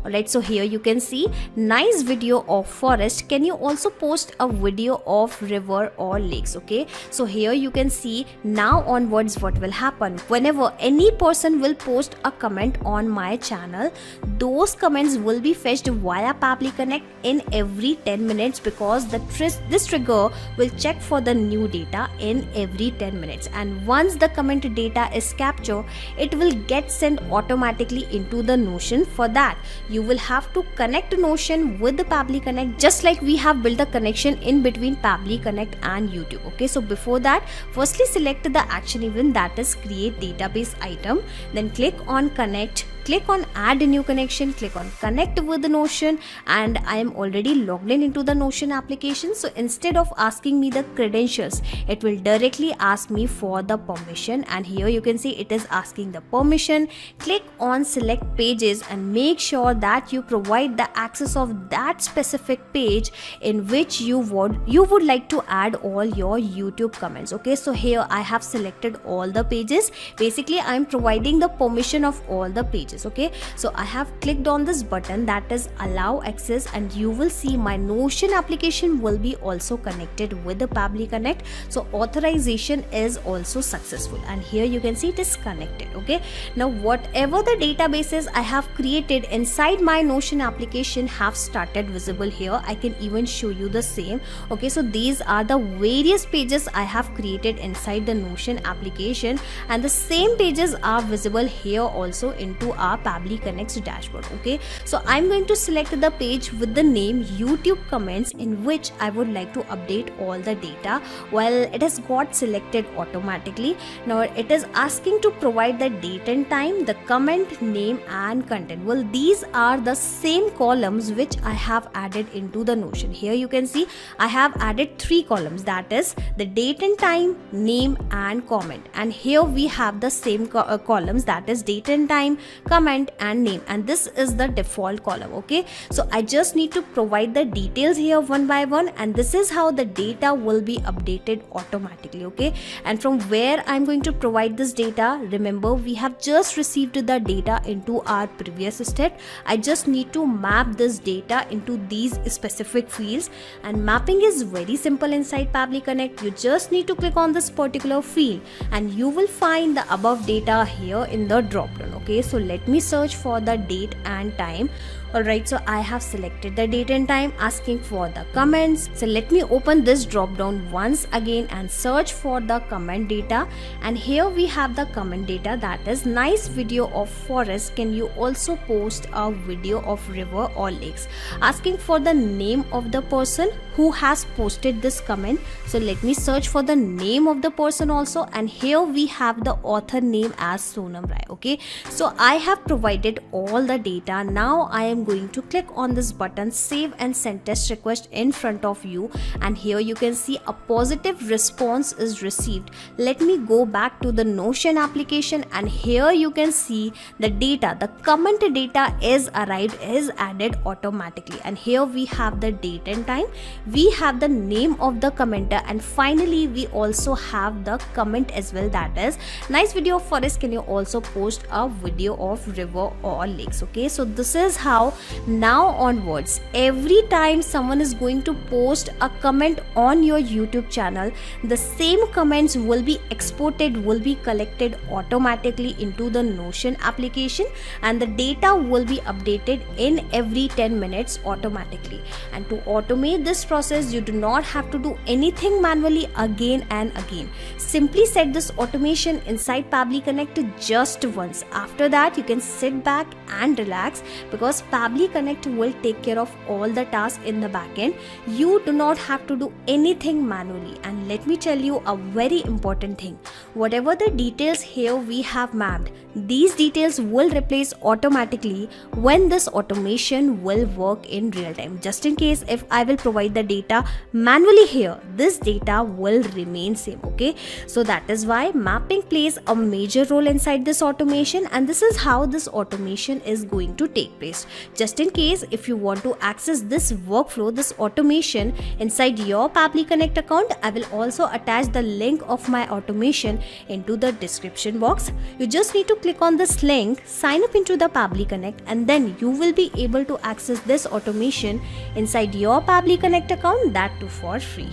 Alright, so here you can see nice video of forest. Can you also post a video of river or lakes? Okay, so here you can see now onwards what will happen. Whenever any person will post a comment on my channel, those comments will be fetched via Pabbly Connect in every 10 minutes, because this trigger will check for the new data in every 10 minutes, and once the comment data is captured, it will get sent automatically into the Notion. For that, you will have to connect Notion with the Pabbly Connect, just like we have built a connection in between Pabbly Connect and YouTube. Okay, so before that, firstly select the action event, that is create database item, then click on connect, click on add a new connection, click on connect with the Notion, and I am already logged in into the Notion application. So instead of asking me the credentials, it will directly ask me for the permission, and here you can see it is asking the permission. Click on select pages and make sure that you provide the access of that specific page in which you would like to add all your YouTube comments. Okay, so here I have selected all the pages. Basically I am providing the permission of all the pages. Okay, so I have clicked on this button, that is allow access, and you will see my Notion application will be also connected with the Pabbly Connect. So authorization is also successful, and here you can see it is connected. Okay, now whatever the databases I have created inside my Notion application have started visible here. I can even show you the same. Okay, so these are the various pages I have created inside the Notion application, and the same pages are visible here also into our Pabbly Connect dashboard. Okay, so I'm going to select the page with the name YouTube comments, in which I would like to update all the data. Well, it has got selected automatically. Now it is asking to provide the date and time, the comment name and content. Well, these are the same columns which I have added into the Notion. Here you can see I have added 3 columns, that is the date and time, name and comment, and here we have the same columns, that is date and time, comment and name, and this is the default column. Okay, so I just need to provide the details here one by one, and this is how the data will be updated automatically. Okay, and from where I'm going to provide this data, remember we have just received the data into our previous state. I just need to map this data into these specific fields, and mapping is very simple inside Pabbly Connect. You just need to click on this particular field and you will find the above data here in the drop down. Okay, so let me search for the date and time. Alright, so I have selected the date and time, asking for the comments. So let me open this drop down once again and search for the comment data, and here we have the comment data, that is nice video of forest, can you also post a video of river or lakes, asking for the name of the person who has posted this comment. So let me search for the name of the person also, and here we have the author name as Sonam Rai. Okay, so I have provided all the data. Now I am going to click on this button, save and send test request in front of you, and here you can see a positive response is received. Let me go back to the Notion application, and here you can see the data, the comment data is arrived, is added automatically, and here we have the date and time, we have the name of the commenter, and finally we also have the comment as well, that is nice video of forest, can you also post a video of river or lakes. Okay, so this is how now onwards every time someone is going to post a comment on your YouTube channel, the same comments will be exported, will be collected automatically into the Notion application, and the data will be updated in every 10 minutes automatically. And to automate this process, you do not have to do anything manually again and again. Simply set this automation inside Pabbly Connect just once. After that, you can sit back and relax, because Pabbly Connect will take care of all the tasks in the backend. You do not have to do anything manually. And let me tell you a very important thing. Whatever the details here we have mapped, these details will replace automatically when this automation will work in real time. Just in case if I will provide the data manually here, this data will remain same. Okay, so that is why mapping plays a major role inside this automation, and this is how this automation is going to take place. Just in case if you want to access this workflow, this automation inside your Pabbly Connect account, I will also attach the link of my automation into the description box. You just need to click on this link, sign up into the Pabbly Connect, and then you will be able to access this automation inside your Pabbly Connect account, that too for free.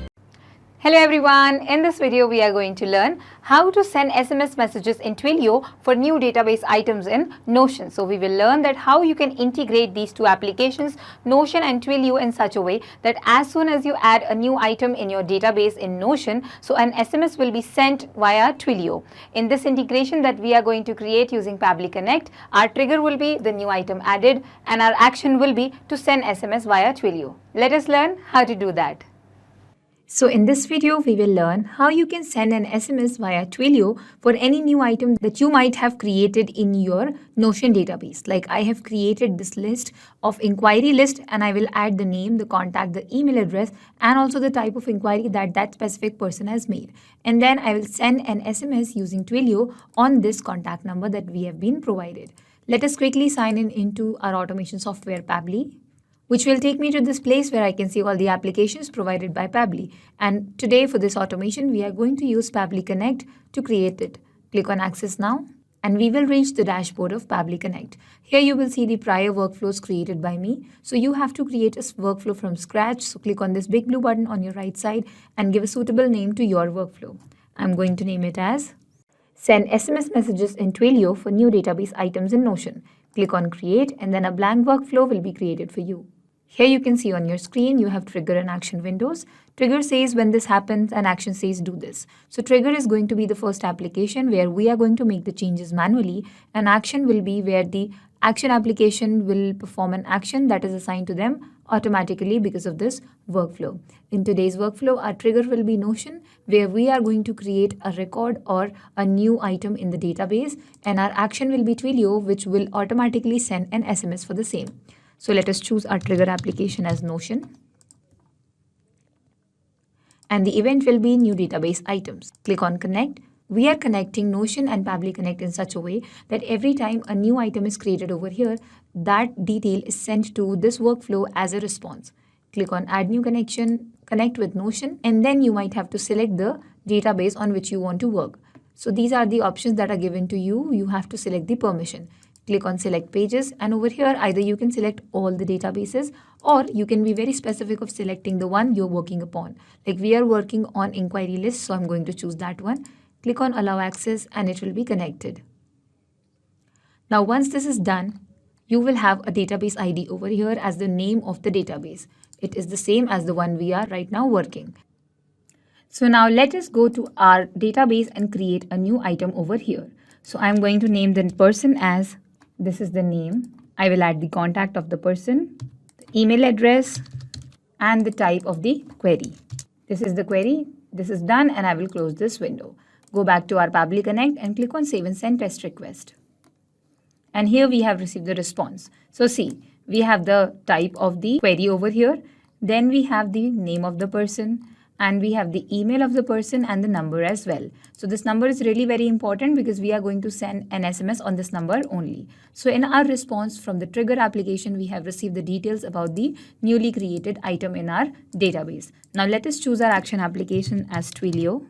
Hello everyone, in this video we are going to learn how to send SMS messages in Twilio for new database items in Notion. So we will learn that how you can integrate these two applications, Notion and Twilio, in such a way that as soon as you add a new item in your database in Notion, so an SMS will be sent via Twilio. In this integration that we are going to create using Pabbly Connect, our trigger will be the new item added and our action will be to send SMS via Twilio. Let us learn how to do that. So in this video, we will learn how you can send an SMS via Twilio for any new item that you might have created in your Notion database. Like I have created this list of inquiry list, and I will add the name, the contact, the email address, and also the type of inquiry that that specific person has made. And then I will send an SMS using Twilio on this contact number that we have been provided. Let us quickly sign in into our automation software Pabbly, which will take me to this place where I can see all the applications provided by Pabbly. And today for this automation, we are going to use Pabbly Connect to create it. Click on Access Now, and we will reach the dashboard of Pabbly Connect. Here you will see the prior workflows created by me. So you have to create a workflow from scratch. So click on this big blue button on your right side and give a suitable name to your workflow. I'm going to name it as Send SMS Messages in Twilio for New Database Items in Notion. Click on Create, and then a blank workflow will be created for you. Here you can see on your screen, you have trigger and action windows. Trigger says when this happens and action says do this. So trigger is going to be the first application where we are going to make the changes manually, and action will be where the action application will perform an action that is assigned to them automatically because of this workflow. In today's workflow, our trigger will be Notion, where we are going to create a record or a new item in the database, and our action will be Twilio, which will automatically send an SMS for the same. So let us choose our trigger application as Notion. And the event will be new database items. Click on Connect. we are connecting Notion and Pabbly Connect in such a way that every time a new item is created over here, that detail is sent to this workflow as a response. Click on Add New Connection, connect with Notion, and then you might have to select the database on which you want to work. So these are the options that are given to you. You have to select the permission. Click on Select Pages, and over here either you can select all the databases or you can be very specific of selecting the one you're working upon. Like we are working on inquiry list, so I'm going to choose that one. Click on Allow Access and it will be connected. Now once this is done, you will have a database ID over here as the name of the database. It is the same as the one we are right now working. So now let us go to our database and create a new item over here. So I'm going to name the person as, this is the name. I will add the contact of the person, the email address, and the type of the query. This is the query. This is done, and I will close this window. Go back to our Pabbly Connect and click on Save and Send Test Request. And here we have received the response. So see, we have the type of the query over here. Then we have the name of the person, and we have the email of the person and the number as well. So this number is really very important because we are going to send an SMS on this number only. So in our response from the trigger application, we have received the details about the newly created item in our database. Now let us choose our action application as Twilio.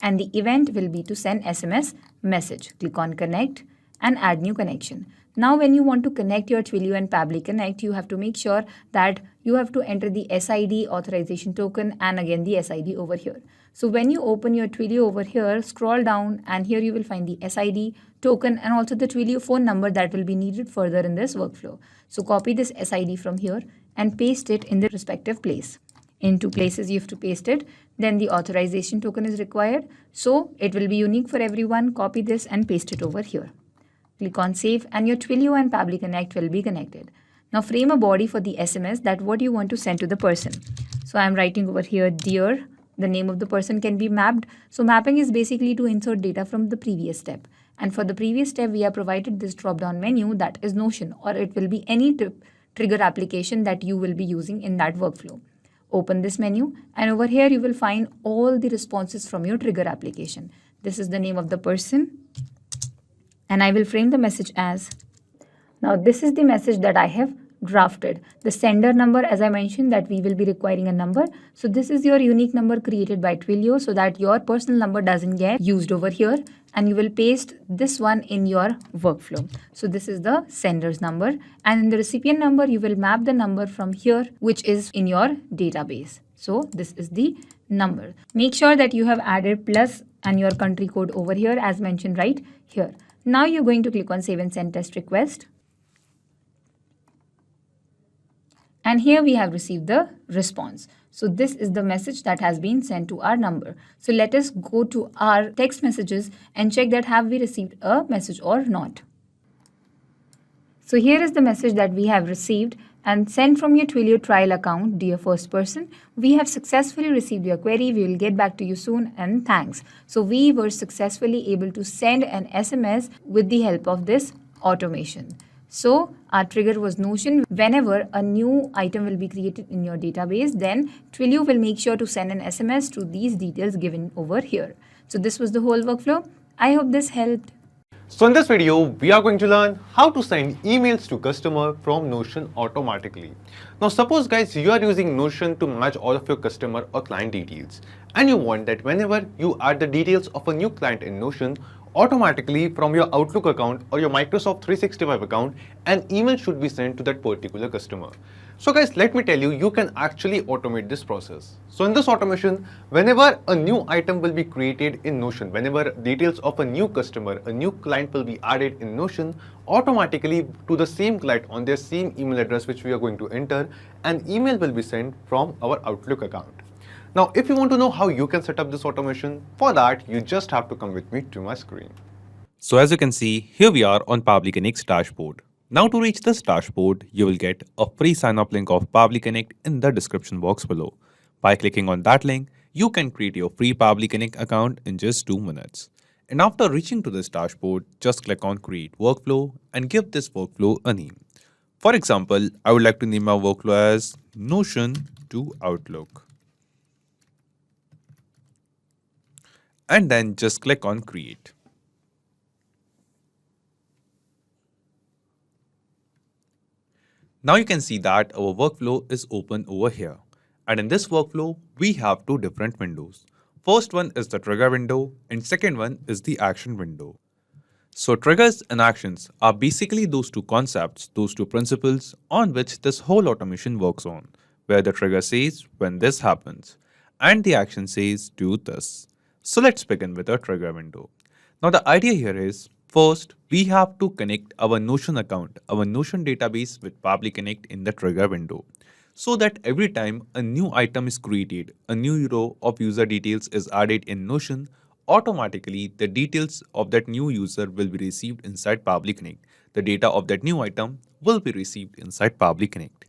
And the event will be to send SMS message. Click on Connect and Add New Connection. Now when you want to connect your Twilio and Pabbly Connect, you have to make sure that you have to enter the SID, authorization token, and again the SID over here. So when you open your Twilio over here, scroll down and here you will find the SID, token, and also the Twilio phone number that will be needed further in this workflow. So copy this SID from here and paste it in the respective place. In two places you have to paste it. Then the authorization token is required. So it will be unique for everyone. Copy this and paste it over here. Click on Save and your Twilio and Pabbly Connect will be connected. Now frame a body for the SMS that what you want to send to the person. So I'm writing over here, Dear. The name of the person can be mapped. So mapping is basically to insert data from the previous step. And for the previous step, we are provided this drop-down menu that is Notion, or it will be any trigger application that you will be using in that workflow. Open this menu and over here you will find all the responses from your trigger application. This is the name of the person. And I will frame the message as, now this is the message that I have drafted. The sender number, as I mentioned, that we will be requiring a number. So this is your unique number created by Twilio so that your personal number doesn't get used over here. And you will paste this one in your workflow. So this is the sender's number. And in the recipient number, you will map the number from here, which is in your database. So this is the number. Make sure that you have added plus and your country code over here as mentioned right here. Now you're going to click on Save and Send Test Request. And here we have received the response. So this is the message that has been sent to our number. So let us go to our text messages and check that have we received a message or not. So here is the message that we have received and sent from your Twilio trial account, dear first person. We have successfully received your query. We will get back to you soon and thanks. So we were successfully able to send an SMS with the help of this automation. So our trigger was Notion. Whenever a new item will be created in your database, then Twilio will make sure to send an SMS to these details given over here. So this was the whole workflow. I hope this helped. So in this video, we are going to learn how to send emails to customer from Notion automatically. Now suppose guys, you are using Notion to manage all of your customer or client details. And you want that whenever you add the details of a new client in Notion, automatically from your Outlook account or your Microsoft 365 account, an email should be sent to that particular customer. So guys, let me tell you, you can actually automate this process. So in this automation, whenever a new item will be created in Notion, whenever details of a new customer, a new client will be added in Notion, automatically to the same client on their same email address which we are going to enter, an email will be sent from our Outlook account. Now, if you want to know how you can set up this automation, for that, you just have to come with me to my screen. So as you can see, here we are on Pabbly Connect's dashboard. Now to reach this dashboard, you will get a free sign-up link of Pabbly Connect in the description box below. By clicking on that link, you can create your free Pabbly Connect account in just 2 minutes. And after reaching to this dashboard, just click on Create Workflow and give this workflow a name. For example, I would like to name my workflow as Notion to Outlook. and then just click on create. Now you can see that our workflow is open over here. And in this workflow, we have two different windows. First one is the trigger window and second one is the action window. So triggers and actions are basically those two concepts, those two principles on which this whole automation works on, where the trigger says when this happens and the action says do this. So let's begin with our trigger window. Now the idea here is, first we have to connect our Notion account, our Notion database with Pabbly Connect in the trigger window, so that every time a new item is created, a new row of user details is added in Notion, automatically the details of that new user will be received inside Pabbly Connect. The data of that new item will be received inside Pabbly Connect.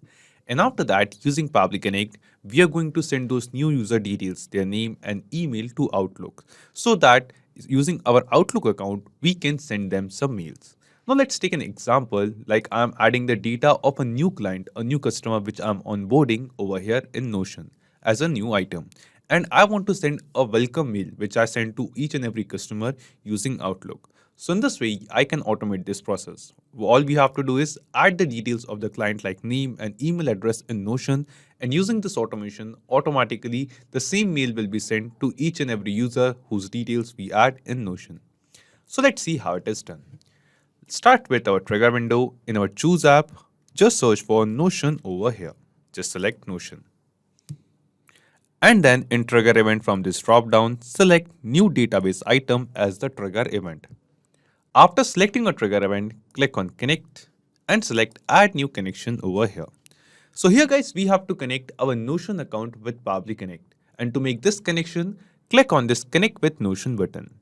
And after that, using Pabbly Connect, we are going to send those new user details, their name and email to Outlook, so that using our Outlook account, we can send them some mails. Now let's take an example, like I'm adding the data of a new client, a new customer which I'm onboarding over here in Notion as a new item. And I want to send a welcome mail which I send to each and every customer using Outlook. So in this way, I can automate this process. All we have to do is add the details of the client like name and email address in Notion, and using this automation, automatically the same mail will be sent to each and every user whose details we add in Notion. So let's see how it is done. Let's start with our trigger window. In our Choose app, just search for Notion over here. Just select Notion. And then in trigger event from this drop down, select new database item as the trigger event. After selecting a trigger event, click on connect and select add new connection over here. So here guys, we have to connect our Notion account with Pabbly Connect. And to make this connection, click on this connect with Notion button.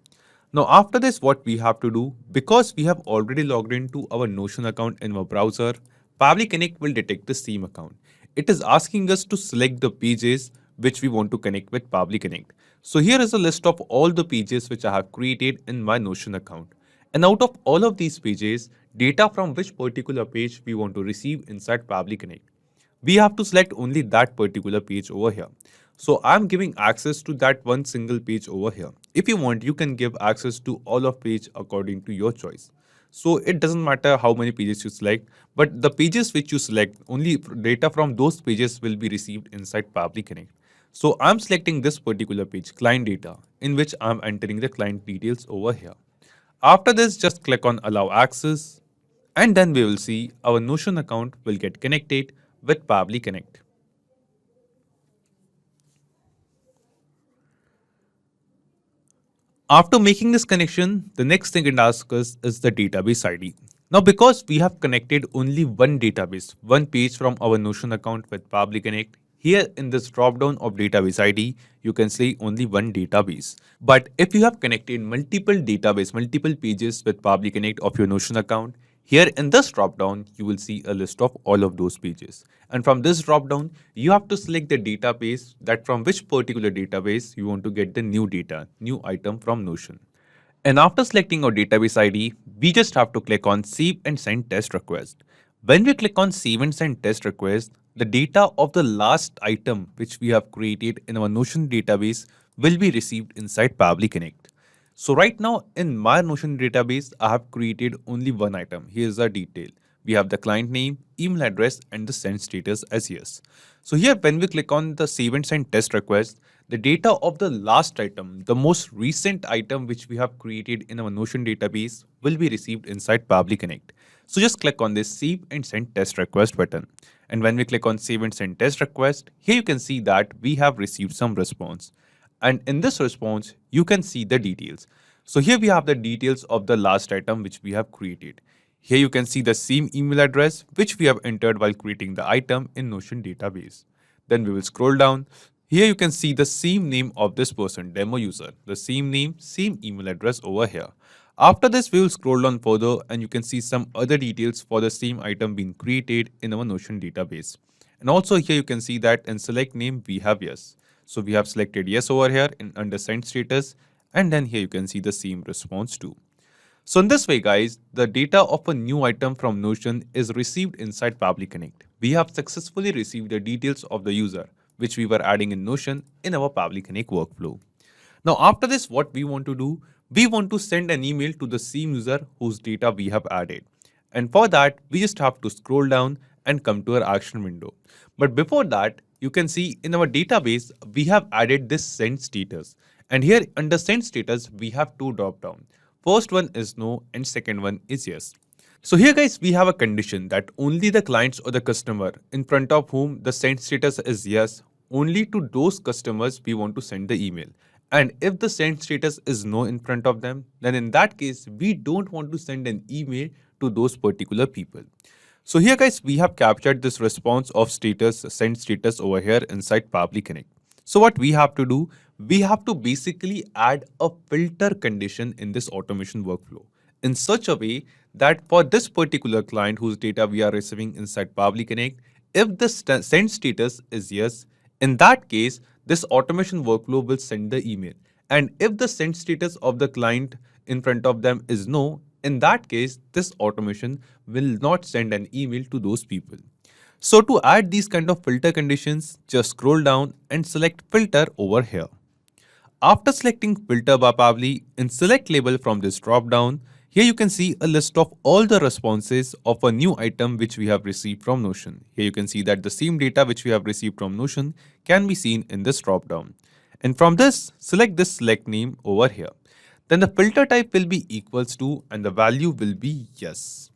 Now after this, what we have to do, because we have already logged into our Notion account in our browser, Pabbly Connect will detect the same account. It is asking us to select the pages which we want to connect with Pabbly Connect. So here is a list of all the pages which I have created in my Notion account. And out of all of these pages, data from which particular page we want to receive inside Pabbly Connect. We have to select only that particular page over here. So I'm giving access to that one single page over here. If you want, you can give access to all of page according to your choice. So it doesn't matter how many pages you select, but the pages which you select, only data from those pages will be received inside Pabbly Connect. So I'm selecting this particular page, client data, in which I'm entering the client details over here. After this, just click on allow access, and then we will see our Notion account will get connected with Pabbly Connect. After making this connection, the next thing it asks us is the database ID. Now because we have connected only one database, one page from our Notion account with Pabbly Connect, here in this drop-down of database ID, you can say only one database. But if you have connected multiple database, multiple pages with Pabbly Connect of your Notion account, here in this drop-down, you will see a list of all of those pages. And from this drop-down, you have to select the database that from which particular database you want to get the new data, new item from Notion. And after selecting our database ID, we just have to click on Save and Send Test Request. When we click on Save and Send Test Request, the data of the last item which we have created in our Notion database will be received inside Pabbly Connect. So right now in my Notion database, I have created only one item. Here's the detail. We have the client name, email address, and the send status as yes. So here when we click on the Save and Send Test Request, the data of the last item, the most recent item which we have created in our Notion database will be received inside Pabbly Connect. So just click on this Save and Send Test Request button. And when we click on Save and Send Test Request, here you can see that we have received some response. And in this response, you can see the details. So here we have the details of the last item which we have created. Here you can see the same email address which we have entered while creating the item in Notion database. Then we will scroll down. Here you can see the same name of this person, demo user, the same name, same email address over here. After this, we will scroll down further and you can see some other details for the same item being created in our Notion database. And also here you can see that in select name, we have yes. So we have selected yes over here in under send status, and then here you can see the same response too. So in this way, guys, the data of a new item from Notion is received inside Pabbly Connect. We have successfully received the details of the user, which we were adding in Notion in our Pabbly Connect workflow. Now after this, what we want to do, we want to send an email to the same user whose data we have added. And for that, we just have to scroll down and come to our action window. But before that, you can see in our database, we have added this send status. And here under send status, we have two drop down. First one is no and second one is yes. So here guys, we have a condition that only the clients or the customer in front of whom the send status is yes, only to those customers we want to send the email. And if the send status is no in front of them, then in that case, we don't want to send an email to those particular people. So here guys, we have captured this response of status, send status over here inside Pabbly Connect. So what we have to do, we have to basically add a filter condition in this automation workflow in such a way that for this particular client whose data we are receiving inside Pabbly Connect, if the send status is yes, in that case, this automation workflow will send the email. And if the send status of the client in front of them is no, in that case, this automation will not send an email to those people. So to add these kind of filter conditions, just scroll down and select filter over here. After selecting filter by Pabbly and select label from this drop down, here you can see a list of all the responses of a new item which we have received from Notion. Here you can see that the same data which we have received from Notion can be seen in this drop down. And from this, select this select name over here. Then the filter type will be equals to and the value will be yes.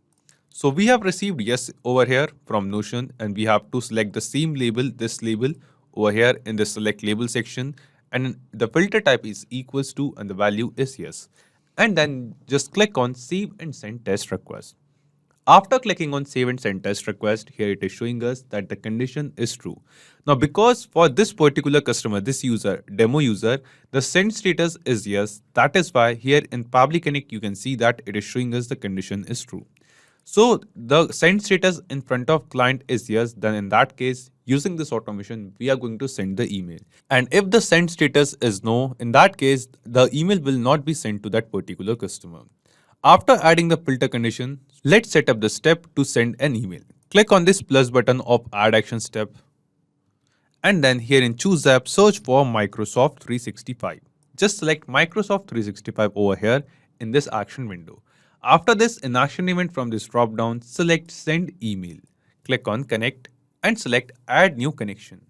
So we have received yes over here from Notion and we have to select the same label, this label over here in the select label section, and the filter type is equals to and the value is yes. And then just click on save and send test request. After clicking on save and send test request, here it is showing us that the condition is true. Now because for this particular customer, this user, demo user, the send status is yes. That is why here in Pabbly Connect, you can see that it is showing us the condition is true. So the send status in front of client is yes, then in that case, using this automation, we are going to send the email. And if the send status is no, in that case, the email will not be sent to that particular customer. After adding the filter condition, let's set up the step to send an email. Click on this plus button of add action step. And then here in choose app, search for Microsoft 365. Just select Microsoft 365 over here in this action window. After this, in action event from this drop down, select send email. Click on connect and select add new connection.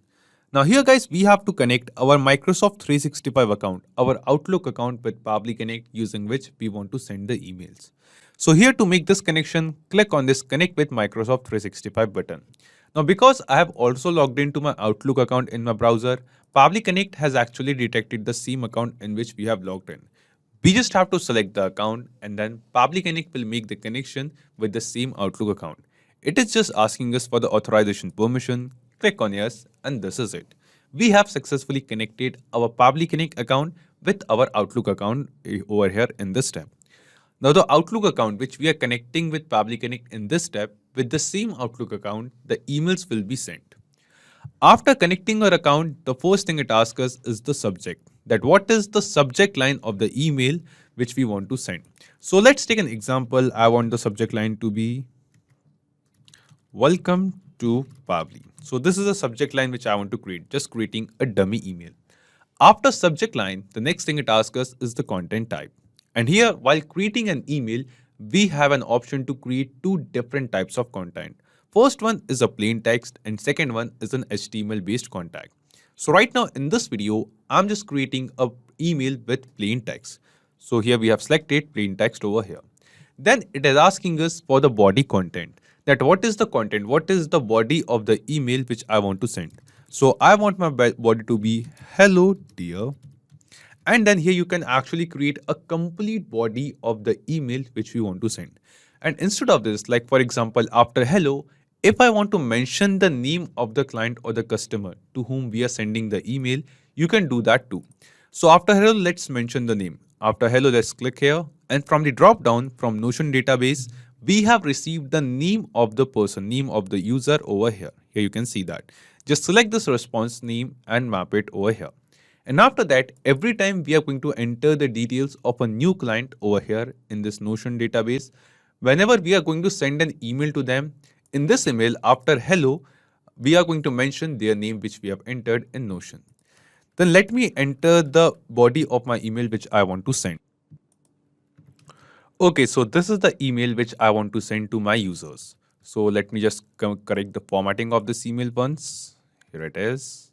Now here guys, we have to connect our Microsoft 365 account, our Outlook account with Pabbly Connect using which we want to send the emails. So here to make this connection, click on this connect with Microsoft 365 button. Now because I have also logged into my Outlook account in my browser, Pabbly Connect has actually detected the same account in which we have logged in. We just have to select the account and then Pabbly Connect will make the connection with the same Outlook account. It is just asking us for the authorization permission, click on yes, and this is it. We have successfully connected our Pabbly Connect account with our Outlook account over here in this step. Now the Outlook account which we are connecting with Pabbly Connect in this step, with the same Outlook account, the emails will be sent. After connecting our account, the first thing it asks us is the subject. That what is the subject line of the email which we want to send. So let's take an example. I want the subject line to be welcome to Pabbly. So this is a subject line which I want to create, just creating a dummy email. After subject line, the next thing it asks us is the content type. And here, while creating an email, we have an option to create two different types of content. First one is a plain text and second one is an HTML based content. So right now in this video, I'm just creating a email with plain text. So here we have selected plain text over here. Then it is asking us for the body content. That what is the content, what is the body of the email which I want to send. So I want my body to be hello dear. And then here you can actually create a complete body of the email which we want to send. And instead of this, like for example, after hello, if I want to mention the name of the client or the customer to whom we are sending the email, you can do that too. So after hello, let's mention the name. After hello, let's click here. And from the drop down from Notion database, we have received the name of the person, name of the user over here. Here you can see that. Just select this response name and map it over here. And after that, every time we are going to enter the details of a new client over here in this Notion database, whenever we are going to send an email to them, in this email after hello, we are going to mention their name which we have entered in Notion. Then let me enter the body of my email which I want to send. Okay, so this is the email which I want to send to my users. So let me just correct the formatting of this email once. Here it is.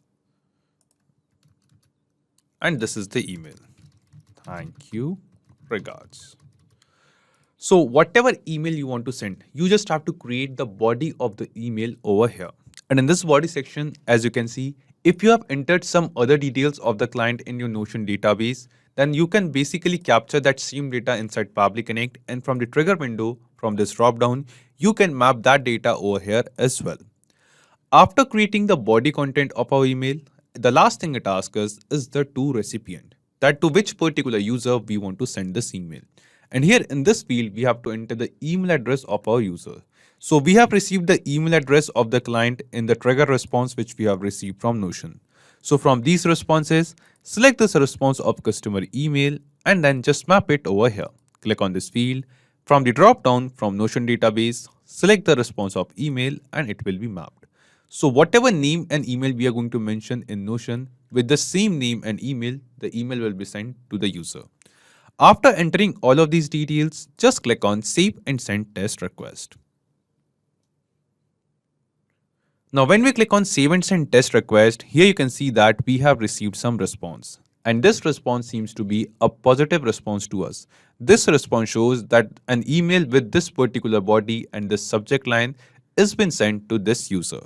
And this is the email. Thank you. Regards. So whatever email you want to send, you just have to create the body of the email over here. And in this body section, as you can see, if you have entered some other details of the client in your Notion database, then you can basically capture that same data inside Pabbly Connect, and from the trigger window, from this drop down, you can map that data over here as well. After creating the body content of our email, the last thing it asks us is the to recipient, that to which particular user we want to send this email. And here in this field, we have to enter the email address of our user. So we have received the email address of the client in the trigger response which we have received from Notion. So from these responses, select this response of customer email and then just map it over here. Click on this field. From the drop down from Notion database, select the response of email and it will be mapped. So whatever name and email we are going to mention in Notion, with the same name and email, the email will be sent to the user. After entering all of these details, just click on Save and Send Test Request. Now when we click on Save and Send Test Request, here you can see that we have received some response. And this response seems to be a positive response to us. This response shows that an email with this particular body and this subject line is been sent to this user.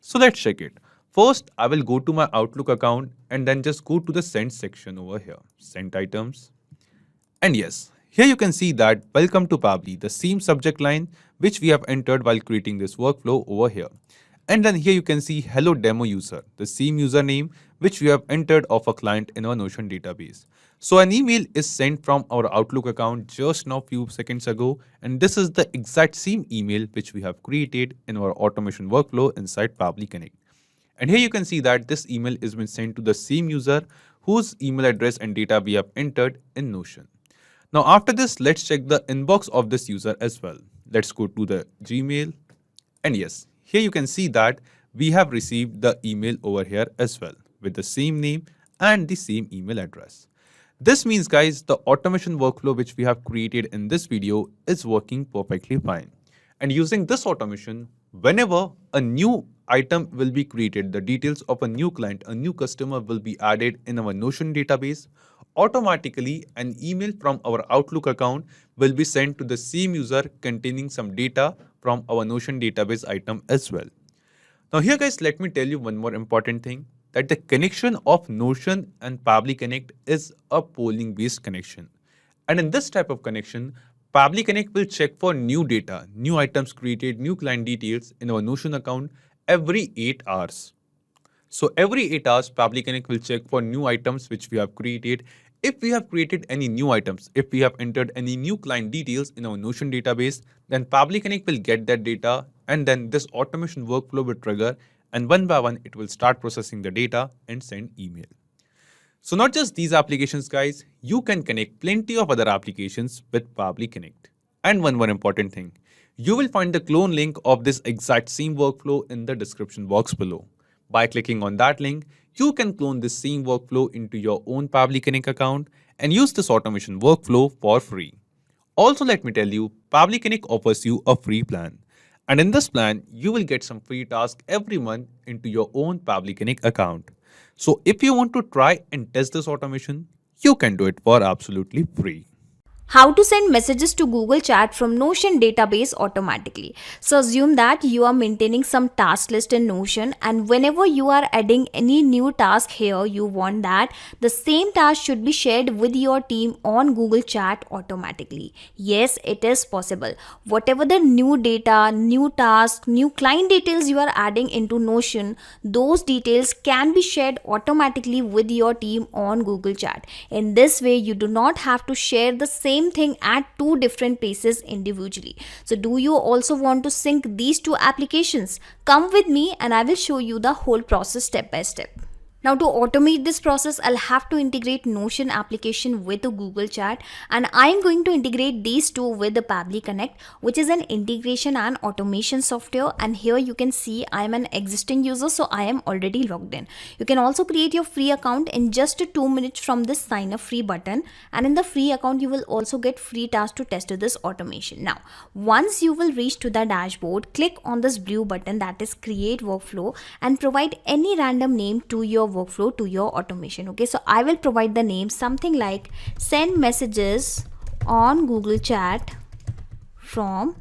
So let's check it. First, I will go to my Outlook account and then just go to the Send section over here. Sent items. And yes, here you can see that welcome to Pabbly, the same subject line which we have entered while creating this workflow over here. And then here you can see hello demo user, the same username which we have entered of a client in our Notion database. So an email is sent from our Outlook account just now few seconds ago, and this is the exact same email which we have created in our automation workflow inside Pabbly Connect. And here you can see that this email is been sent to the same user whose email address and data we have entered in Notion. Now after this, let's check the inbox of this user as well. Let's go to the Gmail. And yes, here you can see that we have received the email over here as well with the same name and the same email address. This means guys, the automation workflow which we have created in this video is working perfectly fine. And using this automation, whenever a new item will be created, the details of a new client, a new customer will be added in our Notion database, automatically an email from our Outlook account will be sent to the same user containing some data from our Notion database item as well. Now here guys, let me tell you one more important thing, that the connection of Notion and Pabbly Connect is a polling based connection. And in this type of connection, Pabbly Connect will check for new data, new items created, new client details in our Notion account every 8 hours. So every 8 hours, Pabbly Connect will check for new items which we have created. If we have created any new items, if we have entered any new client details in our Notion database, then Pabbly Connect will get that data, and then this automation workflow will trigger, and one by one it will start processing the data and send email. So not just these applications guys, you can connect plenty of other applications with Pabbly Connect. And one more important thing, you will find the clone link of this exact same workflow in the description box below. By clicking on that link, you can clone this same workflow into your own Pabbly Connect account and use this automation workflow for free. Also, let me tell you, Pabbly Connect offers you a free plan. And in this plan, you will get some free tasks every month into your own Pabbly Connect account. So if you want to try and test this automation, you can do it for absolutely free. How to send messages to Google Chat from Notion database automatically. So assume that you are maintaining some task list in Notion, and whenever you are adding any new task here, you want that the same task should be shared with your team on Google Chat automatically. Yes, it is possible. Whatever the new data, new task, new client details you are adding into Notion, those details can be shared automatically with your team on Google Chat. In this way, you do not have to share the same thing at two different places individually. So do you also want to sync these two applications? Come with me and I will show you the whole process step by step. Now to automate this process, I'll have to integrate Notion application with the Google Chat, and I'm going to integrate these two with the Pabbly Connect, which is an integration and automation software. And here you can see I'm an existing user, so I am already logged in. You can also create your free account in just 2 minutes from this sign up free button, and in the free account you will also get free tasks to test this automation. Now once you will reach to the dashboard, click on this blue button that is create workflow and provide any random name to your workflow, to your automation. Okay, so I will provide the name something like send messages on Google Chat from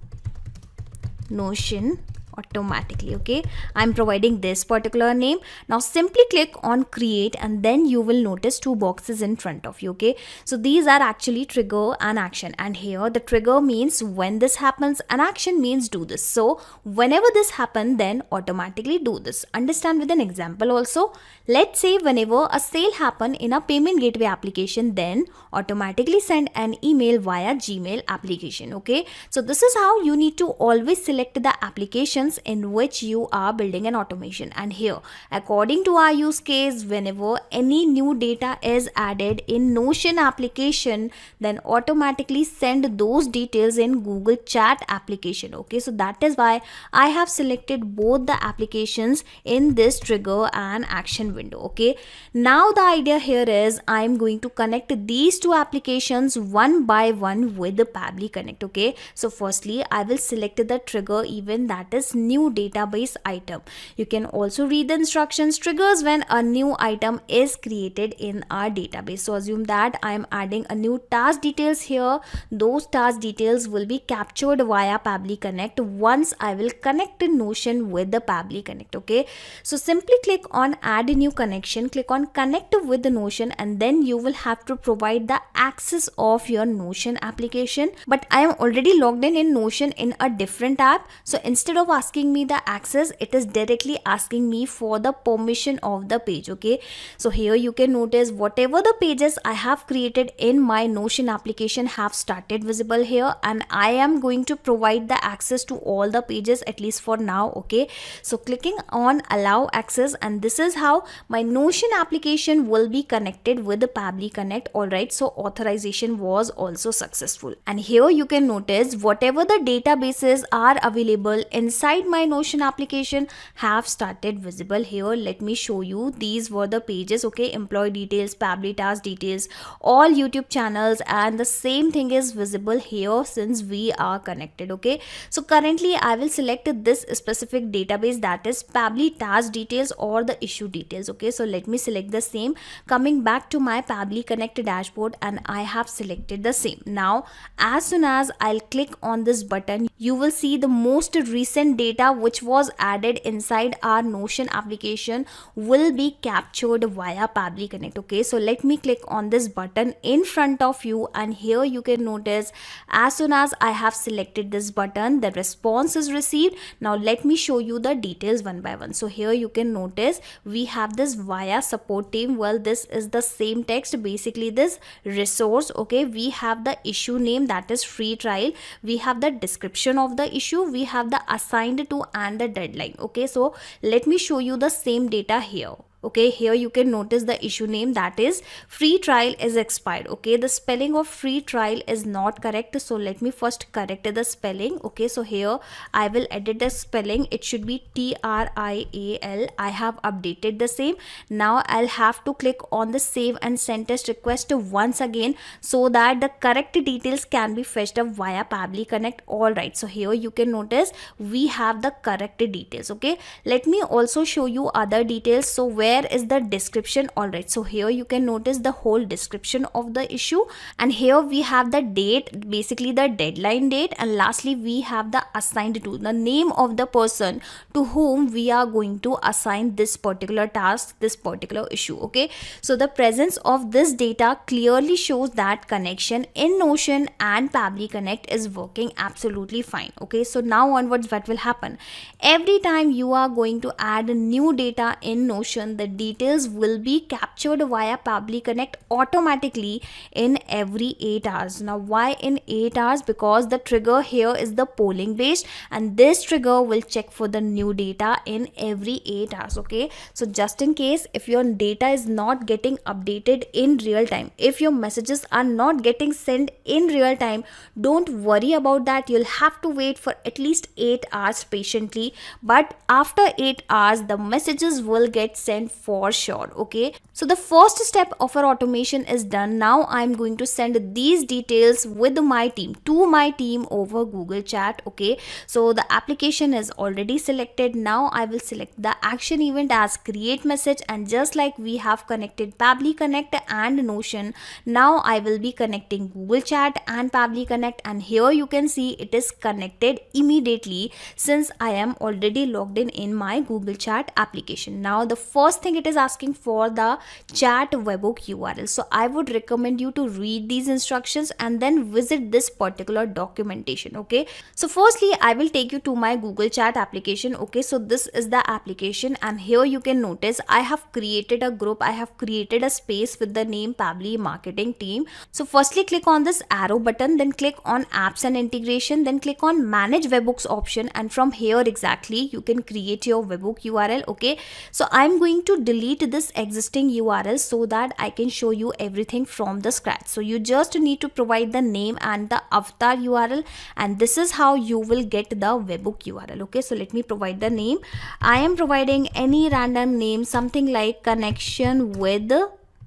Notion automatically. Okay, I'm providing this particular name. Now simply click on create, and then you will notice two boxes in front of you. Okay, so these are actually trigger and action, and here the trigger means when this happens and action means do this. So whenever this happens, then automatically do this. Understand with an example also. Let's say whenever a sale happen in a payment gateway application, then automatically send an email via Gmail application. Okay, so this is how you need to always select the applications in which you are building an automation. And here, according to our use case, whenever any new data is added in Notion application, then automatically send those details in Google Chat application. Okay, so that is why I have selected both the applications in this trigger and action window. Okay, now the idea here is I'm going to connect these two applications one by one with the Pabbly Connect. Okay, so firstly I will select the trigger event, that is new database item. You can also read the instructions. Triggers when a new item is created in our database. So assume that I am adding a new task details here. Those task details will be captured via Pabbly Connect once I will connect Notion with the Pabbly Connect. Okay, so simply click on add a new connection, click on connect with the Notion, and then you will have to provide the access of your Notion application. But I am already logged in Notion in a different app, so instead of asking me the access, it is directly asking me for the permission of the page. Okay, so here you can notice whatever the pages I have created in my Notion application have started visible here, and I am going to provide the access to all the pages, at least for now. Okay, so clicking on allow access, and this is how my Notion application will be connected with the Pabbly Connect. Alright, so authorization was also successful, and here you can notice whatever the databases are available inside my Notion application have started visible here. Let me show you. These were the pages. Okay, employee details, Pabbly task details, all YouTube channels, and the same thing is visible here since we are connected. Okay, so currently I will select this specific database, that is Pabbly task details or the issue details. Okay, so let me select the same, coming back to my Pabbly Connect dashboard, and I have selected the same. Now as soon as I'll click on this button, you will see the most recent data which was added inside our Notion application will be captured via Pabbly Connect. Okay, so let me click on this button in front of you, and here you can notice as soon as I have selected this button, the response is received. Now let me show you the details one by one. So here you can notice we have this via support team. Well, this is the same text, basically this resource. Okay, we have the issue name, that is free trial, we have the description of the issue, we have the assigned to and the deadline. Okay, so let me show you the same data here. Okay, here you can notice the issue name, that is free trial is expired. Okay, the spelling of free trial is not correct, so let me first correct the spelling. Okay, so here I will edit the spelling, it should be trial. I have updated the same. Now I'll have to click on the save and send test request once again so that the correct details can be fetched up via Pabbly Connect. Alright, so here you can notice we have the correct details. Okay, let me also show you other details. So where is the description? Alright, so here you can notice the whole description of the issue, and here we have the date, basically the deadline date, and lastly we have the assigned to, the name of the person to whom we are going to assign this particular task, this particular issue. Okay, so the presence of this data clearly shows that connection in Notion and Pabbly Connect is working absolutely fine. Okay, so now onwards what will happen? Every time you are going to add new data in Notion, the details will be captured via Pabbly Connect automatically in every 8 hours. Now why in 8 hours? Because the trigger here is the polling based, and this trigger will check for the new data in every 8 hours. Okay, so just in case if your data is not getting updated in real time, if your messages are not getting sent in real time, don't worry about that. You'll have to wait for at least 8 hours patiently, but after 8 hours the messages will get sent for sure. Okay, so the first step of our automation is done. Now I'm going to send these details with my team to my team over Google Chat. Okay, so the application is already selected. Now I will select the action event as create message, and just like we have connected Pabbly Connect and Notion, now I will be connecting Google Chat and Pabbly Connect, and here you can see it is connected immediately since I am already logged in my Google Chat application. Now the first thing it is asking for the chat webhook URL. So I would recommend you to read these instructions and then visit this particular documentation. Okay, so firstly I will take you to my Google Chat application. Okay, so this is the application, and here you can notice I have created a group, I have created a space with the name Pabbly Marketing Team. So firstly click on this arrow button, then click on apps and integration, then click on manage webhooks option, and from here exactly you can create your webhook URL. Okay, so I'm going to delete this existing URL so that I can show you everything from the scratch. So you just need to provide the name and the avatar URL, and this is how you will get the webhook URL. Okay, so let me provide the name. I am providing any random name, something like connection with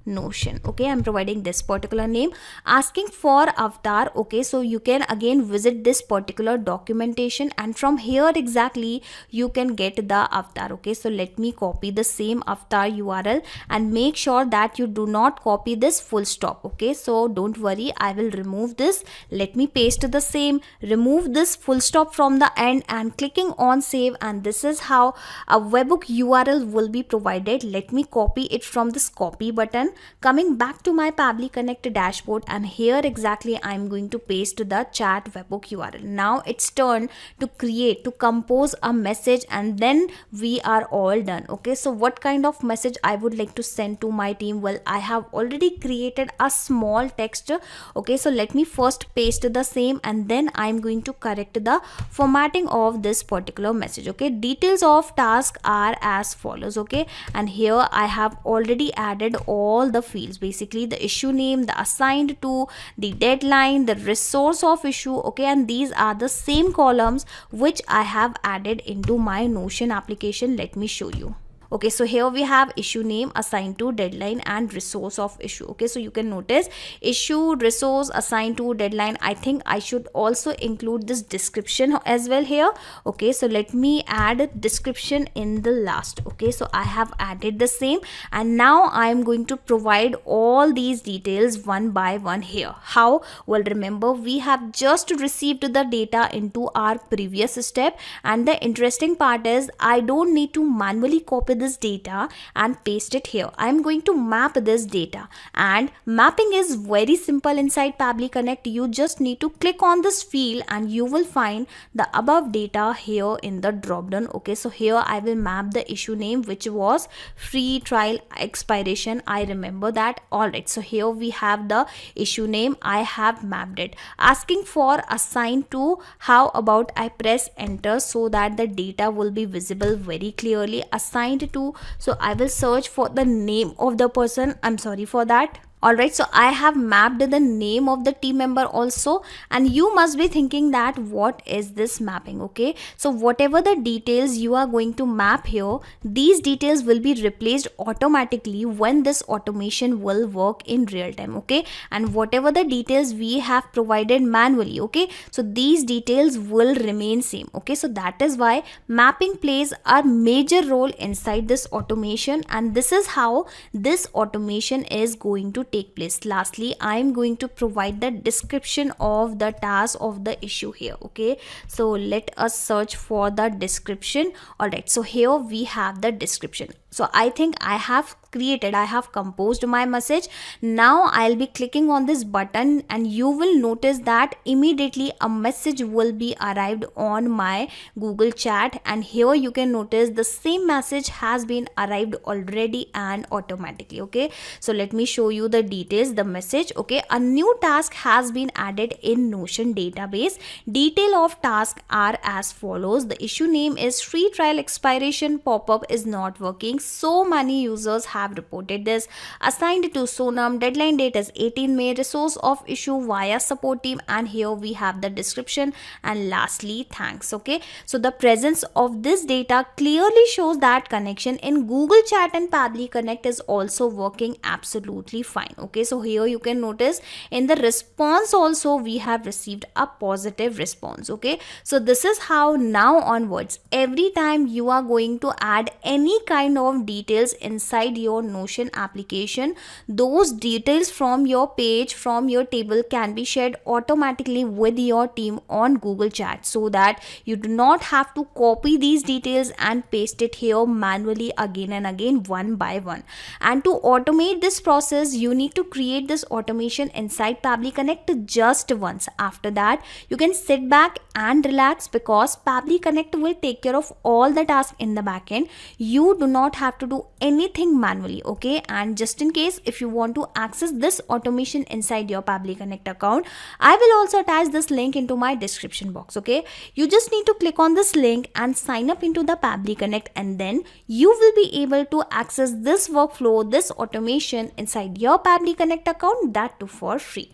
Notion. Okay, I'm providing this particular name, asking for avatar. Okay, so you can again visit this particular documentation, and from here exactly you can get the avatar. Okay, so let me copy the same avatar URL, and make sure that you do not copy this full stop. Okay, so don't worry, I will remove this. Let me paste the same, remove this full stop from the end, and clicking on save, and this is how a webhook URL will be provided. Let me copy it from this copy button. Coming back to my Pabbly Connect dashboard, and here exactly I'm going to paste the chat webhook URL. Now it's turn to compose a message, and then we are all done. Okay, so what kind of message I would like to send to my team? Well, I have already created a small text. Okay, so let me first paste the same, and then I'm going to correct the formatting of this particular message. Okay, details of task are as follows. Okay, and here I have already added all the fields, basically the issue name, the assigned to, the deadline, the resource of issue. Okay, and these are the same columns which I have added into my Notion application. Let me show you. Okay, so here we have issue name, assigned to, deadline, and resource of issue. Okay, so you can notice issue, resource, assigned to, deadline. I think I should also include this description as well here. Okay, so let me add description in the last. Okay, so I have added the same, and now I am going to provide all these details one by one here. How? Well, remember we have just received the data into our previous step, and the interesting part is I don't need to manually copy this data and paste it here. I'm going to map this data, and mapping is very simple inside Pabbly Connect. You just need to click on this field and you will find the above data here in the drop down. Okay, so here I will map the issue name, which was free trial expiration. I remember that. Alright, so here we have the issue name. I have mapped it. Asking for assigned to, how about I press enter so that the data will be visible very clearly. Assigned to, so I will search for the name of the person. I'm sorry for that. Alright, so I have mapped the name of the team member also, and you must be thinking that what is this mapping? Okay, so whatever the details you are going to map here, these details will be replaced automatically when this automation will work in real time. Okay, and whatever the details we have provided manually, okay, so these details will remain same. Okay, so that is why mapping plays a major role inside this automation, and this is how this automation is going to take place. Lastly, I am going to provide the description of the task of the issue here. Okay, so let us search for the description. All right, so here we have the description. So I think I have composed my message. Now I'll be clicking on this button and you will notice that immediately a message will be arrived on my Google chat, and here you can notice the same message has been arrived already and automatically. Okay, so let me show you the details. The message, okay, a new task has been added in Notion database. Detail of task are as follows. The issue name is free trial expiration, pop-up is not working. So many users have reported this. Assigned to Sonam, deadline date is 18 May, resource of issue via support team, and here we have the description, and lastly thanks. Okay, so the presence of this data clearly shows that connection in Google Chat and Pabbly Connect is also working absolutely fine. Okay, so here you can notice in the response also we have received a positive response. Okay, so this is how now onwards every time you are going to add any kind of details inside your Notion application, those details from your page, from your table can be shared automatically with your team on Google Chat, so that you do not have to copy these details and paste it here manually again and again one by one. And to automate this process, you need to create this automation inside Pabbly Connect just once. After that, you can sit back and relax because Pabbly Connect will take care of all the tasks in the backend. You do not have to do anything manually. Okay, and just in case if you want to access this automation inside your Pabbly Connect account, I will also attach this link into my description box. Okay, you just need to click on this link and sign up into the Pabbly Connect, and then you will be able to access this workflow, this automation inside your Pabbly Connect account, that too for free.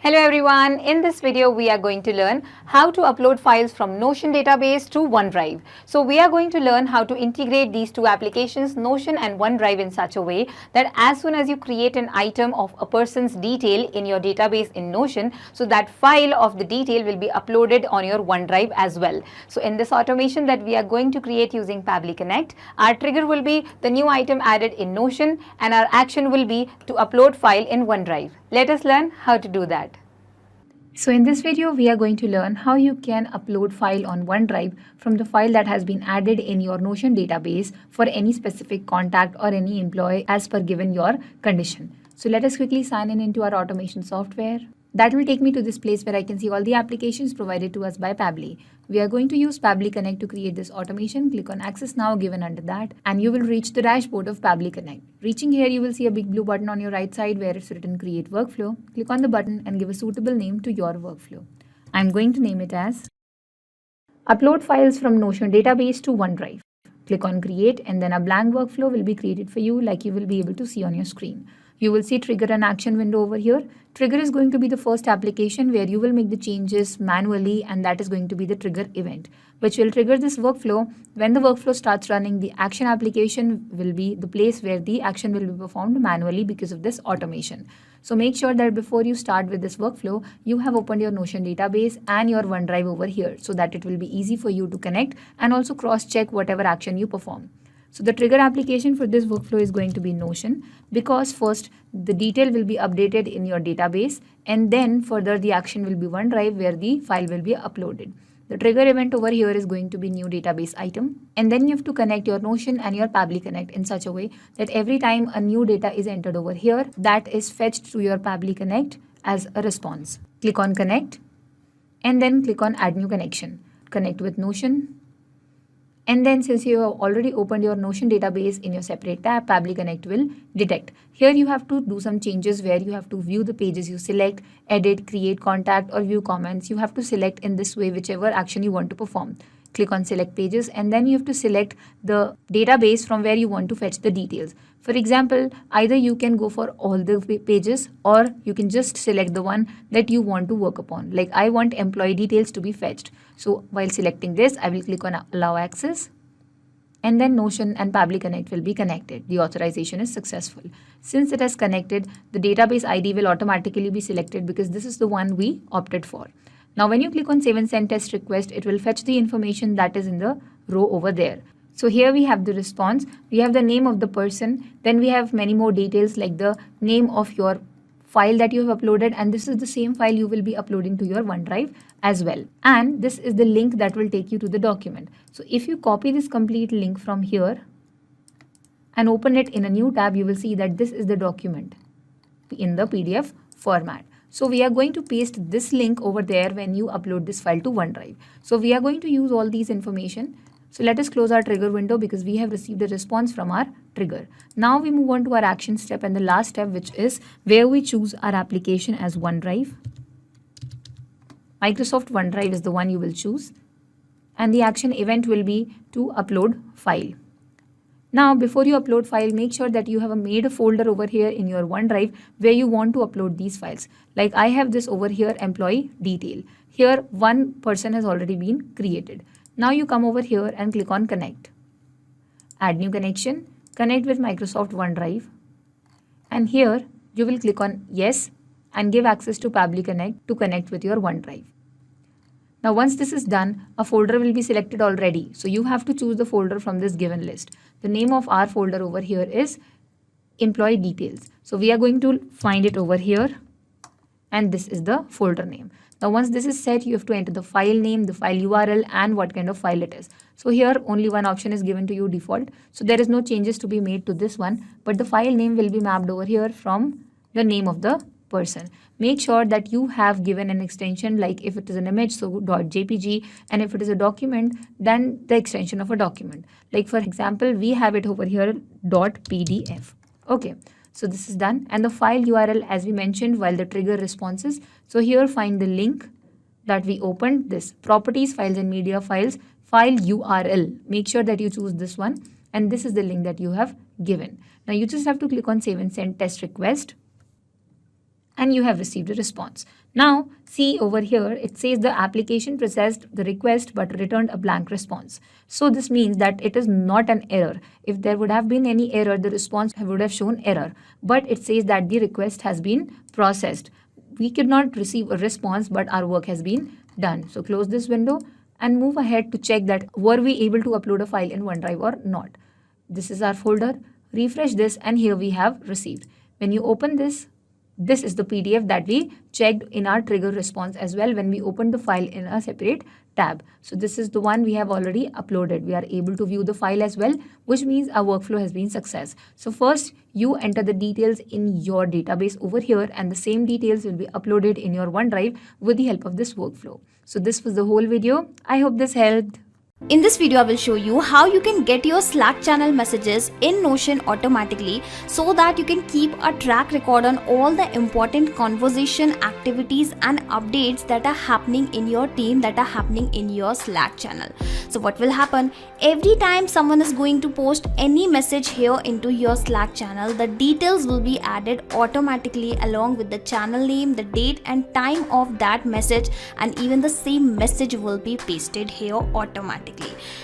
Hello everyone, in this video we are going to learn how to upload files from Notion database to OneDrive. So we are going to learn how to integrate these two applications, Notion and OneDrive, in such a way that as soon as you create an item of a person's detail in your database in Notion, so that file of the detail will be uploaded on your OneDrive as well. So in this automation that we are going to create using Pabbly Connect, our trigger will be the new item added in Notion and our action will be to upload file in OneDrive. Let us learn how to do that. So in this video, we are going to learn how you can upload file on OneDrive from the file that has been added in your Notion database for any specific contact or any employee as per given your condition. So let us quickly sign in into our automation software. That will take me to this place where I can see all the applications provided to us by Pabbly. We are going to use Pabbly Connect to create this automation. Click on Access Now given under that, and you will reach the dashboard of Pabbly Connect. Reaching here, you will see a big blue button on your right side where it's written Create Workflow. Click on the button and give a suitable name to your workflow. I'm going to name it as Upload Files from Notion Database to OneDrive. Click on Create, and then a blank workflow will be created for you, like you will be able to see on your screen. You will see Trigger and Action window over here. Trigger is going to be the first application where you will make the changes manually, and that is going to be the trigger event, which will trigger this workflow. When the workflow starts running, the action application will be the place where the action will be performed manually because of this automation. So make sure that before you start with this workflow, you have opened your Notion database and your OneDrive over here, so that it will be easy for you to connect and also cross-check whatever action you perform. So the trigger application for this workflow is going to be Notion, because first the detail will be updated in your database, and then further the action will be OneDrive where the file will be uploaded. The trigger event over here is going to be new database item, and then you have to connect your Notion and your Pabbly Connect in such a way that every time a new data is entered over here, that is fetched to your Pabbly Connect as a response. Click on Connect, and then click on Add New Connection. Connect with Notion. And then since you have already opened your Notion database in your separate tab, Pabbly Connect will detect. Here you have to do some changes where you have to view the pages you select, edit, create contact, or view comments. You have to select in this way whichever action you want to perform. Click on Select Pages, and then you have to select the database from where you want to fetch the details. For example, either you can go for all the pages, or you can just select the one that you want to work upon. Like I want employee details to be fetched. So while selecting this, I will click on Allow Access, and then Notion and Pabbly Connect will be connected. The authorization is successful. Since it has connected, the database ID will automatically be selected because this is the one we opted for. Now when you click on Save and Send Test Request, it will fetch the information that is in the row over there. So here we have the response, we have the name of the person, then we have many more details like the name of your file that you have uploaded, and this is the same file you will be uploading to your OneDrive as well. And this is the link that will take you to the document. So if you copy this complete link from here and open it in a new tab, you will see that this is the document in the PDF format. So we are going to paste this link over there when you upload this file to OneDrive. So we are going to use all these information. So let us close our trigger window because we have received a response from our trigger. Now we move on to our action step and the last step, which is where we choose our application as OneDrive. Microsoft OneDrive is the one you will choose. And the action event will be to upload file. Now, before you upload file, make sure that you have made a folder over here in your OneDrive where you want to upload these files. Like I have this over here, employee detail. Here, one person has already been created. Now you come over here and click on connect. Add new connection, connect with Microsoft OneDrive. And here you will click on yes and give access to Pabbly Connect to connect with your OneDrive. Now once this is done, a folder will be selected already. So you have to choose the folder from this given list. The name of our folder over here is employee details. So we are going to find it over here and this is the folder name. Now once this is set, you have to enter the file name, the file URL and what kind of file it is. So here only one option is given to you default. So there is no changes to be made to this one, but the file name will be mapped over here from the name of the person. Make sure that you have given an extension, like if it is an image, so .jpg, and if it is a document, then the extension of a document. Like for example, we have it over here .pdf. Okay, so this is done, and the file URL as we mentioned while the trigger responses. So here find the link that we opened, this properties, files and media files, file URL. Make sure that you choose this one, and this is the link that you have given. Now you just have to click on save and send test request. And you have received a response. Now, see over here, it says the application processed the request but returned a blank response. So this means that it is not an error. If there would have been any error, the response would have shown error. But it says that the request has been processed. We could not receive a response, but our work has been done. So close this window and move ahead to check that were we able to upload a file in OneDrive or not. This is our folder. Refresh this and here we have received. When you open this, this is the PDF that we checked in our trigger response as well when we opened the file in a separate tab. So this is the one we have already uploaded. We are able to view the file as well, which means our workflow has been success. So first you enter the details in your database over here and the same details will be uploaded in your OneDrive with the help of this workflow. So this was the whole video. I hope this helped. In this video, I will show you how you can get your Slack channel messages in Notion automatically so that you can keep a track record on all the important conversation, activities and updates that are happening in your team, that are happening in your Slack channel. So what will happen? Every time someone is going to post any message here into your Slack channel, the details will be added automatically along with the channel name, the date and time of that message, and even the same message will be pasted here automatically.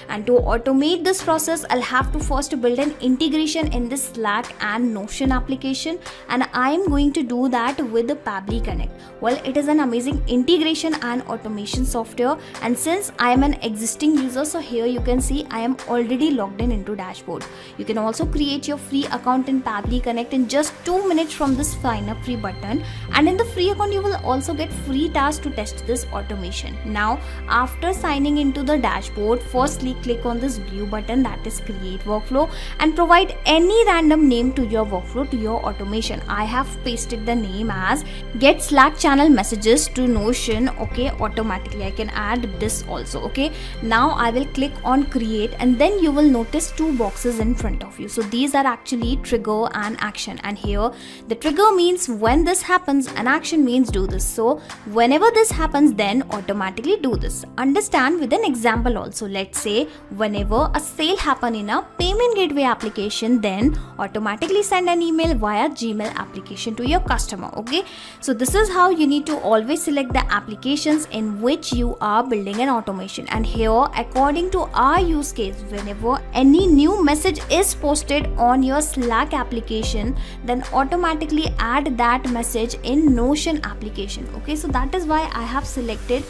And to automate this process, I'll have to first build an integration in this Slack and Notion application, and I'm going to do that with the Pabbly Connect. Well, it is an amazing integration and automation software, and since I am an existing user, so here you can see I am already logged in into dashboard. You can also create your free account in Pabbly Connect in just 2 minutes from this sign up free button, and in the free account you will also get free tasks to test this automation. Now after signing into the dashboard, firstly click on this blue button, that is create workflow, and provide any random name to your workflow, to your automation. I have pasted the name as get Slack channel messages to Notion. Okay, automatically I can add this also. Okay, now I will click on create, and then you will notice 2 boxes in front of you. So these are actually trigger and action, and here the trigger means when this happens, and action means do this. So whenever this happens, then automatically do this. Understand with an example also. Let's say whenever a sale happen in a payment gateway application, then automatically send an email via Gmail application to your customer. Okay, so this is how you need to always select the applications in which you are building an automation, and here I according to our use case, whenever any new message is posted on your Slack application, then automatically add that message in Notion application. Okay, so that is why I have selected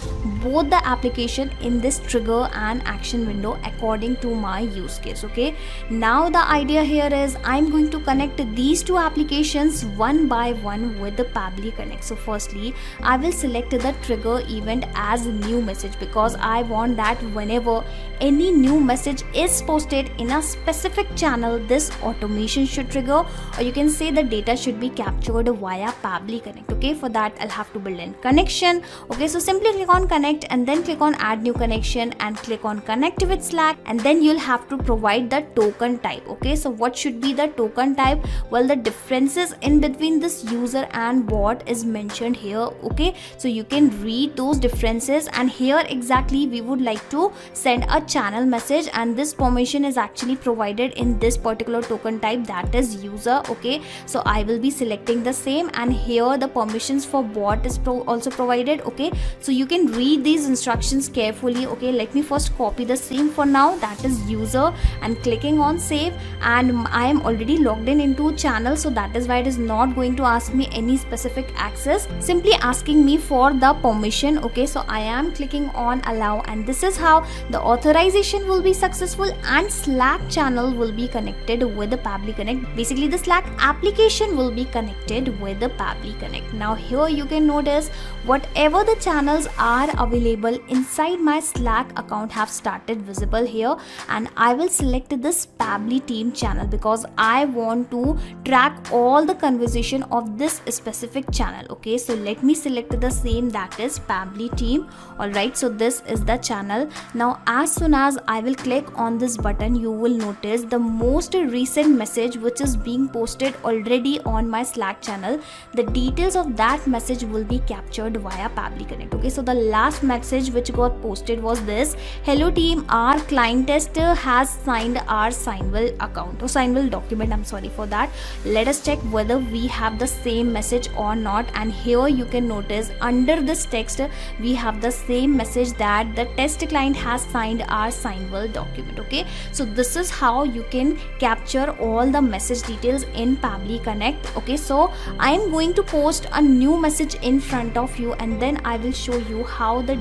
both the application in this trigger and action window according to my use case. Okay, now the idea here is I'm going to connect these two applications one by one with the Pabbly Connect. So firstly, I will select the trigger event as a new message because I want that whenever any new message is posted in a specific channel, this automation should trigger, or you can say the data should be captured via Pabbly Connect. Okay, for that I'll have to build in connection. Okay, so simply click on connect and then click on add new connection and click on connect with Slack, and then you'll have to provide the token type. Okay, so what should be the token type? Well, the differences in between this user and bot is mentioned here. Okay, so you can read those differences, and here exactly we would like to send a channel message, and this permission is actually provided in this particular token type, that is user. Okay, so I will be selecting the same, and here the permissions for bot is also provided. Okay, so you can read these instructions carefully. Okay, let me first copy the same for now, that is user, and clicking on save, and I am already logged in into channel, so that is why it is not going to ask me any specific access, simply asking me for the permission. Okay, so I am clicking on allow, and this is how the authorization will be successful and Slack channel will be connected with the Pabbly Connect. Basically the Slack application will be connected with the Pabbly Connect. Now here you can notice whatever the channels are available inside my Slack account have started visible here, and I will select this Pabbly team channel because I want to track all the conversation of this specific channel. Okay, so let me select the same, that is Pabbly team. Alright, so this is the channel. Now as soon as I will click on this button, you will notice the most recent message which is being posted already on my Slack channel. The details of that message will be captured via Pabbly Connect. Okay, so the last message which got posted was this: hello team, our client tester has signed our Signwell account or Signwell document. I'm sorry for that. Let us check whether we have the same message or not, and here you can notice under this text we have the same message that the test client has signed our Signwell document. Okay, so this is how you can capture all the message details in Pabbly Connect. Okay, so I am going to post a new message in front of you, and then I will show you how the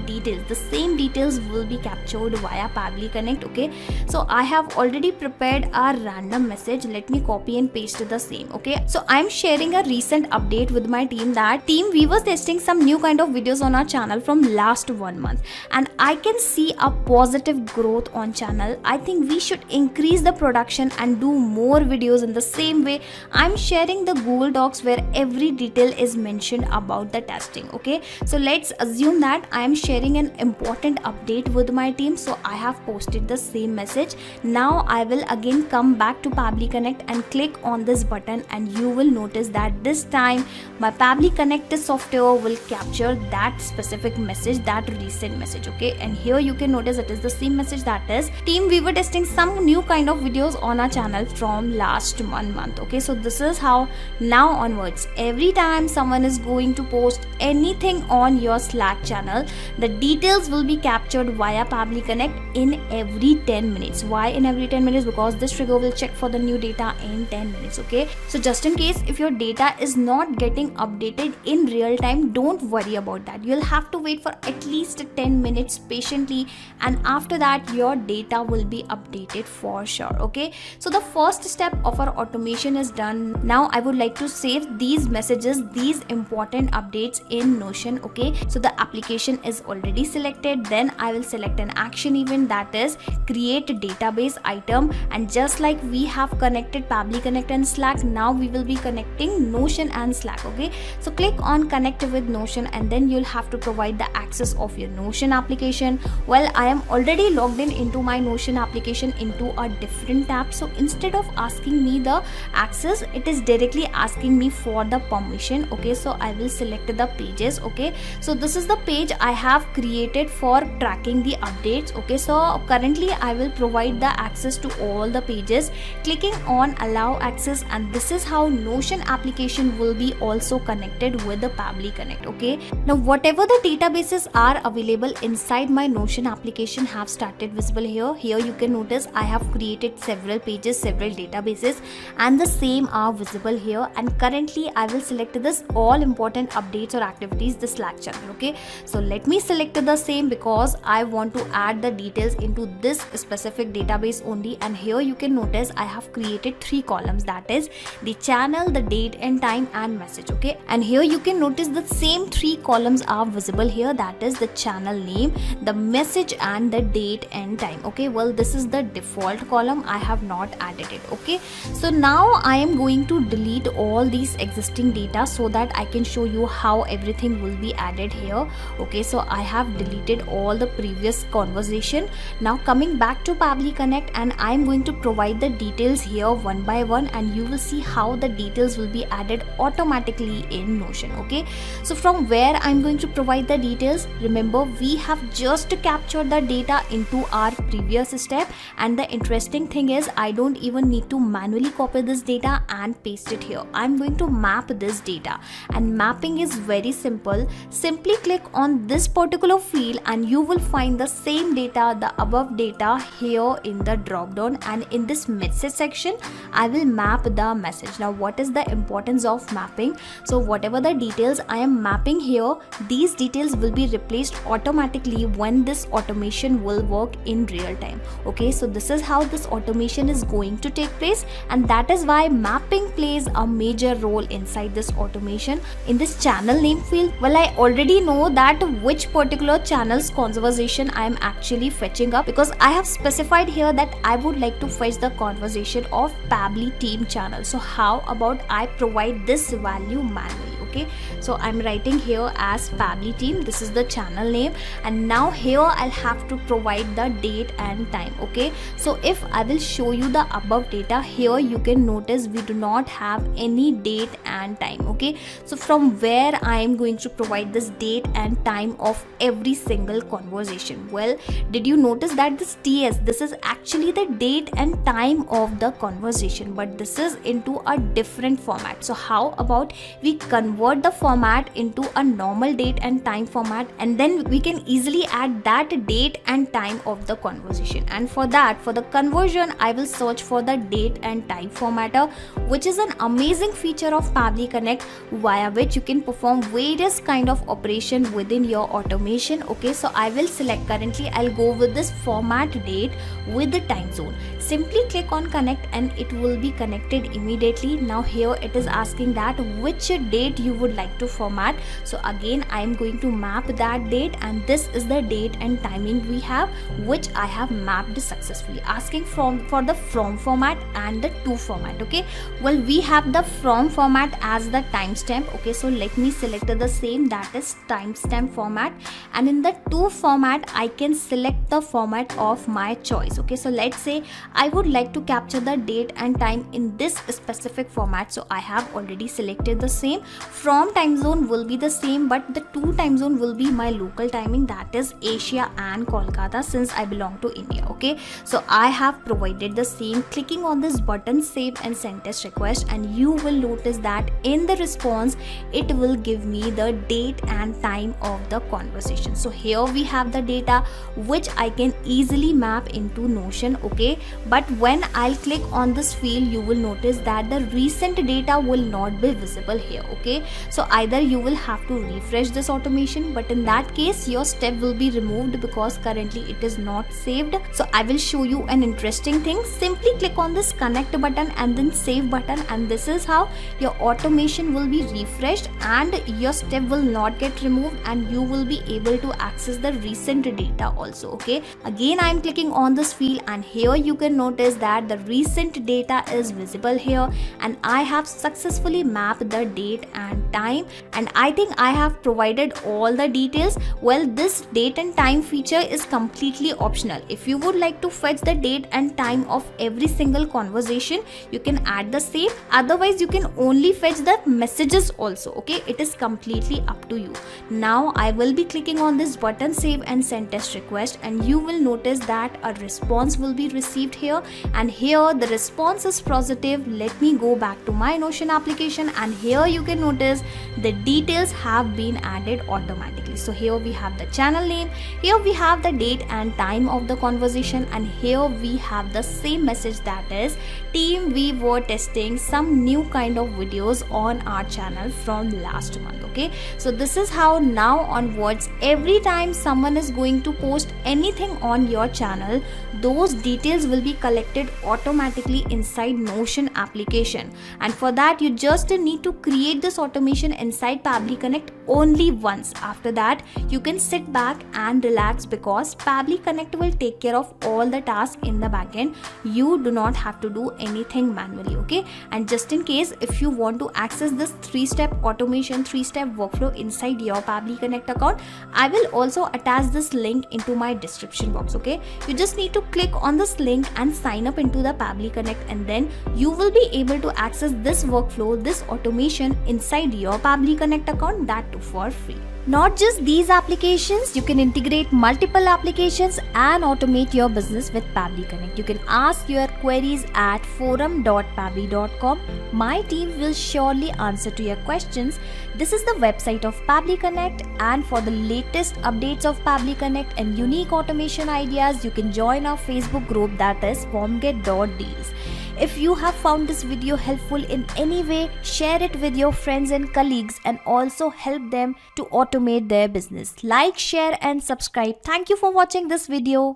same details will be captured via Pabbly Connect. Okay, so I have already prepared a random message. Let me copy and paste the same. Okay, so I am sharing a recent update with my team that we were testing some new kind of videos on our channel from last 1 month, and I can see a positive growth on channel. I think we should increase the production and do more videos in the same way. I'm sharing the Google Docs where every detail is mentioned about the testing. Okay, so let's assume that I am sharing an important update with my team, so I have posted the same message. Now I will again come back to Pabbly Connect and click on this button, and you will notice that this time my Pabbly Connect software will capture that specific message, that recent message. Okay, and here you can notice it is the same message, that is team, we were testing some new kind of videos on our channel from last 1 month. Okay, so this is how now onwards every time someone is going to post anything on your Slack channel, the details will be captured via Pabbly Connect in every 10 minutes. Why in every 10 minutes? Because this trigger will check for the new data in 10 minutes. Okay, so just in case if your data is not getting updated in real time, don't worry about that. You'll have to wait for at least 10 minutes patiently, and after that your data will be updated for sure. Okay, so the first step of our automation is done. Now I would like to save these messages, these important updates in Notion. Okay, so the application is already selected. Then I will select an action event, that is create a database item, and just like we have connected Pabbly Connect and Slack, now we will be connecting Notion and Slack. Okay, so click on connect with Notion, and then you'll have to provide the access of your Notion application. Well, I am already logged in into my Notion application into a different tab, so instead of asking me the access, it is directly asking me for the permission. Okay, so I will select the pages. Okay, so this is the page I have created for tracking the updates. Okay, so currently I will provide the access to all the pages, clicking on allow access, and this is how Notion application will be also connected with the Pabbly Connect. Okay, now whatever the databases are available inside my Notion application, conversation have started visible here. Here you can notice I have created several pages, several databases, and the same are visible here. And currently I will select this all important updates or activities, the Slack channel. Okay, so let me select the same because I want to add the details into this specific database only. And here you can notice I have created 3 columns, that is the channel, the date and time, and message. Okay, and here you can notice the same 3 columns are visible here, that is the channel name, the message, and the date and time. Okay, well, this is the default column, I have not added it. Okay, so now I am going to delete all these existing data so that I can show you how everything will be added here. Okay, so I have deleted all the previous conversation. Now coming back to Pabbly Connect, and I am going to provide the details here one by one, and you will see how the details will be added automatically in Notion. Okay, so from where I'm going to provide the details, remember we have just captured the data into our previous step, and the interesting thing is I don't even need to manually copy this data and paste it here. I'm going to map this data, and mapping is very simple. Simply click on this particular field and you will find the same data, the above data here in the drop down, and in this message section I will map the message. Now what is the importance of mapping? So whatever the details I am mapping here, these details will be replaced automatically when this automation will work in real time. Okay, so this is how this automation is going to take place, and that is why mapping plays a major role inside this automation. In this channel name field, well, I already know that which particular channel's conversation I am actually fetching up, because I have specified here that I would like to fetch the conversation of Pabbly team channel. So how about I provide this value manually? Okay, so I'm writing here as Pabbly team, this is the channel name, and now here I'll have to provide the date and time. Okay, so if I will show you the above data here, you can notice we do not have any date and time. Okay, so from where I am going to provide this date and time of every single conversation? Well, did you notice that this TS, this is actually the date and time of the conversation, but this is into a different format. So how about we convert the format into a normal date and time format, and then we can easily add that date and time of the conversation. And for that, for the conversion, I will search for the date and time formatter, which is an amazing feature of Pabbly Connect, via which you can perform various kind of operation within your automation. Okay, so I will select, currently I'll go with this format date with the time zone. Simply click on connect and it will be connected immediately. Now here it is asking that which date you would like to format. So again I am going to map that date, and this is the date and timing we have, which I have mapped successfully. Asking for the from format and the to format. Okay, well, we have the from format as the timestamp. Okay, so let me select the same, that is timestamp format, and in the to format I can select the format of my choice. Okay, so let's say I would like to capture the date and time in this specific format, so I have already selected the same. From time zone will be the same, but the to time zone will be my local timing, that is Asia and Kolkata, since I belong to India. Okay, so I have provided the same. Clicking on this button, save and send test request, and you will notice that in the response it will give me the date and time of the conversation. So here we have the data which I can easily map into Notion. Okay, but when I'll click on this field, you will notice that the recent data will not be visible here. Okay, so either you will have to refresh this automation, but in that case your step will be removed because currently it is not saved. So I will show you an interesting thing. Simply click on this connect button and then save button, and this is how your automation will be refreshed and your step will not get removed, and you will be able to access the recent data also. Okay, again I am clicking on this field, and here you can notice that the recent data is visible here, and I have successfully mapped the date and time, and I think I have provided all the details. Well, this date and time feature is completely optional. If you would like to fetch the date and time of every single conversation, you can add the same. Otherwise you can only fetch the messages also. Okay, it is completely up to you. Now I will be clicking on this button, save and send test request, and you will notice that a response will be received here, and here the response is positive. Let me go back to my Notion application, and here you can notice notice the details have been added automatically. So here we have the channel name, here we have the date and time of the conversation, and here we have the same message, that is, team, we were testing some new kind of videos on our channel from last month. Okay, so this is how now onwards, every time someone is going to post anything on your channel, those details will be collected automatically inside Notion application. And for that, you just need to create this automation inside Pabbly Connect only once. After that, you can sit back and relax, because Pabbly Connect will take care of all the tasks in the backend. You do not have to do anything manually. Okay, and just in case if you want to access this 3-step automation, 3-step workflow inside your Pabbly Connect account, I will also attach this link into my description box. Okay, you just need to click on this link and sign up into the Pabbly Connect, and then you will be able to access this workflow, this automation inside your Pabbly Connect account, that too for free. Not just these applications, you can integrate multiple applications and automate your business with Pabbly Connect. You can ask your queries at forum.pabbly.com. My team will surely answer to your questions. This is the website of Pabbly Connect, and for the latest updates of Pabbly Connect and unique automation ideas, you can join our Facebook group, that is formget.deals. If you have found this video helpful in any way, share it with your friends and colleagues, and also help them to automate their business. Like, share and subscribe. Thank you for watching this video.